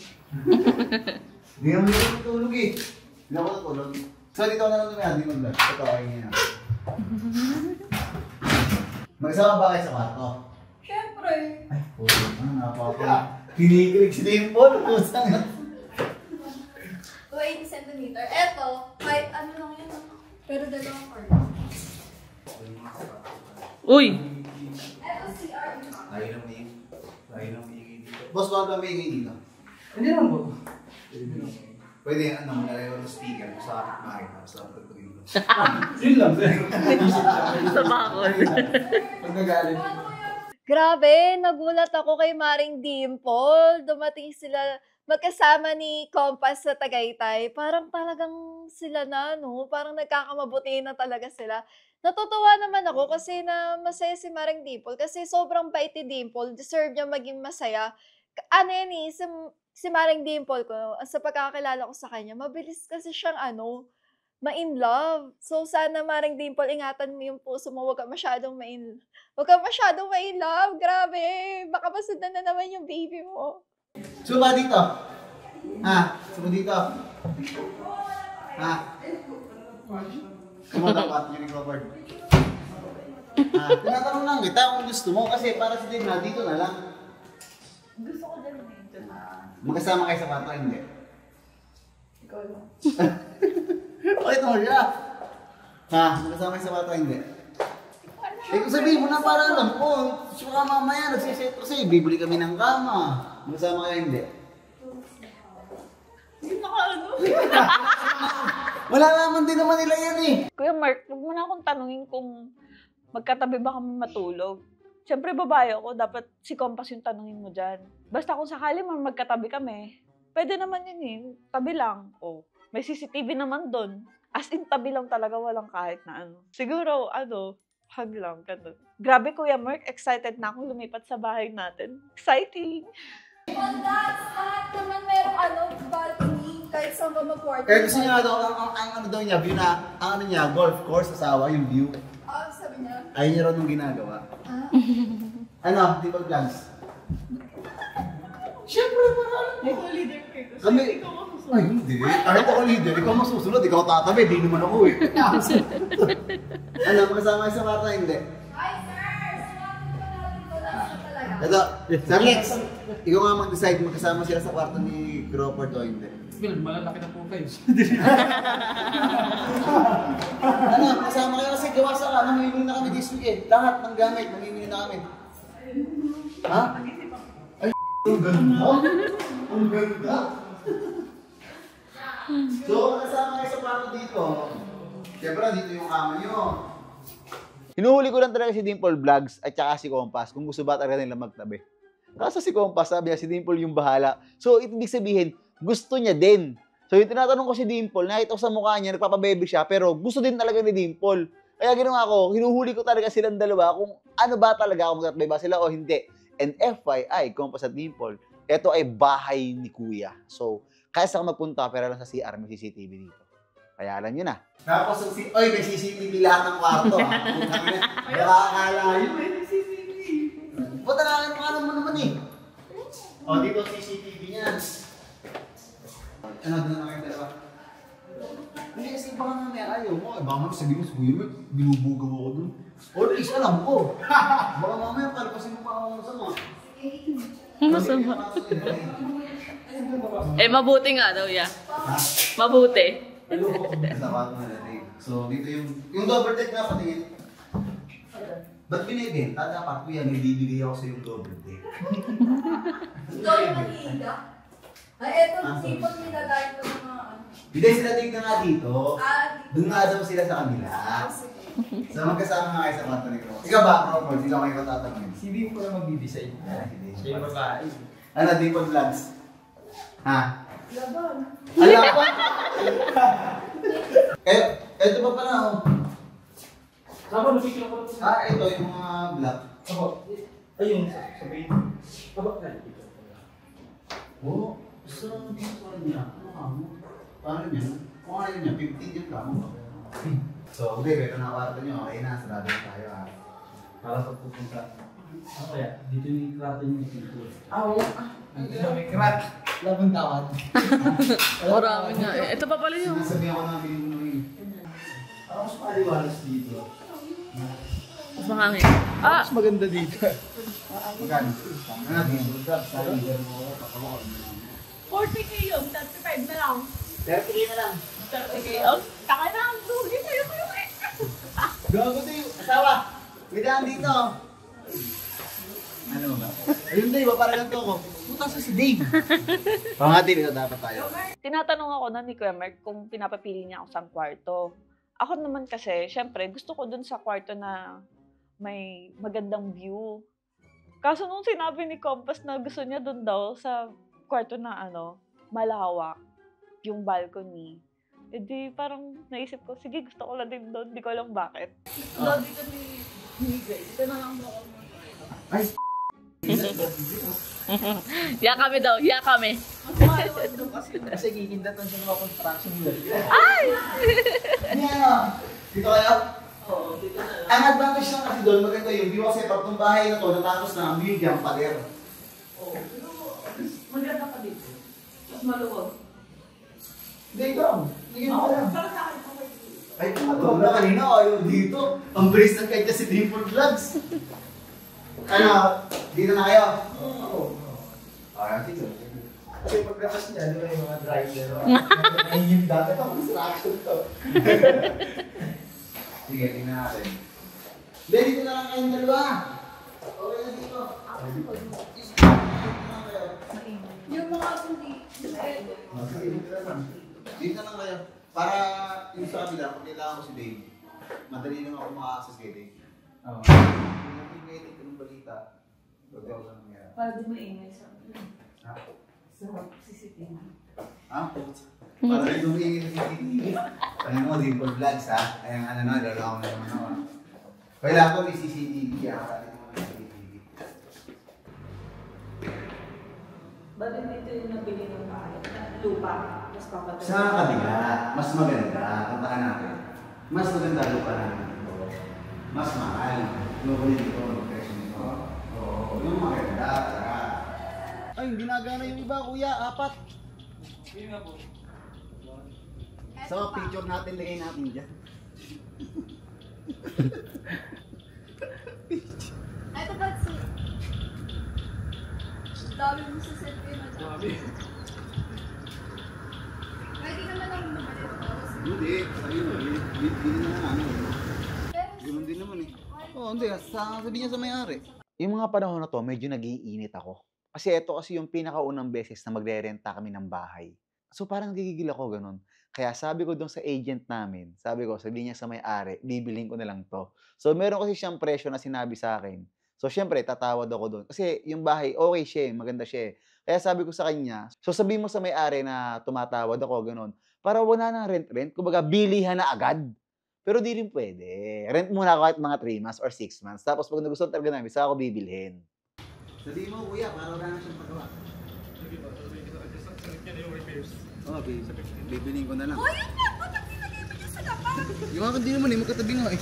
Hindi naman dito matulog eh. Hindi ako natulog. So dito na lang tumaya, hindi mag-vlog. Ito kayo niya. Magsama ba kayo sa kwarto? Siyempre. Ay, puro na, napapa. Kinikilig si Dimple. 280 cm. Eto, kahit ano lang yan. Pero dalawang cord. Uy! Eto CR. Layo ng maingay. Layo ng maingay dito. Boss, baka ba maingay dito? Hindi naman po. Pwede yan, nalalayo ng speaker sa akin bakit. Tapos dapat pagpagin ko. Yun lang. Sa bakod. Pag nagalit. Grabe, nagulat ako kay Maring Dimple. Dumating sila magkasama ni Compass sa Tagaytay. Parang talagang sila na, no? Parang nagkakamabuti na talaga sila. Natutuwa naman ako kasi na masaya si Maring Dimple kasi sobrang bait ni Dimple. Deserve niya maging masaya. Ano yan eh, si Maring Dimple ko, sa pagkakakilala ko sa kanya, mabilis kasi siyang ma-in love. So, sana Maring Dimple, ingatan mo yung puso mo. Huwag ka masyadong ma-in love. Grabe. Baka masundan na naman yung baby mo. Suba dito. Ha? Suba dito. Ha? Kumanda ka at yung covered. Ha? Tinatanong lang kita kung gusto mo kasi para sa Dimna, dito na lang. Gusto ko din dito na. Magkasama kayo sa kwarto, hindi? Ikaw lang. Bakit mo siya? Ha? Magkasama kayo sa kwarto, hindi? Eh kung sabihin mo na para alam ko, suka mamaya, nagsiset kasi, bibili kami ng kama. Magkasama kayo, hindi? Hindi naka Wala naman din naman nila yan eh. Kuya Mark, huwag mo na akong tanungin kung magkatabi ba kami matulog. Siyempre, babae ako, dapat si Compass yung tanungin mo dyan. Basta kung sakali man magkatabi kami, pwede naman yun eh. Tabi lang. Oh, may CCTV naman doon. As in, tabi lang talaga, walang kahit na ano. Siguro, hug lang, ganun. Grabe, Kuya Mark, excited na akong lumipat sa bahay natin. Exciting! On that spot naman merong balcony kahit saan ka mag-quarter. Gusto niya daw, ang daw niya, view na, ang niya, golf course, asawa, yung view. Sabi niya? Ayun niya raw nung ginagawa. Di ba plans? Siyempre, Ikaw leader kayo. Kami, ay hindi. Kahit ako leader, ikaw masusunod, ikaw tatabi, di naman ako eh. Magkasama sa kwarto, hindi. Hi, sir! Sumapit ko natin ko lang sa talaga. Ito, Sir Lex, ikaw nga mag-decide, magkasama sila sa kwarto ni Crawford o hindi. Bill, malalaki na po kayo. Kasama kayo kasi gawa sa ka, namimili na kami this week eh. Lahat ng gamit, namimili na kami. Ha? Ay, ang ganda! Ang ganda! So, kasama kayo sa kwarto dito. Siyempre, dito yung kama nyo. Hinuhuli ko lang talaga si Dimple Vlogs at saka si Compass kung gusto ba talaga nila magtabi. Kaso si Compass, sabi niya si Dimple yung bahala. So, ibig sabihin, gusto niya din. So, yung tinatanong ko si Dimple, nakita ko sa mukha niya, nagpapababy siya, pero gusto din talaga ni Dimple. Kaya ginawa ko, hinuhuli ko talaga silang dalawa kung ano ba talaga kung magtatbay ba sila o hindi. And FYI, Compass at Dimple, ito ay bahay ni Kuya. So, kaya sa magpunta, pero lang sa CR, may CCTV dito. Kaya alam nyo na. Tapos, may CCTV lahat ng kwarto. Nakakala yun, may CCTV. Punta na ano mo naman eh. O, dito CCTV niya. Doon na kayo dalawa. Hindi kasi baka mamaya ayaw mo. Baka mamaya sabihin mo, sabihin mo, binubugaw ako dun. O, at least alam ko. Baka mamaya palpasin mo pa ako masama. Masama. Mabuti nga daw, ya. Mabuti. So, dito yung double deck na patingin. Ba't binibenta? Dapat ko yan, ibibigay ako sa yung double deck. Ikaw yung nag-iinda? Ay, eto, sipot nilagay ko ng mga Hindi sila tignan nga dito. Doon nga daw sila sa kanila. So, magkasama nga kayo sa kwarto ni Crawford. Ikaw ba, Crawford? Sino kayo tatanungin? Si Dim ko lang mag-design. Siya yung babae. Ano, Dimple Vlogs? Ha? laban. Ala pa! Eto pa pala, oh. Saba, napicture ako. Ito yung mga black. Ako. Ayun, sabihin. Aba, Oh, gusto naman dito pa rin niya. Ano ka mo? Paano niya? Kung ano niya, 15 yung kamo. So, okay, ito na kwarto niyo. Okay na, sarado na tayo ha. Para sa pupunta. Ano kaya? Dito yung krato yung pinto. Oo. Dito na may krat. Labang tawad. Marami nga eh. Ito pa pala yung... Sinasabi ako na binunuhin. Ako mas maliwalas dito. Mas mahangin. Mas maganda dito. Magkano? Ano dito? Saan yung mo? 40k yun, 35 na lang. 30k na lang. 30k yun? Taka na, ang sugi sa'yo kayo eh. Gago to yung asawa. Widaan dito. Ano ba? Ayun Dave, parang ganito ko. Puta sa si Dave. Pangati nito dapat tayo. Tinatanong ako na ni Kuya Mark kung pinapapili niya ako sa kwarto. Ako naman kasi, syempre, gusto ko dun sa kwarto na may magandang view. Kaso nung sinabi ni Compass na gusto niya dun daw sa kwarto na malawak, yung balcony. E di parang naisip ko, sige gusto ko lang din doon, di ko alam bakit. Doon dito ni Grace, dito na lang ako. Ay, Ya kami daw, ya kami. Kasi kikindatan sa mga construction nila. Ay! Hindi dito kayo? Oo, dito na. Ang advantage lang kasi doon, maganda yung view kasi pag itong bahay na to, natapos na ang view dyan, pader. Oo, maganda pa dito. Mas maluwag. Hindi ikaw. Hindi ka lang. Para sa akin, okay. Ay, ito na kanina, ayaw dito. Ang bilis ng kahit kasi Dimple Vlogs. Ano, dito na kayo? Oo. Sige. Kasi paglakas niya, di ba yung mga driver? Ay, yung dati ito, construction to. Sige, tingnan natin. Hindi, dito na lang kayong dalawa. Okay na dito. Yung mga kundi. Sige, dito na lang. Dito na lang kayo. Para yung sa kabila, kung kailangan ko si Dave, madali lang ako maka-access kay Dave. Oo. Kung may edit ng balita, huwag ako lang nangyari. Para di maingay sa Ha? CCTV. Ha? Para rin tumingin sa CCTV. Ano mo, Dimple Vlogs ha? Ayan, lalo ako na naman ako. Kailangan ko may CCTV ha? Ba't dito yung nabili ng bahay? Lupa. Mas papatay. Sa kabila, mas maganda. Puntahan natin. Mas maganda lupa namin ito. Mas mahal. Nukulin ito, presyo nito. Oo, yung maganda. Tara. Ay, hindi nagana yung iba, kuya. 4. Yun nga po. So, picture natin, lagay natin dyan. Ito ba si... Dami mo sa selfie na dyan. Pwede naman ako mabalik. Hindi, sabi mo, bili na namin. Ganun din naman eh. Oo, hindi. Sabi niya sa may-ari. Yung mga panahon na to, medyo nag-iinit ako. Kasi ito kasi yung pinakaunang beses na magre-renta kami ng bahay. So parang nagigigil ako ganun. Kaya sabi ko doon sa agent namin, sabi niya sa may-ari, bibilhin ko na lang to. So meron kasi siyang presyo na sinabi sa akin. So syempre, tatawad ako doon. Kasi yung bahay, okay siya, maganda siya. Kaya sabi ko sa kanya, so sabihin mo sa may-ari na tumatawad ako, ganun. Para wala na rent. Kumbaga, bilihan na agad. Pero di rin pwede. Rent muna ako kahit mga 3 months or 6 months. Tapos pag nagustuhan talaga namin, saka ako bibilhin. Sabihin mo, kuya, para wala na siyang pagawa. Okay, bibilhin ko na lang. Oh, yun nga! Ba't ang nilagay mo dyan sa lapat? Yung akin din naman eh, magkatabi nga eh.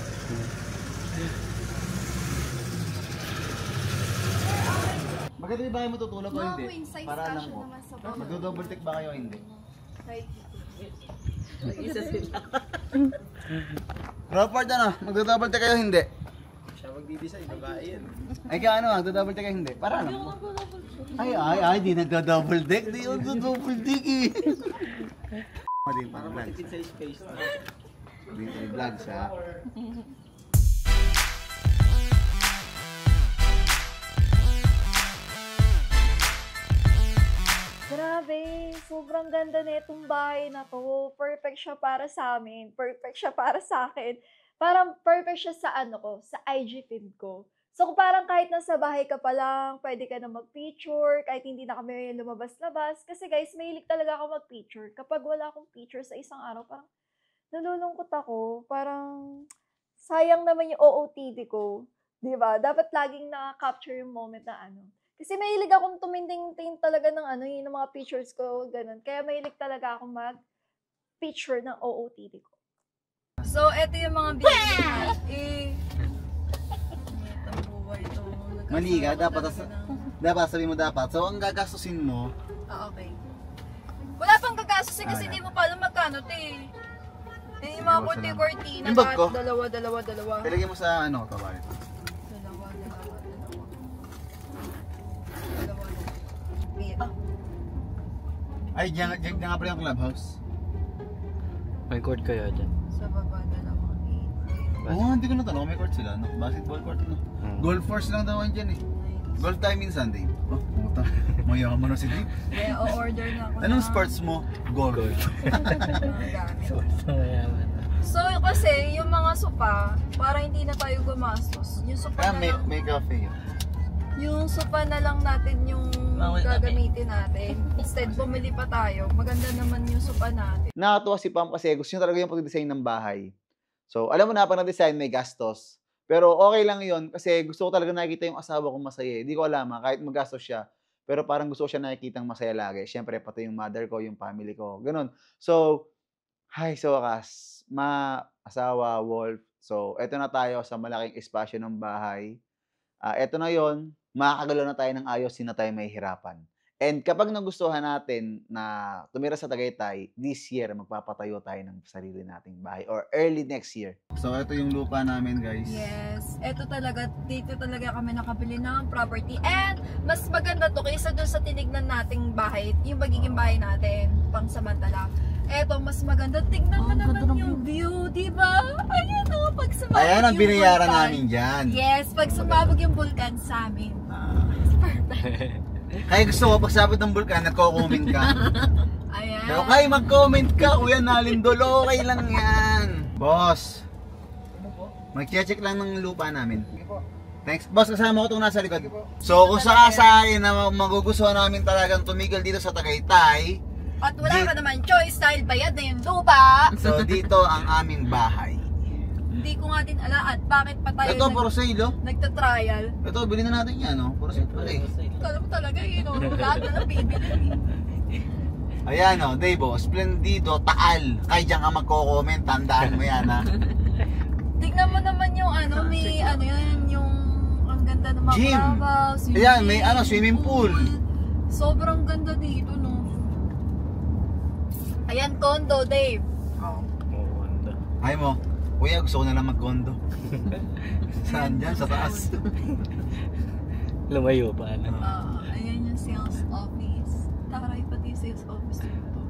Bakit ba kayo matutulog o Mga hindi? queen size Para alam kasha ko. naman sa baba. Magdo-double take ba kayo o hindi? Right. Isa sila. Crawford ano? Magdo-double take kayo o hindi? Siya magdi-design, babae yan. Ay kaya ano, magdo-double take kayo o hindi? Para alam ko. Ay, di nagdo-double deck. Di yung double deck eh. Para matipid sa space. Dito yung vlogs ha. Grabe, sobrang ganda na itong bahay na to. Perfect siya para sa amin. Perfect siya para sa akin. Parang perfect siya sa sa IG feed ko. So parang kahit nasa bahay ka pa lang, pwede ka na mag-picture, kahit hindi na kami lumabas-labas. Kasi guys, mahilig talaga ako mag-picture. Kapag wala akong picture sa isang araw, parang nalulungkot ako. Parang sayang naman yung OOTD ko. Diba? Dapat laging na-capture yung moment na Kasi mahilig akong tuminding-ting talaga ng yung mga pictures ko, ganun. Kaya mahilig talaga akong mag-picture ng OOTD ko. So, eto yung mga business Mali ka, dapat sabihin mo dapat. So, ang gagastusin mo, okay. Wala pang gagastusin kasi hindi mo pa alam magkano, te. Yung mga kurti-kurti na yung bag ko? dalawa. Ilagay mo sa kabalit. Dalawa. Ay, diyan nga pala yung clubhouse. May court kaya dyan? Sa baba, 2.8. Oo, hindi ko natanong. May court sila, no? Basketball court, no? Golf course lang daw dyan eh. Golf time in Sunday. Oh, puta. Mayaman na si Dave. Kaya o-order na ako Anong sports mo? Golf. So, kasi, yung mga sopa, para hindi na tayo gumastos. Yung sopa na lang. May cafe yun. Yung sopa na lang natin yung gagamitin natin. Instead, bumili pa tayo. Maganda naman yung sopa natin. Nakatuwa si Pam kasi gusto niya talaga yung pag-design ng bahay. So, alam mo na, pag na-design, may gastos. Pero okay lang yon kasi gusto ko talaga nakikita yung asawa ko masaya. Hindi ko alam kahit magastos siya. Pero parang gusto ko siya nakikitang masaya lagi. Siyempre, pati yung mother ko, yung family ko. Ganun. So, sa wakas, asawa, Wolf. So, eto na tayo sa malaking espasyo ng bahay. Eto na yon, makakagalaw na tayo ng ayos, hindi na tayo mahihirapan. And kapag nagustuhan natin na tumira sa Tagaytay, this year, magpapatayo tayo ng sarili nating bahay or early next year. So, ito yung lupa namin, guys. Yes. Ito talaga, dito talaga kami nakabili ng property. And, mas maganda to kaysa doon sa tinignan nating bahay, yung magiging bahay natin, pang samantala. Eto, mas maganda. Tignan mo naman yung view, di ba? Ayan o, pag sumabog Ayan ang binayaran namin dyan. Yes, pag sumabog yung vulkan sa amin. Kaya gusto ko, pagsabot ng vulkan, nagko-comment ka. Ayan. Pero kaya mag-comment ka, Kuya Nalindol, okay lang yan. Boss, mag-check lang ng lupa namin. Thanks. Boss, kasama ko itong nasa likod. So, kung sakasari na magugustuhan namin talagang tumigil dito sa Tagaytay, At wala ka naman choice dahil bayad na yung lupa. So, dito ang aming bahay. Hindi ko nga din at bakit pa tayo Ito, for sale, oh. nagtatrial. Ito, bilhin na natin yan, oh. For sale pala, eh. Kala mo talaga yun, lahat na lang bibili. Ayan, oh, Dave, oh. Splendido, Taal. Kaya dyan ka magko-comment, tandaan mo yan, ha. Tignan mo naman yung may yan, yung ang ganda ng mga Gym. Brava, Ayan, may swimming pool. Sobrang ganda dito, no. Ayan, condo, Dave. Oh. Ay mo, kuya, gusto ko na lang mag-condo. Saan dyan? Sa taas. Lumayo pa, ano? Ayan yung sales office. Taray pati yung sales office dito.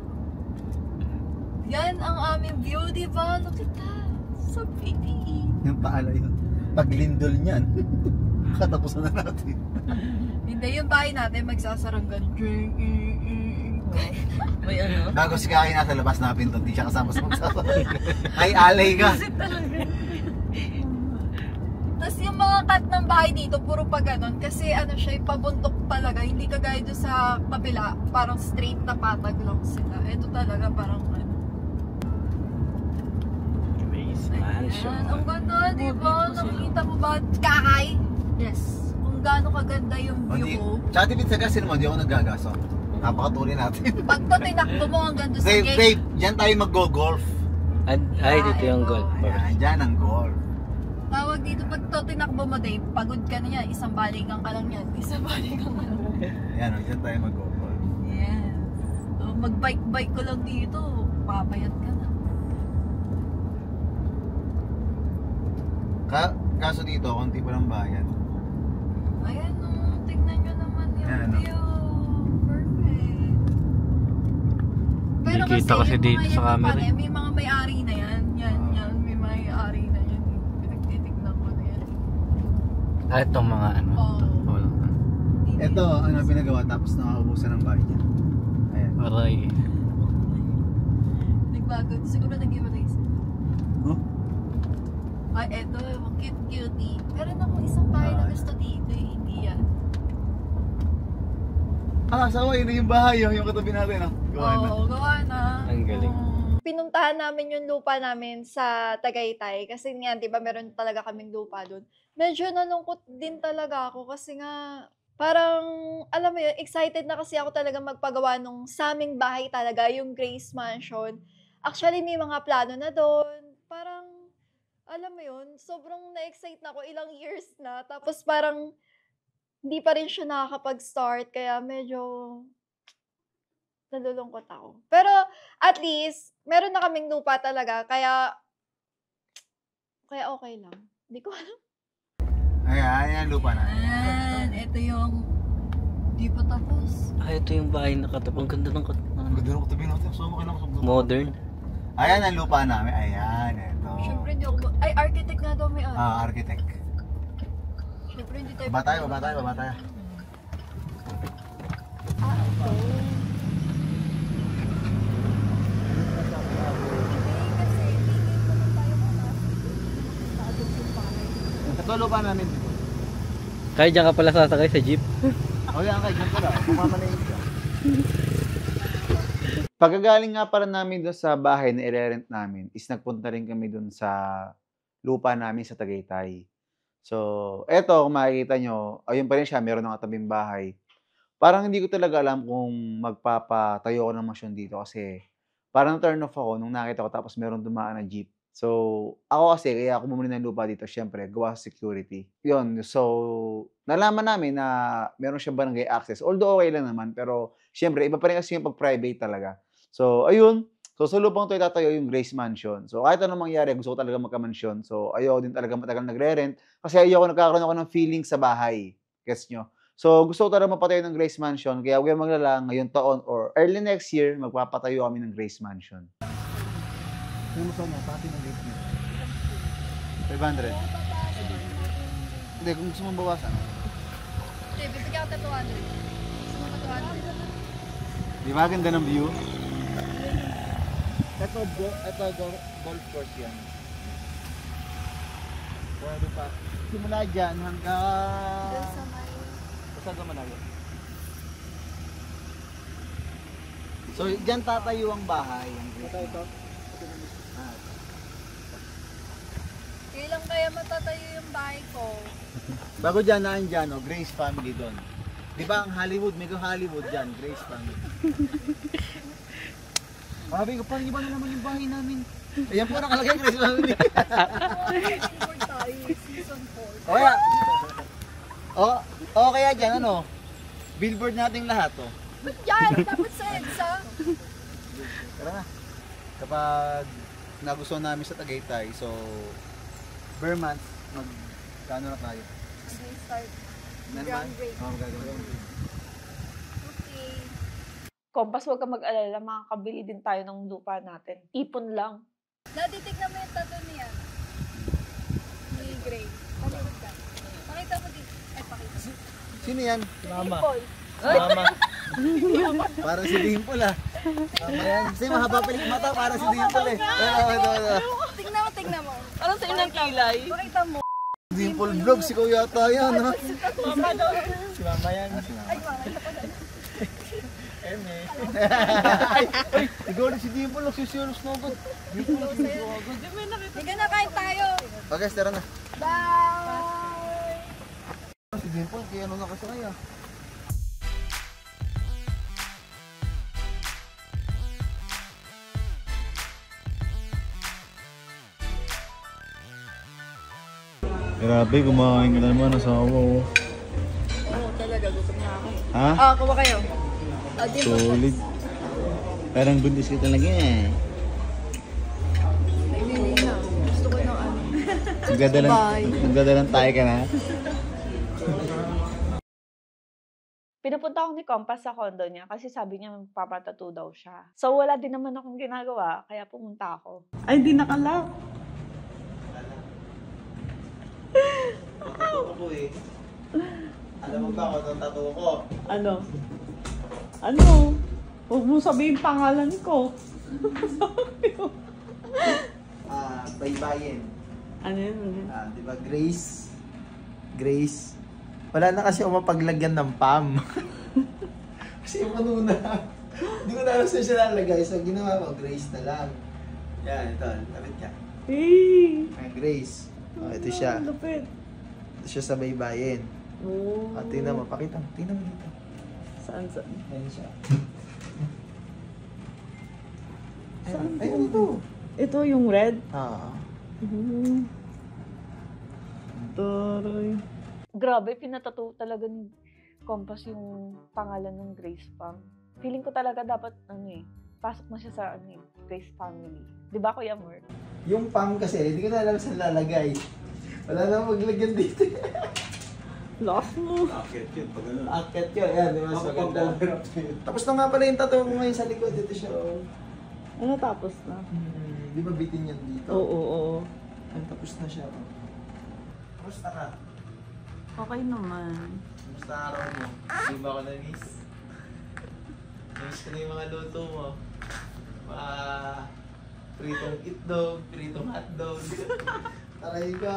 Yan ang aming view, di ba? Look at that. So pretty. Yung paala yun. Paglindol niyan. Katapusan na natin. Hindi, yung bahay natin magsasaranggan. May ano? Bago si Kaki nasa labas na pinto, di siya kasama sa magsasaranggan. Ay, alay ka. Tapos yung mga cut ng bahay dito, puro pa ganon. Kasi siya, pabuntok talaga. Hindi kagaya doon sa kabila, parang straight na patag lang sila. Ito talaga parang Ayan, ang ganda, di ba? Nakikita mo ba, Kakay? Yes. Kung gaano kaganda yung view mo. Tsaka tipid sa gasin mo, di ako naggagaso. Napakatuloy natin. Pag to tinakbo mo hanggang doon sa gate. Babe, dyan tayo mag-go-golf. Ay, dito yung golf. Ayan, dyan ang golf. Tawag dito, pag to tinakbo mo, Dave, pagod ka na yan. Isang baligang ka lang yan. Isang baligang ka lang. Ayan, dyan tayo mag-go-golf. Yes. Mag-bike-bike ko lang dito. Papayat ka na. Kaso dito, konti pa lang bayan. Ayan, tignan nyo naman yung view. Perfect. Pero kasi dito sa camera. May mga may-ari na yan. Yan. May may-ari na yan. Pinagtitignan ko na yan. Itong mga ano. Ito, pinagawa tapos nakaubusan ng bahay niya. Ayan. Aray. Nagbago. Siguro nag-iwalay sila. Huh? Ay, eto, cute cutie. Meron akong isang bahay na gusto dito, hindi yan. Sawa, yun yung bahay, yung katabi natin, no? Gawa na. Ang galing. Pinuntahan namin yung lupa namin sa Tagaytay kasi nga, di ba, meron talaga kaming lupa doon. Medyo nalungkot din talaga ako kasi nga, parang, alam mo yun, excited na kasi ako talaga magpagawa nung sa aming bahay talaga, yung Grace Mansion. Actually, may mga plano na doon. Parang, alam mo yun, sobrang na-excite na ako, ilang years na. Tapos parang, hindi pa rin siya nakakapag-start, kaya medyo nalulungkot ako. Pero, at least, meron na kaming lupa talaga, kaya okay lang. Hindi ko alam. Ayan, lupa na. Ayan, ito yung, di pa tapos. Ito yung bahay na katabi. Ang ganda ng Ang ganda ng katabi natin. modern. Ayan ang lupa namin. Ayan, ito. Siyempre, hindi ako, architect nga daw may Architect. Siyempre, hindi tayo. Baba tayo. Ito lupa namin dito. Kaya dyan ka pala sasakay sa jeep. Yan kay dyan pala. Pumamanayin ka. Pagkagaling nga para namin doon sa bahay na i-rent namin, is nagpunta rin kami doon sa lupa namin sa Tagaytay. So, eto, kung makikita nyo, ayun pa rin siya, meron ng katabing bahay. Parang hindi ko talaga alam kung magpapatayo ako ng mansyon dito kasi parang turn off ako nung nakita ko tapos meron dumaan na jeep. So, ako kasi, kaya ako bumili ng lupa dito, syempre, gawa sa security. Yun, so, nalaman namin na meron siya barangay access. Although okay lang naman, pero syempre, iba pa rin kasi yung pag-private talaga. So, ayun. So, sa lupang ito itatayo yung Grace Mansion. So, kahit anong mangyari, gusto ko talaga magka-mansion. So, ayaw din talaga matagal nagre-rent kasi ayaw nagkakaroon ako ng feeling sa bahay. Guess nyo? So, gusto ko talaga mapatayo ng Grace Mansion. Kaya huwag maglala ngayong taon or early next year, magpapatayo kami ng Grace Mansion. Ano sa mo? Pati ng Grace Mansion. 500. Hindi, kung gusto mong bawasan. Hindi, bibigyan ka 200. Gusto mo 200? Di ba ganda ng view? Ito golf course yan. Pwede pa. Simula dyan hanggang... Saan ka malayo? So, dyan tatayo ang bahay. Ito. Kailan kaya matatayo yung bahay ko? Bago dyan, dyan, oh, Grace Family doon. Di ba ang Hollywood, may Hollywood dyan, Grace Family. Sabi ko, parang iba na naman yung bahay namin. Ayan po nakalagay, Grace Family. O kaya, kaya dyan, ano, billboard nating lahat, oh. Ba't yan? Dapat sa EDSA. Tara na. Kapag nagustuhan namin sa Tagaytay, so, per month, magkano na tayo? Start. Groundbreak. Okay. Kompas, huwag ka mag-alala, makakabili din tayo ng lupa natin. Ipon lang. Natitignan mo yung tattoo niya. Ni Gray. Paliwag ka. Pakita mo dito. Ay, pakita. Sino yan? Mama. Mama. Parang si Dimple ah. Mama yan. Kasi mahaba pa yung mata, parang si Dimple eh. Tingnan mo. Anong sa inang kilay? Pakita mo. Dimple vlog, si Kuya yata yan ha. Mama daw. Si Mama yan. Ay, mama. Ito pa daw. Ay, ikaw na si Dimple, nagsisiros na agad. Dimple, nagsisiros na agad. Higa na, kain tayo. Okay, tara na. Bye! Si Dimple, kaya ano nakasakay ah. Grabe, kumain ka na naman, asawa ko. Oo, talaga. Gutom na ako. Ha? Kuha kayo. Solid. Parang buntis ka talaga eh. Hindi na. Gusto ko ng ano. Nagdadalang tayo ka na. Pinupunta ako ni Kompas sa condo niya kasi sabi niya magpapatattoo daw siya. So wala din naman akong ginagawa, kaya pumunta ako. Ay, di nakala. Tattoo ko eh. Alam mo ba kung anong tattoo ko? Ano? Ano? Huwag mo sabihin pangalan ko. Baybayin. Ano yun? Di ba Grace? Grace. Wala na kasi ako mapaglagyan ng Pam. Kasi yung ano na. Hindi ko na alam saan siya lalagay. So ginawa ko, Grace na lang. Yan, ito. Lapit ka. Hey! Grace. Ito siya. Lupit. Ito siya sa baybayin. Oh. Tingnan mo, pakita mo. Tingnan mo dito. Saan? Ayan siya. Saan? Ayun ito. Ito yung red? Oo. Taray. Grabe, pinatattoo talaga ni Kompas yung pangalan ng Grace Fam. Feeling ko talaga dapat, pasok na siya sa Grace Family. Di ba, Kuya Mor? Yung Pam kasi, hindi ko na alam saan lalagay. Wala na maglagyan dito. Lost mo. Akit yun, pag ano. Akit yun, yan. Di ba? Tapos na nga pala yung tattoo ko ngayon sa likod. Dito siya. Ano tapos na? Di ba bitin yan dito? Oo. Tapos na siya. Kamusta ka? Okay naman. Kamusta araw mo? Hindi ba ako na-miss? Na-miss ko na yung mga luto mo. Mga pritong itlog, pritong hotdog. Taray ka!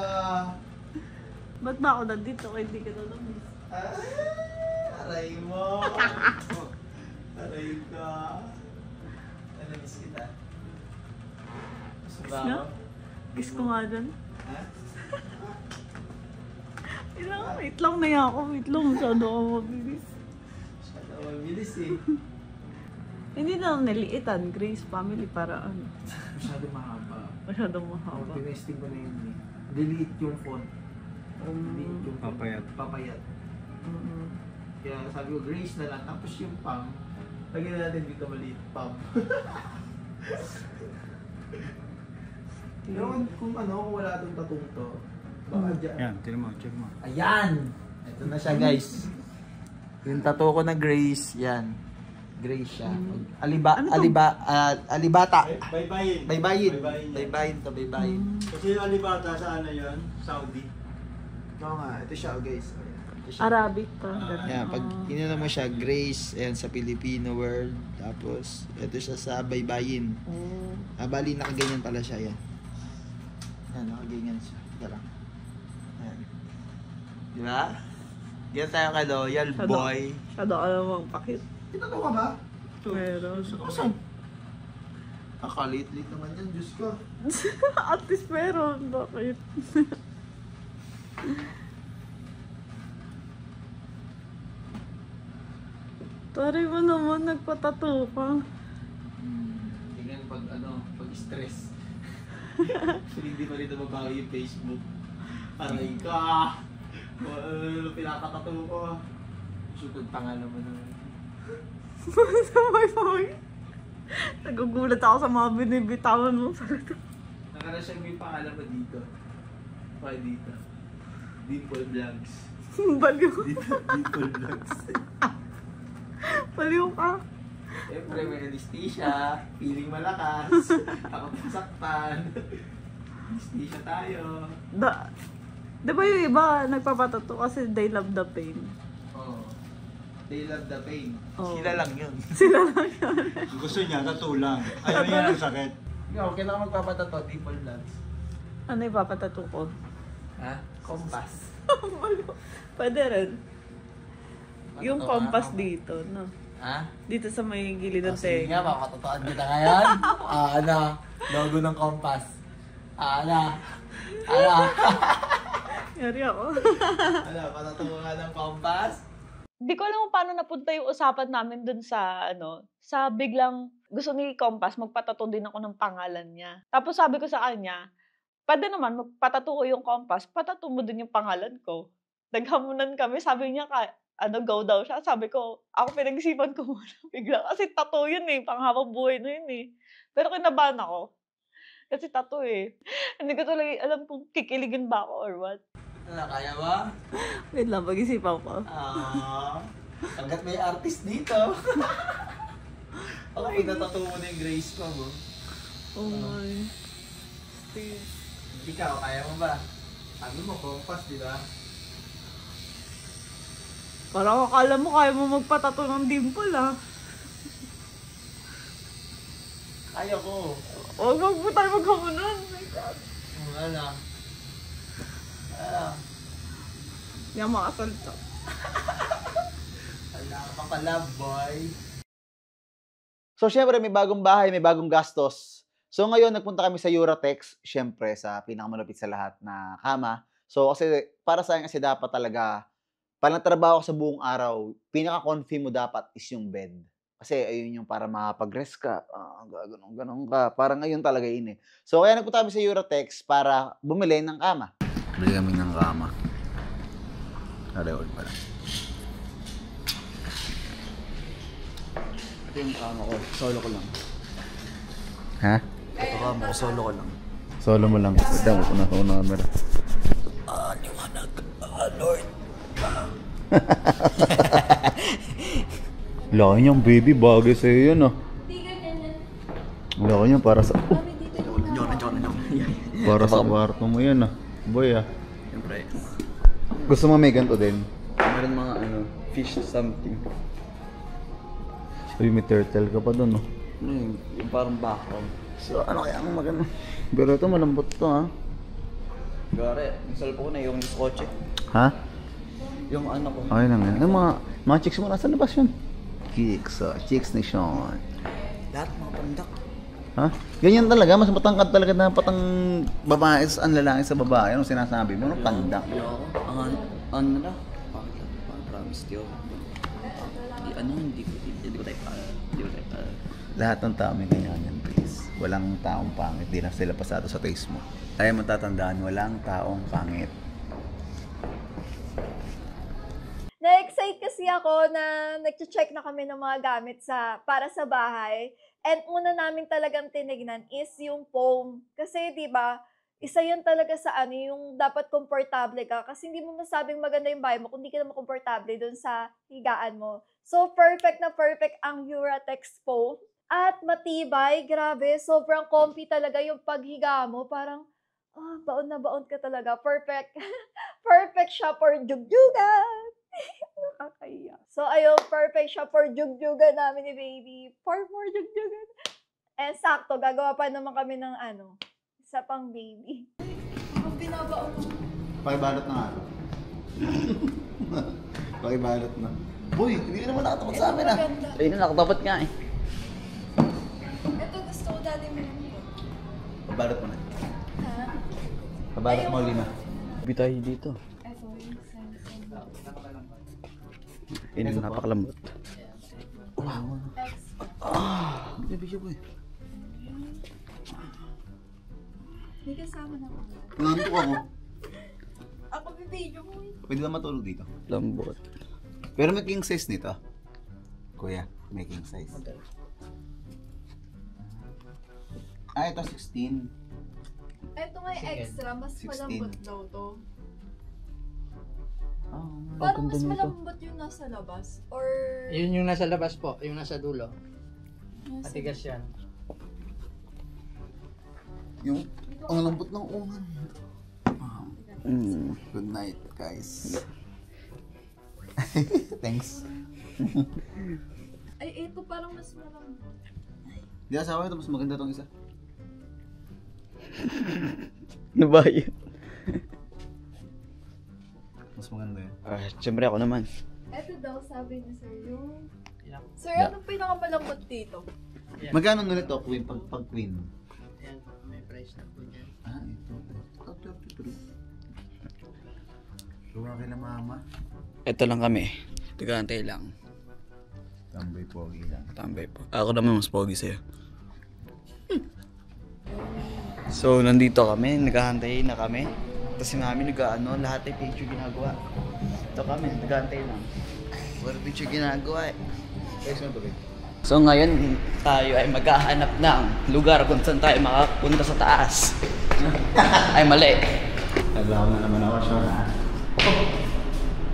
Ba't ba ako nandito kung hindi ka na-miss? Taray mo! Taray ka! Na-miss kita. Gusto ba ako? Kiss ko nga dyan. Ha? Wait lang na yan ako. Wait lang. Masyado ako mabilis. Masyado ako mabilis eh. Hindi na ako niliitan. Grace Family para ano. Masyado mahaba. Masyado mahaba. Tinesting ko na yun eh. Delete yung font. Delete yung papayat. Kaya sabi ko, Grace na lang. Tapos yung Pam, lagyan natin dito maliit Pam. Pero kung wala itong tatong to, baka dyan. Yan, tinan mo, check mo. Ayan! Ito na siya guys. Yung tattoo ko na Grace, yan. Grace siya. Alibata. Baybayin. Kasi yung alibata, saan na yun? Saudi. Oo nga, ito siya guys. Arabic pa. Yan, pag inano mo siya, Grace, ayan, sa Filipino word. Tapos, ito siya sa baybayin. Bali, nakaganyan pala siya, yan. Yan, nakaganyan siya. Ito lang. Yan. Diba? Yan tayo ka loyal boy. Masyado ka namang pakit. Ito ka ba? Meron. Saan? Nakaliit-liit naman yan, Diyos ko. At least meron. Bakit? Tari mo naman, nagpatato ka. Tingnan pag stress. Hindi pa rin mabawi yung Facebook. Aray ka! Pinakatato ko. Sutod tanga naman naman. Sabay-sabay. Nagugulat ako sa mga binibitawan mo. Nakarasyag may pangalan mo dito. Okay, dito. Dimple Vlogs. Baliw. Dito, Dimple Vlogs. Baliw ka. Siyempre, may anesthesia. Feeling malakas. Takot masaktan. Anesthesia tayo. Di ba yung iba nagpapatato kasi they love the pain? Oo. They love the pain. Oh. Sila lang yun. Sila lang yun. Gusto niya, tattoo lang. Ayaw niya ng sakit. Ikaw, kailangan magpapatato, Dimple Vlogs. Ano yung papatato ko? Ha? Kompas. Pwede rin. Yung Patato compass nga ako. dito, no? Ha? Dito sa may gilid ng Sige nga, tenga. makakatatuan kita ngayon. Ana, logo ng kompas. Ana. Yari ako. Ana, patatuwa nga ng kompas. Di ko alam kung paano napunta yung usapan namin dun sa, sa biglang gusto ni Compass, magpatato din ako ng pangalan niya. Tapos sabi ko sa kanya, pwede naman, magpatato ko yung Compass, patato mo din yung pangalan ko. Naghamunan kami, sabi niya, go daw siya. Sabi ko, ako pinag-isipan ko muna bigla. Kasi tattoo yun panghabang buhay na yun Pero kinabahan ako. Kasi tattoo Hindi ko talaga alam kung kikiligin ba ako or what. Ano, kaya ba? Wait lang, pag-isipan ko. Hanggat may artist dito. Ako, pinatato mo na yung Grace ko, mo. Oh my. Ikaw, kaya mo ba? Sabi mo, kompas, di ba? Parang akala mo kaya mo magpatato ng dimple Kaya ko. Huwag mo tayo maghamunan. Oh my God. Ano? Hindi ako makasalta. Wala ka pa love, boy. So, syempre, may bagong bahay, may bagong gastos. So, ngayon, nagpunta kami sa Uratex, syempre, sa pinakamalapit sa lahat na kama. So, kasi, para sa akin kasi dapat talaga, pag nagtrabaho ka sa buong araw, pinaka-comfy mo dapat is yung bed. Kasi, ayun yung para makapag-rest ka. Ganun ka. Parang ngayon talaga yun So, kaya nagpunta kami sa Uratex para bumili ng kama. Bili kami ng kama. Alewal pala. Ito yung kama ko. Solo ko lang. Ha? Ito kama ko. Solo ko lang. Solo mo lang. Ito mo na camera. Liwanag. Lord. Laki niyang baby. Bagay sa'yo yun Laki niya para sa... Para sa kwarto mo yan Boy Siyempre. Gusto mo may ganito din? Meron mga fish something. Uy, may turtle ka pa dun Yung parang background. So, ano kaya ang maganda? Pero ito, malambot to Gare, yung cellphone na yung kotse. Ha? Yung ano ko. Okay lang yan. Yung mga chicks mo, nasa labas yun? Chicks, chicks ni Sean. Lahat mga pandak. Ha? Ganyan talaga, mas matangkad talaga dapat ang babae ang lalaki sa babae. Anong sinasabi mo? Anong pandak? Ano na? Promise you. Hindi ko tayo Lahat ng tao may ganyan, please. Walang taong pangit, di na sila pasado sa taste mo. Kaya matatandaan, walang taong pangit. Na-excite kasi ako na nag-check na kami ng mga gamit para sa bahay. And una namin talagang tinignan is yung foam. Kasi 'di ba, isa yun talaga sa yung dapat komportable ka. Kasi hindi mo masabing maganda yung bahay mo kung hindi ka naman komportable dun sa higaan mo. So, perfect na perfect ang Uratex foam. At matibay, grabe, sobrang comfy talaga yung paghiga mo. Parang, baon na baon ka talaga. Perfect. Perfect siya for jugjugan. Nakakaiyak. So, ayun, perfect siya for jugjugan namin ni baby. For more jugjugan. And sakto, gagawa pa naman kami ng isa pang baby. Ang binabaon mo. Pakibalot na nga. Pakibalot na. Boy, hindi ka naman nakatakot sa amin Ayun na, nakatapat nga Balot mo na. Pabalot mo, Lima. Ubi tayo dito. Ini napakalambot. Wow. Bigyan ko eh. May kasama na ako. Nantok ako. Ako bibidyo mo eh. Pwede ba matulog dito? Lambot. Pero may king size nito. Kuya, may king size. Ah, ito 16. Ito may extra, mas 16. malambot daw to. Oh, Parang mas malambot yung nasa labas? Or... Yun yung nasa labas po, yung nasa dulo. Matigas yan. Yung, ang lambot ng ungan. Good night, guys. Thanks. Ay, ito parang mas malambot. Di asawa ito, mas maganda tong isa. Ano ba yun? Mas maganda yun. Siyempre ako naman. Ito daw sabi ni Sir yung... Sir, anong pinakamalambot dito? Magkano nulit to, Queen? Pag Queen? Ayan, may price na po dyan. Ah, ito. Luwa kay na mama. Ito lang kami. Tigantay lang. Tambay pogi lang. Tambay po. Ako naman mas pogi sa'yo. So, nandito kami. Naghahantay na kami. Tapos si mami nag-ano, lahat ay picture ginagawa. Ito kami, naghahantay lang. Puro picture ginagawa eh. So ngayon, tayo ay maghahanap ng lugar kung saan tayo makapunta sa taas. Ay, mali. Naglaw na naman ako, sure ha?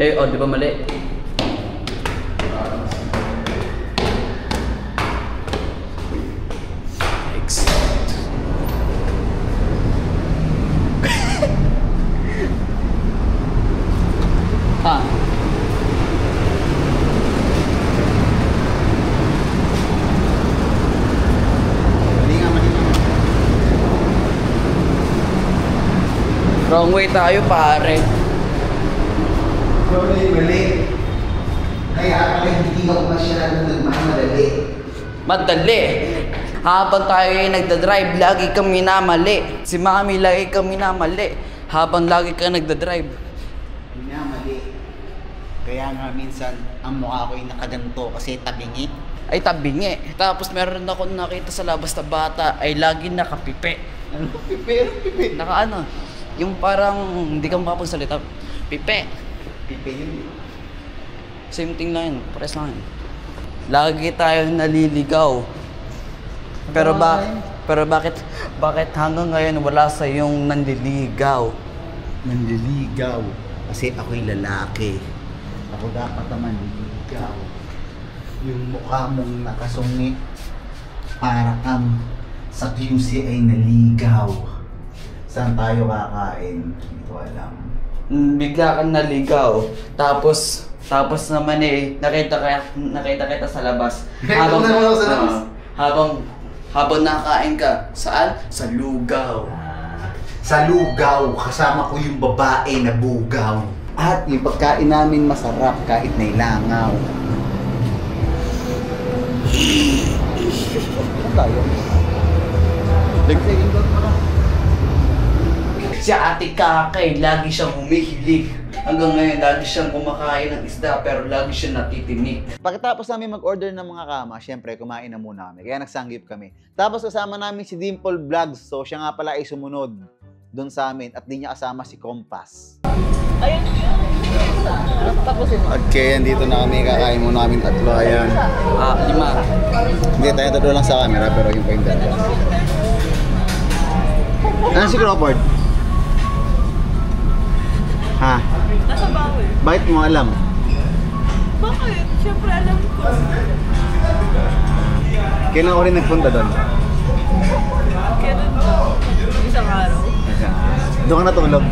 Eh, di ba mali? Ha? Wrong way tayo, pare. Sorry, mali. Kaya pala hindi ako masyadong nagmamadali. Madali. Habang tayo ay nagdadrive, lagi kang minamali. Si mami, lagi kang minamali. Habang lagi kang nagdadrive. Minamali. Kaya nga minsan, ang mukha ko ay nakaganto kasi tabingi. Ay, tabingi. Tapos meron ako nakita sa labas na bata ay lagi nakapipe. Ano? Pipe? Pipe? Naka ano? Yung parang hindi ka makapagsalita. Pipe. Pipe yun. Same thing lang yun. Pares lang yun. Lagi tayo naliligaw. Pero bakit hanggang ngayon wala sa yung nandiligaw? Nanliligaw. Kasi ako'y lalaki. Ako dapat naman naliligaw. Yung mukha mong nakasungi, para kang sa QC ay naligaw. Saan tayo kakain? Hindi ko alam. Bigla kang naligaw. Tapos naman nakita kita sa labas. Habang nakain ka. Saan? Sa lugaw. Sa lugaw, kasama ko yung babae na bugaw. At yung pagkain namin masarap kahit may langaw. Ano tayo? Si Ate Kakay, lagi siyang humihilig. Hanggang ngayon, lagi siyang kumakain ng isda pero lagi siyang natitinik. Pagkatapos namin mag-order ng mga kama, syempre kumain na muna kami. Kaya nagsanggip kami. Tapos kasama namin si Dimple Vlogs. So siya nga pala ay sumunod doon sa amin at di niya kasama si Compass. Okay, andito na kami. Kakain muna kami tatlo. Ayan. 5. Hindi, tayo tatlo lang sa camera pero yung pa yung dalawa. Ano si Crawford? Ha? Nasa bawi. Bakit mo alam? Bakit? Siyempre alam ko. Kailan ko rin nagpunta doon? Kailan ko? Isang araw. Doon ka natulog?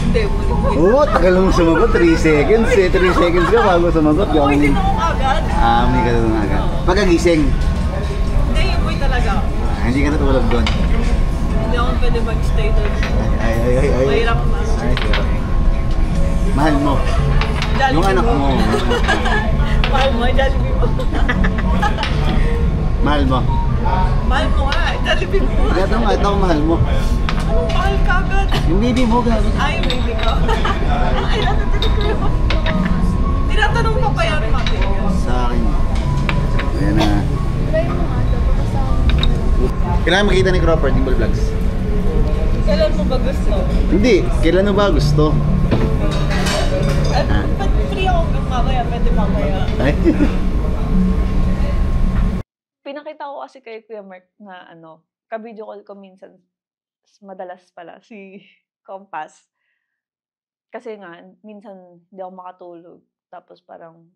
Hindi, muli. Oo, tagal mo sumagot. 3 seconds eh. 3 seconds ka bago sumagot. Hindi na ako agad. Hindi ka doon agad. Pagkagising? Hindi, yung boy talaga. Hindi ka natulog doon? Hindi ako pwede mag-stay doon. Ay. Mahirap na. Mahal mo? Jollibee Yung anak mo. Mahal mo, Jollibee mo. Mahal mo? Mahal mo nga. Italibig mo. Ito nga, ito ang mahal mo. Anong mahal ka agad? Yung baby mo, gabi. Ay, yung baby ko. Ay, natatanong ko yun. Tinatanong pa pa yan, mati. Sa akin. Ayan na. Try mo nga, dapat kasama. Kailangan makita ni Crawford, Dimple Vlogs. Kailan mo ba gusto? Hindi, kailan mo ba gusto? At free ako hanggang mamaya, pwede mamaya. Ay. Pinakita ko kasi kay Kuya Mark na ka-video call ko minsan, madalas pala, si Compass. Kasi nga, minsan hindi ako makatulog. Tapos parang,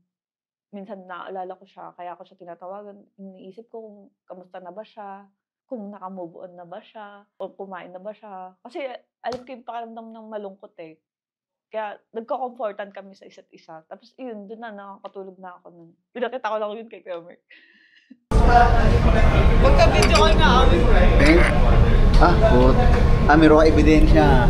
minsan naaalala ko siya, kaya ako siya tinatawagan. Iniisip ko kung kamusta na ba siya, kung nakamove on na ba siya, o kumain na ba siya. Kasi alam ko yung pakiramdam ng malungkot eh. Kaya nagko-comfortan kami sa isa't isa. Tapos yun, doon na nakakatulog na ako nun. Pinakita ko lang yun kay Kuya Mark. Magka-video call nga kami. Ah, put. Meron ka ebidensya.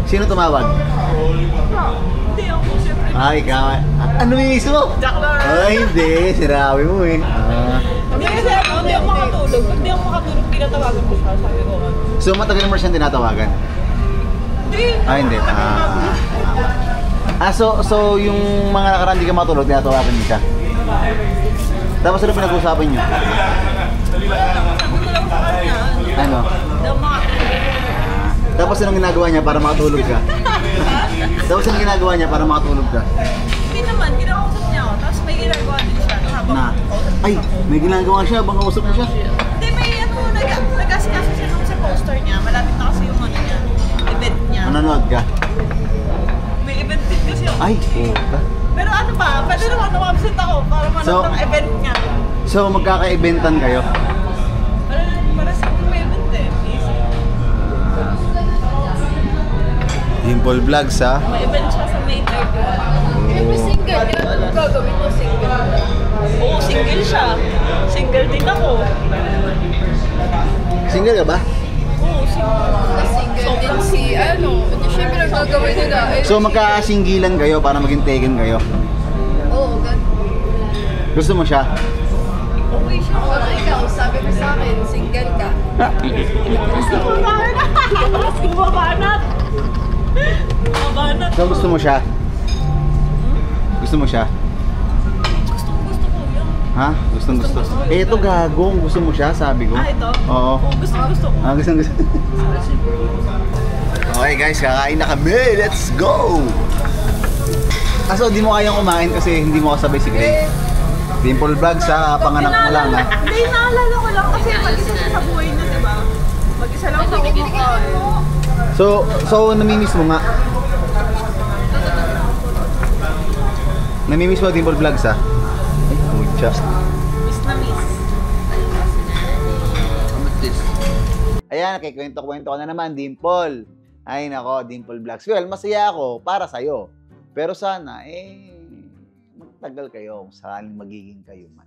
Sino tumawag? Hindi ako, syempre. Ay, ikaw. Ano mismo? Jack Lawrence. Ay, hindi. Sinabi mo eh. Hindi kasi hindi ako makatulog. Pag hindi ako makatulog, tinatawagan ko siya. Sabi ko, So, matagal mo siyang tinatawagan? Hindi. Ah, hindi. So yung mga nakaraan di ka matulog, tinatawagan mo siya? Tapos ano pinag-usapan niyo? Ano? Tapos anong ginagawa niya para makatulog ka? Tapos anong ginagawa niya para makatulog ka? Hindi naman, kinakausap niya ako. Tapos may ginagawa din siya. Ay, may ginagawa siya habang kausap mo siya? Hindi, may nag-asikaso siya nung sa poster niya. Malapit na kasi yung niya. Event niya. Manonood ka? May event din kasi ako. Ay, puta. Pero ano ba? Pwede naman na-absent ako para manood ng event niya. So, magkaka-eventan kayo? Para sa may event eh. Dimple Vlogs ha? May event siya sa May 31. May single yun. Ano gagawin mo single? Oo, single siya. Single din ako. Single ka ba? Oo, Single din si Hindi syempre gagawin nila. So, magkakasinggilan kayo para maging taken kayo? Oo, Gusto mo siya? okay siya. Ano ikaw, sabi mo sa akin, single ka. Mabanat! Mabanat! So, gusto mo siya? Gusto mo siya? Gusto ko yun. Ha? Gustong gusto. Eh, ito gagong. Gusto mo siya, sabi ko. Ah, ito? Oo. Gusto ko. Ah, gusto. Okay guys, kakain na kami. Let's go! So, di mo kayang kumain kasi hindi mo kasabay si Gray. Dimple Vlogs sa panganak mo lang ha? Hindi, naalala ko lang kasi mag-isa siya sa buhay na, di ba? Mag-isa lang sa kumakain. So, namimiss mo nga? Namimiss mo Dimple Vlogs ha? Ay, pucha. Miss na miss. Ayan, kikwento-kwento ko na naman, Dimple. Ay nako, Dimple Vlogs. Well, masaya ako para sa'yo. Pero sana, magtagal kayo kung sakaling magiging kayo man.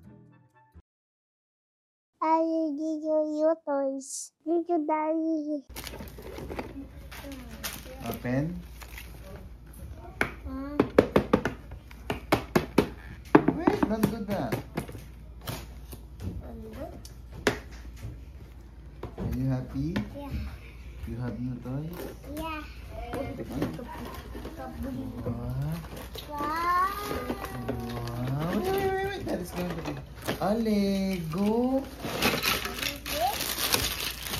I give you toys. Thank you, Daddy. Open. Wait, don't do that. Are you happy? Yeah. You have new toys? Yeah. Wow. Wait. That is going to be a Lego.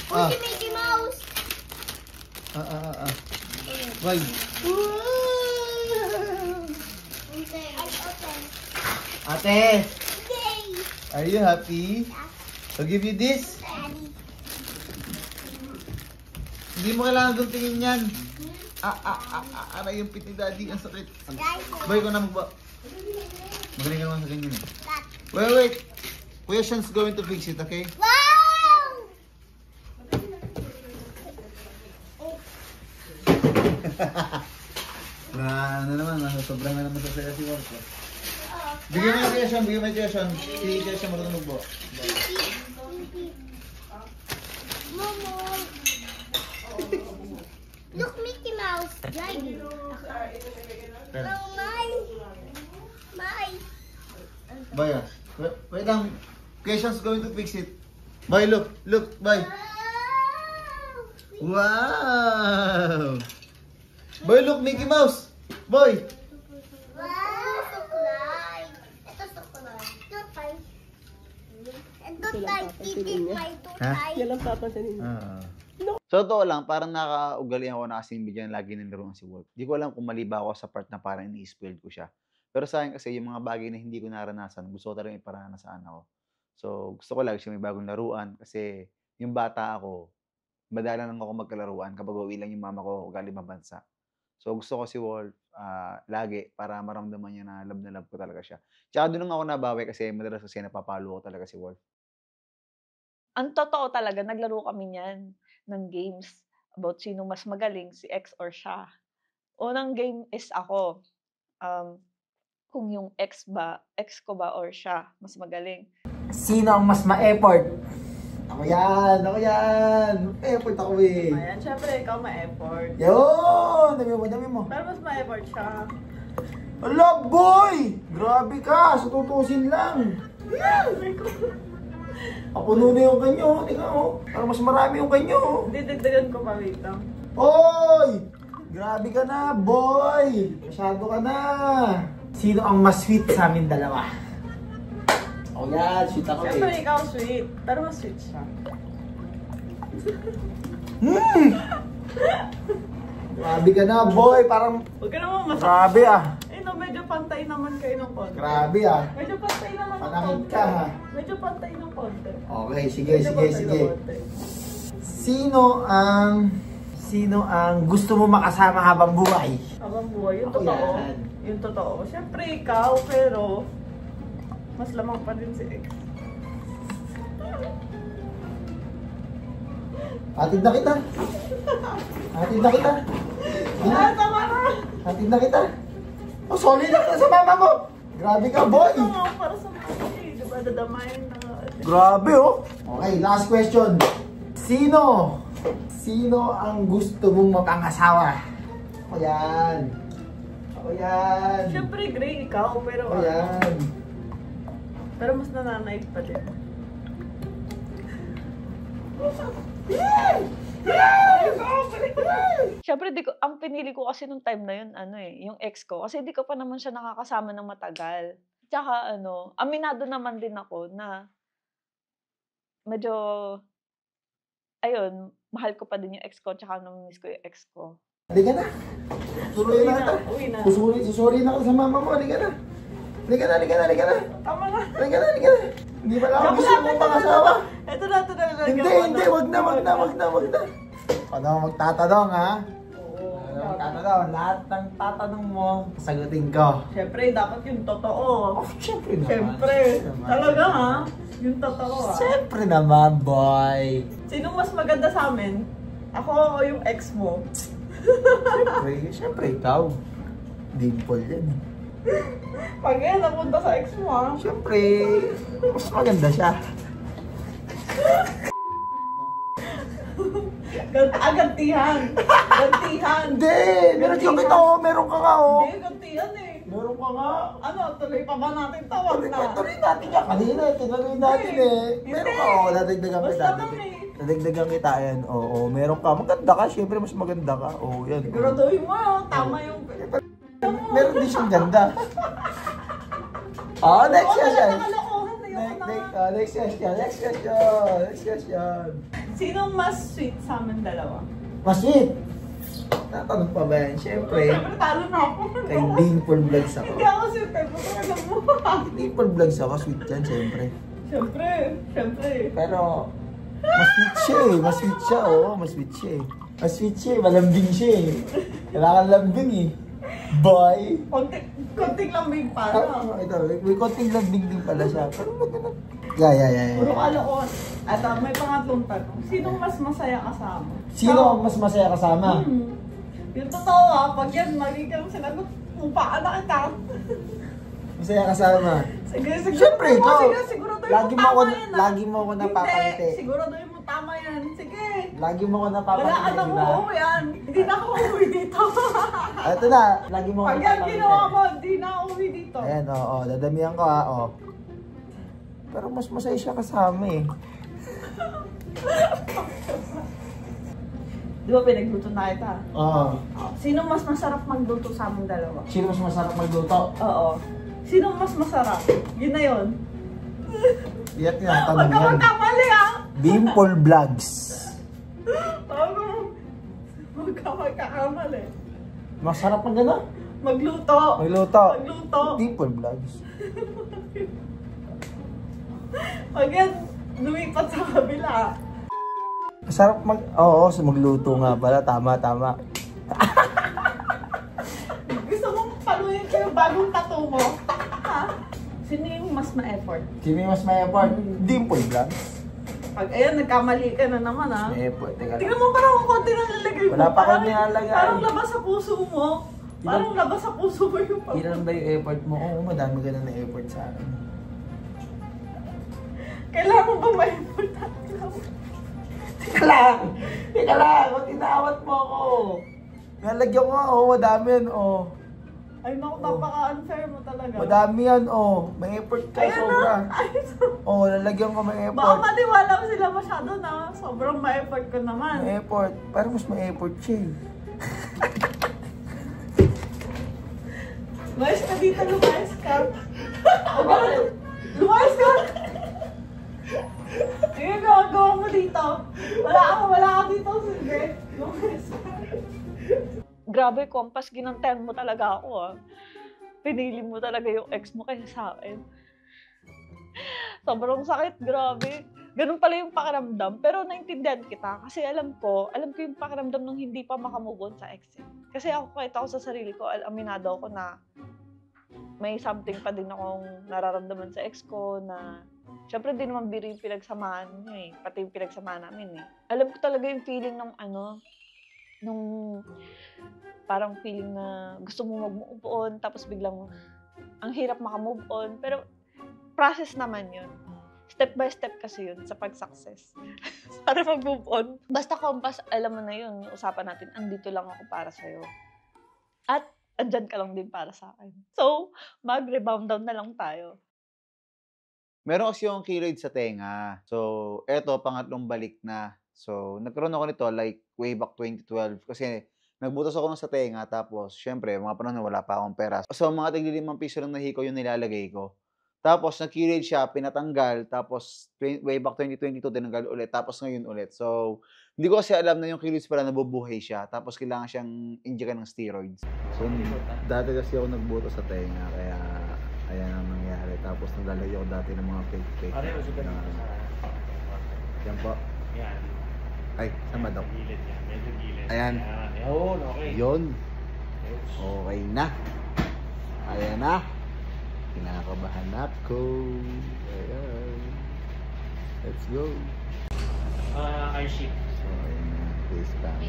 Who's the Mickey Mouse? Why? Ate! Are you happy? I'll give you this. Hindi mo kailangan guntingin yan. Aray yung pit ni Daddy. Ang sakit. Boy ko na magba. Magaling ka naman sa ganyan eh. Wait. Kuya Sean's going to fix it, okay? Wow! Ano naman, sobrang na naman sa si Walter. Bigyan mo yung Kuya Sean, Si Kuya Sean marunong magbo. Momo. Look, Mickey Mouse driving. My. Baya, wait lang. Question's going to fix it. Boy, look, boy. Wow! Boy, look, Mickey Mouse. Boy. Wow, suklay. Ito suklay. Ito tay. Ito tay. Titipay. Ito tay. Yan lang papasanin. So, totoo lang, parang nakaugalian ko na kasing bigyan lagi ng laruan si Wolf. Di ko alam kung mali ba ako sa part na parang ini-spoiled ko siya. Pero sa akin kasi, yung mga bagay na hindi ko naranasan, gusto ko talagang iparanasan sa anak ko. So, gusto ko lagi siya may bagong laruan kasi yung bata ako, madala lang ako magkalaruan kapag uwi lang yung mama ko galing mabansa. So, gusto ko si Wolf lagi para maramdaman niya na love ko talaga siya. Tsaka doon ako nabawi kasi madalas kasi napapalo ko talaga si Wolf. Ang totoo talaga, naglaro kami niyan ng games about sino mas magaling, si X or siya. Unang game is ako. Kung yung X ko ba or siya, mas magaling. Sino ang mas ma-effort? Ako yan. Effort ako eh. Ayan, syempre ikaw ma-effort. Yun! Dami mo. Pero mas ma-effort siya. Ala, boy! Grabe ka! Sututusin lang. Ako na yung kanyo. Tingnan mo. Parang mas marami yung kanyo. Didagdagan ko pa, wait lang. Hoy! Grabe ka na, boy! Masyado ka na. Sino ang mas sweet sa amin dalawa? Oh yan, sweet ako eh. Siyempre ikaw sweet. Pero mas sweet siya. Grabe ka na, boy. Parang... Huwag ka naman masakit. Grabe ah. Eh no, medyo pantay naman kayo ng konti. Grabe ah. Medyo pantay naman ng Panakit konti. ka ha. Medyo pantay ng konti. Okay, sige. Medyo pantay ng konti. Sino ang gusto mo makasama habang buhay? Habang buhay, yung Ako totoo. yan. Yung totoo. Siyempre ikaw, pero mas lamang pa din si X. Hatid na kita. Tama na! Hatid na kita. Oh, solid na kita sa mama mo. Grabe ka, boy. Ito nga, para sa mga eh. Diba, dadamayin na. Grabe oh. Okay, last question. Sino ang gusto mong mapangasawa? Ako yan. Siyempre, Gray, ikaw, pero Ako yan. pero mas nananay pa din. Siyempre, ang pinili ko kasi nung time na yun, yung ex ko. Kasi di ko pa naman siya nakakasama ng matagal. Tsaka aminado naman din ako na medyo, ayun, mahal ko pa din yung ex ko, tsaka namiss ko yung ex ko. Halika na. Tuloy na kita. Uwi na. Susuri na ako sa mama mo. Halika na. Tama na. Halika na. Hindi ba lang ako gusto mong pangasawa? Ito na. Hindi. Wag na. Pag ako magtatanong ha. Lahat ng tatanong mo, sagutin ko. Siyempre, dapat yung totoo. Siyempre naman. Siyempre. Talaga ha? Yung totoo ha? Siyempre naman, boy. Sinong mas maganda sa amin? Ako o yung ex mo? Siyempre ikaw. Dimple yan. Pag yan, napunta sa ex mo ha? Siyempre, mas maganda siya. Gantihan. Hindi! Meron ka nga oh. Hindi, gantihan eh. Meron ka nga. Ano, tuloy pa ba natin tawag na? Tuloy natin yan kanina. Tinuloy natin eh. Meron ka oh. Dadagdagan kita. Basta kami. Dadagdagan kita yan. Oo, meron ka. Maganda ka. Siyempre, mas maganda ka. Oo, yan. Siguraduhin mo, tama yung... Meron din siyang ganda. Next question. Next question. Sinong mas sweet sa amin dalawa? Mas sweet? Natanong pa ba yan? Siyempre. Siyempre, talo na ako. Kay Dimple Vlogs ako. Hindi ako sweet, pero talaga mo. Dimple Vlogs ako. Sweet yan, siyempre. Siyempre. Pero, mas sweet siya eh. Mas sweet siya eh. Malambing siya eh. Kailangan lambing eh. Boy! Konting lambing pa. Ito, may konting lambing din pala siya. Pero maganda. Yeah. Puro kaloon. At may pangatlong tanong. Sinong mas masaya kasama? Sino ang mas masaya kasama? Yung totoo pag yan, magiging sinagot, upaan na kita. Masaya kasama? Sige. Siyempre, ikaw. Siguraduhin mo tama yan. Lagi mo ako napapangiti. Hindi, siguraduhin mo tama yan. Sige. Lagi mo ako napapangiti, Wala ka nang uuwi yan. Hindi na ako uuwi dito. Ito na, lagi mo ako napapangiti. Pag yan ginawa mo, hindi na uuwi dito. Ayan, oo. Dadamihan ko ha, oo. Pero mas masaya siya kasama eh. Di ba pinagluto na kita? Oo. Sino mas masarap magluto sa among dalawa? Sino mas masarap magluto? Oo. Sino mas masarap? Yun na yun. Iyan tinatanong Huwag ka yan. magkamali ah! Dimple Vlogs. Huwag ka magkakamali. Masarap mag ano? Magluto. Magluto. Magluto. Dimple Vlogs. Huwag yan lumipat sa kabila. Masarap Oo, magluto nga pala. Tama. Gusto mong paluin ko yung bagong tattoo mo? Ha? Sino yung mas ma-effort? Sino yung mas may effort? Dimple Vlogs. Pag ayan, nagkamali ka na naman ha? May effort. Teka lang. Tingnan mo parang ang konti na lalagay mo. Wala pa akong nilalagay. Parang labas sa puso mo. Parang labas sa puso mo yung pag... Ilan ba yung effort mo? Oo, madami ka na effort sa akin. Kailangan mo ba ma-effort? Teka lang! Huwag inaawat mo ako! Nalagyan ko nga, madami yan, Ay naku, napaka-unfair mo talaga. Madami yan, may effort ka, sobra. Lalagyan ko may effort. Baka maniwala ko sila masyado na sobrang ma-effort ko naman. May effort. Parang mas may effort siya Lumayas ka dito, lumayas ka. Lumayas ka! Sige, gawa mo dito. Wala ka dito, sige. Lumayas ka. Grabe, Kompas, ginantayan mo talaga ako ah. Pinili mo talaga yung ex mo kaysa sa akin. Sobrang sakit, grabe. Ganun pala yung pakiramdam. Pero naintindihan kita kasi alam ko yung pakiramdam nung hindi pa makamove on sa ex. Kasi ako, kahit ako sa sarili ko, aminado ako na may something pa din akong nararamdaman sa ex ko na syempre di naman biro yung pinagsamahan niyo eh. Pati yung pinagsamahan namin eh. Alam ko talaga yung feeling ng nung parang feeling na gusto mo mag-move on tapos biglang ang hirap makamove on. Pero process naman yun. Step by step kasi yun sa pag-success. Para mag-move on. Basta Kompas, alam mo na yun, yung usapan natin, andito lang ako para sa'yo. At andyan ka lang din para sa akin. So, mag-rebound down na lang tayo. Meron kasi yung keloid sa tenga. So, eto, pangatlong balik na. So, nagkaroon ako nito like way back 2012 kasi nagbutas ako ng sa tenga tapos, syempre, mga panahon na wala pa akong pera. So, mga tig-5 piso lang na hiko yung nilalagay ko. Tapos, nag-keloid siya, pinatanggal, tapos way back 2022, tinanggal ulit, tapos ngayon ulit. So, hindi ko kasi alam na yung keloids pala nabubuhay siya, tapos kailangan siyang injekan ng steroids. So, dati kasi ako nagbutas sa tenga, kaya ayan ang nangyari. Tapos, naglalagay ako dati ng mga fake. Yan po. Yan. Ay, saan ba daw? Gilid yan. Medyo gilid. Ayan. Yun, okay. Yun. Okay na. Ayan na. Kinakabahan ako. Ayan. Let's go. R-ship. So, ayan na. Please bang.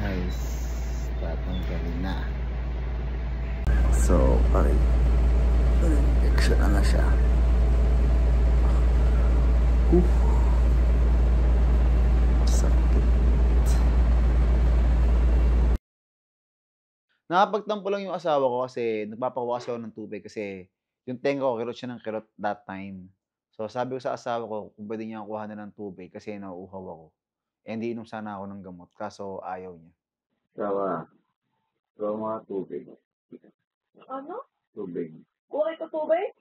Nice. Tatanggalin na. So, okay. Action na siya. Sakit. Nakapagtampo lang yung asawa ko kasi nagpapakuha kasi ako ng tubig kasi yung tenga ko, kirot siya ng kirot that time. So sabi ko sa asawa ko kung pwede niya kuha na ng tubig kasi nauuhaw ako. Eh, hindi inom sana ako ng gamot kaso ayaw niya. Sawa. Gawa mga tubig. Ano? Tubig. Kuha ito tubig?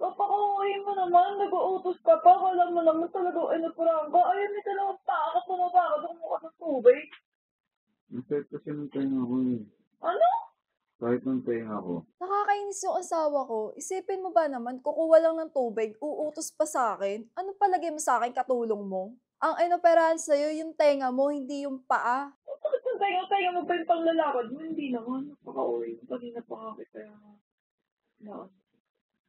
Papakauhin mo naman, nag-uutos ka pa. Kala mo naman talaga, prank ka. Ayun, may dalawang paa ka pumabaka. Dumuha ng tubig. Masaya kasi ng tenga ko eh. Ano? Kahit ng tenga ko. Nakakainis yung asawa ko. Isipin mo ba naman, kukuha lang ng tubig, uutos pa sa akin? Ano palagay mo sa akin, katulong mo? Ang inoperahan sa'yo, yung tenga mo, hindi yung paa. Bakit yung tenga mo pa yung panglalakad mo? Hindi naman. Napaka-uwi. Kanina pa nga kita. No.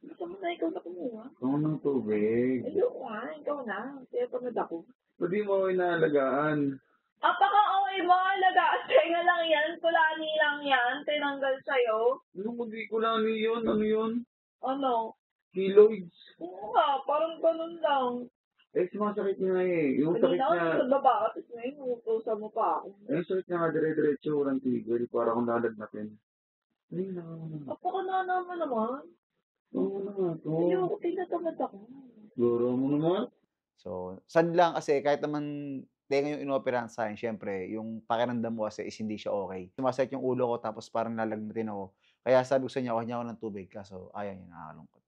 Gusto mo na ikaw na kumuha? Gawa ng tubig. Ayoko nga, ikaw na. Kaya pamad ako. Pwede mo ako inaalagaan. Apaka-okay mo, alagaan. Tenga lang yan. Kulani lang yan. Tinanggal sa'yo. Ano hindi ko lang yun? Ano yun? Ano? Keloids. Oo nga, parang ganun lang. Eh, sumasakit nga eh. Yung sakit Kanina niya. ako sa baba, tapos ngayon, utusan mo pa ako. Eh, yung sakit niya nga dire-diretso. Walang tigil. Para akong lalagnatin. Ay, naman. Napakanana mo naman. Oo naman to. Ayoko, tinatamad ako. Guro mo naman. So, sad lang kasi kahit naman tenga yung inoperahan sa akin, syempre, yung pakiramdam mo kasi is hindi siya okay. Sumasakit yung ulo ko tapos parang lalagnatin ako. Kaya sabi ko sa niya, kuha niya ako ng tubig. Kaso, ayaw niya, nakakalungkot.